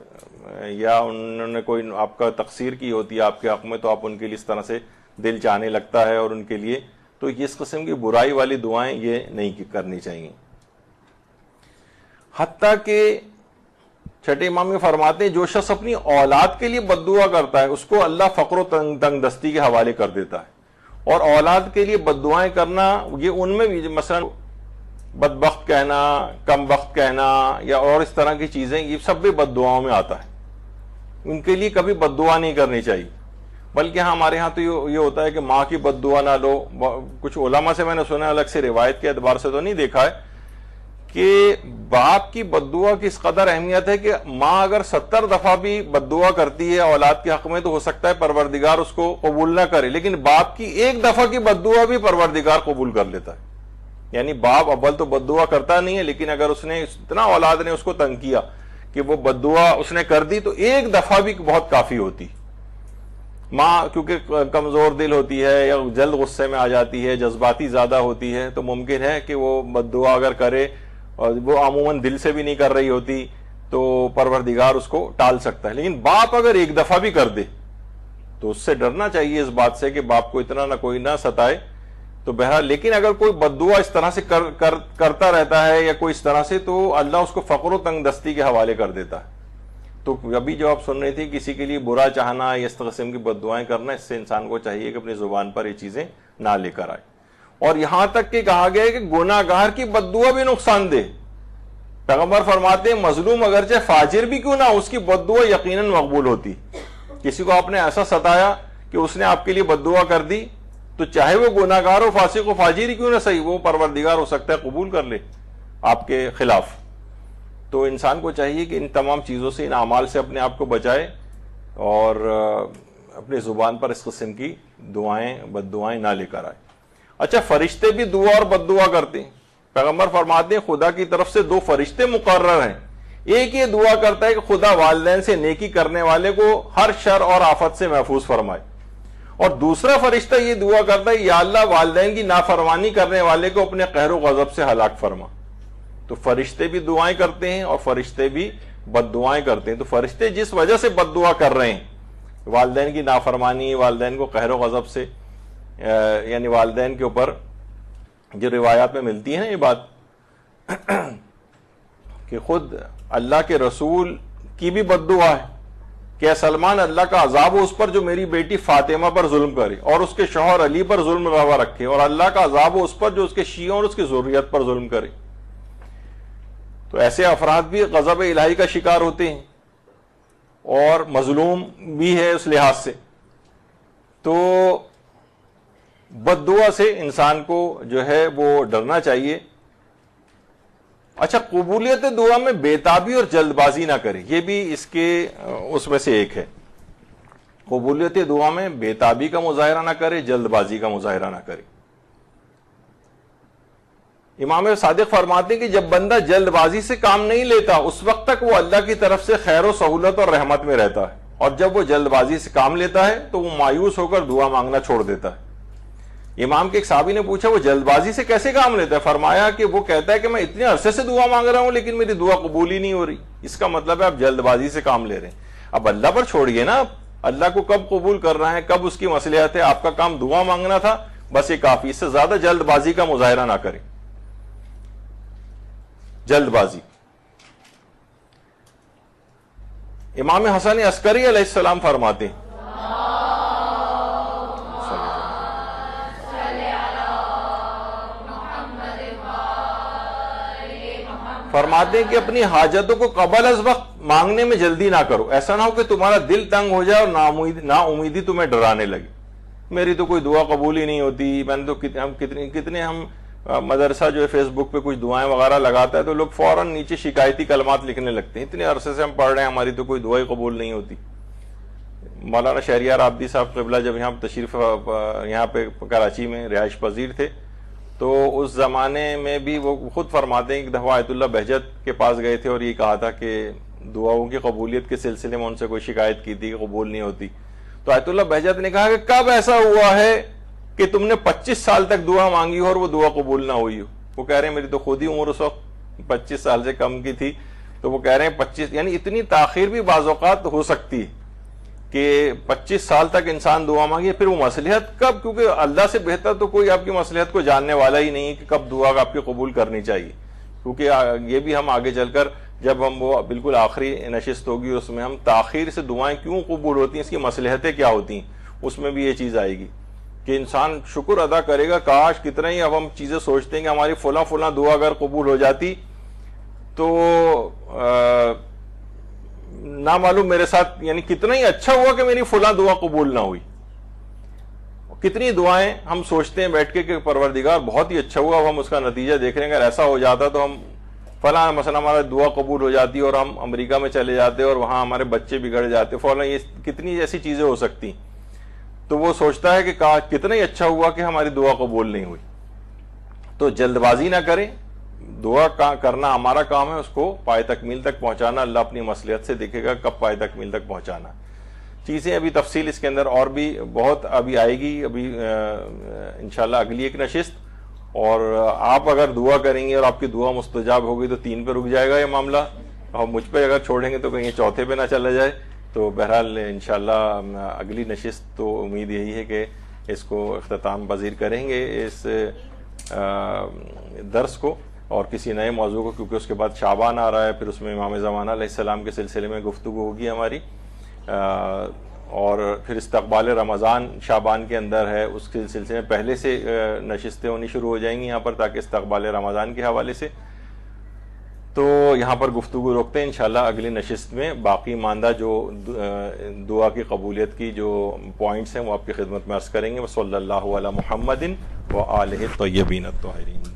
یا انہوں نے کوئی آپ کا تقصیر کی ہوتی ہے آپ کے حق میں، تو آپ ان کے لیے اس طرح سے دل چاہنے لگتا ہے، اور ان کے لیے تو اس قسم کی برائی والی دعائیں یہ نہیں کرنی چاہیے. حتیٰ کہ چھٹے امام میں فرماتے ہیں جو شخص اپنی اولاد کے لیے بد دعا کرتا ہے اس کو اللہ فقر و تنگ دستی کے حوالے کر دیتا ہے. اور اولاد کے لیے بد دعائیں کرنا، یہ ان میں بھی مثلا بدبخت کہنا، کم بخت کہنا، یا اور اس طرح کی چیزیں، یہ سب بھی بد دعاؤں میں آتا ہے. ان کے لیے کبھی بد دعا نہیں کرنی چاہیے. بلکہ ہمارے ہاں تو یہ ہوتا ہے کہ ماں کی بد دعا نہ لو. کچھ علماء سے میں نے سنا، الگ سے روایت کے اعتبار سے تو نہیں دیکھا ہے، کہ باپ کی بد دعا کی اس قدر اہمیت ہے کہ ماں اگر 70 دفعہ بھی بد دعا کرتی ہے اولاد کے حق میں تو ہو سکتا ہے پروردگار اس کو قبول نہ کرے، لیکن باپ کی 1 دفعہ کی بد دعا بھی پروردگار قبول کر لیتا ہے. یعنی باپ اول تو بد دعا کرتا نہیں ہے، لیکن اگر اس نے اتنا اولاد نے اس کو تنگ کیا کہ وہ بد دعا اس نے کر دی تو 1 دفعہ بھی بہت کافی ہوتی. ماں کیونکہ کمزور دل ہوتی ہے یا جلد غصے میں آ جاتی ہے، جذباتی زیادہ ہوتی ہے، تو ممکن ہے کہ وہ بد دعا اگر کرے اور وہ عموماً دل سے بھی نہیں کر رہی ہوتی تو پروردگار اس کو ٹال سکتا ہے. لیکن باپ اگر ایک دفعہ بھی کر دے تو اس سے ڈرنا چاہیے اس بات سے کہ باپ کو اتنا نہ کوئی نہ ستائے. تو بہرحال لیکن اگر کوئی بد دعا اس طرح سے کرتا رہتا ہے یا کوئی اس طرح سے، تو اللہ اس کو فقر و تنگ دستی کے حوالے کر دیتا ہے. تو ابھی جو آپ سن رہی تھی کسی کے لیے برا چاہنا یا اس قسم کی بد دعائیں کرنا، اس سے انسان کو چاہیے کہ اپنی زبان پر یہ چیزیں نہ لے کر آئے. اور یہاں تک کہ کہا گیا ہے کہ گناہ گار کی بد دعا بھی نقصان دہ. پیغمبر فرماتے ہیں مظلوم اگرچہ فاجر بھی کیوں نہ، اس کی بد دعا یقیناً مقبول ہوتی. کسی کو آپ نے ایسا ستایا کہ اس نے آپ کے لیے بد دعا کر دی، تو چاہے وہ گناہ گار و فاسق و فاجر ہی کیوں نہ صحیح، وہ پروردگار ہو سکتا ہے قبول کر لے آپ کے خلاف. تو انسان کو چاہیے کہ ان تمام چیزوں سے، ان اعمال سے اپنے آپ کو بچائے اور اپنی زبان پر اس قسم کی دعائیں بد دعائیں نہ لے کر آئے. اچھا، فرشتے بھی دعا اور بد دعا کرتے ہیں. پیغمبر فرماتے ہیں خدا کی طرف سے 2 فرشتے مقرر ہیں. ایک یہ دعا کرتا ہے کہ خدا والدین سے نیکی کرنے والے کو ہر شر اور آفت سے محفوظ فرمائے، اور دوسرا فرشتہ یہ دعا کرتا ہے یا اللہ والدین کی نافرمانی کرنے والے کو اپنے قہر و غضب سے ہلاک فرما. تو فرشتے بھی دعائیں کرتے ہیں اور فرشتے بھی بد دعائیں کرتے ہیں. تو فرشتے جس وجہ سے بد دعا کر رہے ہیں، والدین کی نافرمانی، والدین کو قہر و غضب سے، یعنی والدین کے اوپر جو روایات میں ملتی ہے نا یہ بات کہ خود اللہ کے رسول کی بھی بد دعا ہے کہ اے سلمان، اللہ کا عذاب ہو اس پر جو میری بیٹی فاطمہ پر ظلم کرے اور اس کے شوہر علی پر ظلم روا رکھے، اور اللہ کا عذاب ہو اس پر جو اس کے شیعوں اور اس کی ذریت پر ظلم کرے. تو ایسے افراد بھی غضب الہی کا شکار ہوتے ہیں اور مظلوم بھی ہے اس لحاظ سے. تو بد دعا سے انسان کو جو ہے وہ ڈرنا چاہیے. اچھا، قبولیت دعا میں بےتابی اور جلد بازی نہ کرے، یہ بھی اس میں سے ایک ہے. قبولیت دعا میں بےتابی کا مظاہرہ نہ کرے، جلد بازی کا مظاہرہ نہ کرے. امام صادق فرماتے ہیں کہ جب بندہ جلد بازی سے کام نہیں لیتا اس وقت تک وہ اللہ کی طرف سے خیر و سہولت اور رحمت میں رہتا ہے، اور جب وہ جلد بازی سے کام لیتا ہے تو وہ مایوس ہو کر دعا مانگنا چھوڑ دیتا ہے. امام کے ایک صحابی نے پوچھا وہ جلد بازی سے کیسے کام لیتا ہے؟ فرمایا کہ وہ کہتا ہے کہ میں اتنے عرصے سے دعا مانگ رہا ہوں لیکن میری دعا قبول ہی نہیں ہو رہی. اس کا مطلب ہے آپ جلد بازی سے کام لے رہے ہیں. اب اللہ پر چھوڑیے نا، اللہ کو کب قبول کر رہے ہیں، کب اس کی مصلحت ہے. آپ کا کام دعا مانگنا تھا، بس یہ کافی. اس سے زیادہ جلد بازی کا مظاہرہ نہ کریں. جلد بازی. امام حسن عسکری علیہ السلام فرماتے ہیں کہ اپنی حاجتوں کو قبل از وقت مانگنے میں جلدی نہ کرو. ایسا نہ ہو کہ تمہارا دل تنگ ہو جائے اور نا امیدی تمہیں ڈرانے لگے. میری تو کوئی دعا قبول ہی نہیں ہوتی. میں نے تو کتنے ہم مدرسہ جو ہے فیس بک پہ کچھ دعائیں وغیرہ لگاتا ہے تو لوگ فوراً نیچے شکایتی کلمات لکھنے لگتے ہیں، اتنے عرصے سے ہم پڑھ رہے ہیں ہماری تو کوئی دعائیں قبول نہیں ہوتی. مولانا شہریار عابدی صاحب قبلہ جب یہاں تشریف یہاں پہ کراچی میں رہائش پذیر تھے تو اس زمانے میں بھی وہ خود فرماتے ہیں کہ دفعہ آیت اللہ بہجت کے پاس گئے تھے اور یہ کہا تھا کہ دعاؤں کی قبولیت کے سلسلے میں ان سے کوئی شکایت کی تھی کہ قبول نہیں ہوتی. تو آیت اللہ بہجت نے کہا کہ کب ایسا ہوا ہے کہ تم نے 25 سال تک دعا مانگی ہو اور وہ دعا قبول نہ ہوئی ہو؟ وہ کہہ رہے ہیں میری تو خود ہی عمر اس وقت 25 سال سے کم کی تھی. تو وہ کہہ رہے ہیں 25، یعنی اتنی تاخیر بھی بعض اوقات ہو سکتی ہے کہ 25 سال تک انسان دعا مانگی. پھر وہ مصلحت کب، کیونکہ اللہ سے بہتر تو کوئی آپ کی مصلحت کو جاننے والا ہی نہیں کہ کب دعا آپ کی قبول کرنی چاہیے. کیونکہ یہ بھی ہم آگے چل کر جب ہم وہ بالکل آخری نشست ہوگی اس میں ہم تاخیر سے دعائیں کیوں قبول ہوتی ہیں، اس کی مصلحتیں کیا ہوتی ہیں، اس میں بھی یہ چیز آئے گی کہ انسان شکر ادا کرے گا. کاش کتنا ہی اب ہم چیزیں سوچتے ہیں کہ ہماری فلاں دعا اگر قبول ہو جاتی تو نہ معلوم میرے ساتھ، یعنی کتنا ہی اچھا ہوا کہ میری فلاں دعا قبول نہ ہوئی. کتنی دعائیں ہم سوچتے ہیں بیٹھ کے کہ پروردگار بہت ہی اچھا ہوا، اب ہم اس کا نتیجہ دیکھ رہے ہیں، اگر ایسا ہو جاتا تو ہم فلاں مثلا ہمارا دعا قبول ہو جاتی اور ہم امریکہ میں چلے جاتے اور وہاں ہمارے بچے بگڑ جاتے فلاں. یہ کتنی ایسی چیزیں ہو سکتی. تو وہ سوچتا ہے کہ کتنا ہی اچھا ہوا کہ ہماری دعا قبول نہیں ہوئی. تو جلد بازی نہ کریں. دعا کرنا ہمارا کام ہے، اس کو پائے تکمیل تک پہنچانا. اللہ اپنی مصلحت سے دیکھے گا کب پائے تکمیل تک پہنچانا. چیزیں ابھی تفصیل اس کے اندر اور بھی بہت ابھی آئے گی، ابھی انشاءاللہ اگلی ایک نشست، اور آپ اگر دعا کریں گے اور آپ کی دعا مستجاب ہوگی تو 3 پہ رک جائے گا یہ معاملہ، اور مجھ پہ اگر چھوڑیں گے تو کہیں چوتھے پہ نہ چلا جائے. تو بہرحال انشاءاللہ اگلی نشست تو امید یہی ہے کہ اس کو اختتام پذیر کریں گے اس درس کو، اور کسی نئے موضوع کو، کیونکہ اس کے بعد شعبان آ رہا ہے، پھر اس میں امام زمانہ علیہ السلام کے سلسلے میں گفتگو ہوگی ہماری، اور پھر استقبال رمضان شعبان کے اندر ہے، اس کے سلسلے میں پہلے سے نشستیں ہونی شروع ہو جائیں گی یہاں پر، تاکہ استقبال رمضان کے حوالے سے. تو یہاں پر گفتگو روکتے ہیں، انشاءاللہ اگلی نشست میں باقی ماندہ جو دعا کی قبولیت کی جو پوائنٹس ہیں وہ آپ کی خدمت میں عرض کریں گے. وصلی اللہ علی محمد وآلہ الطیبین الطاہرین.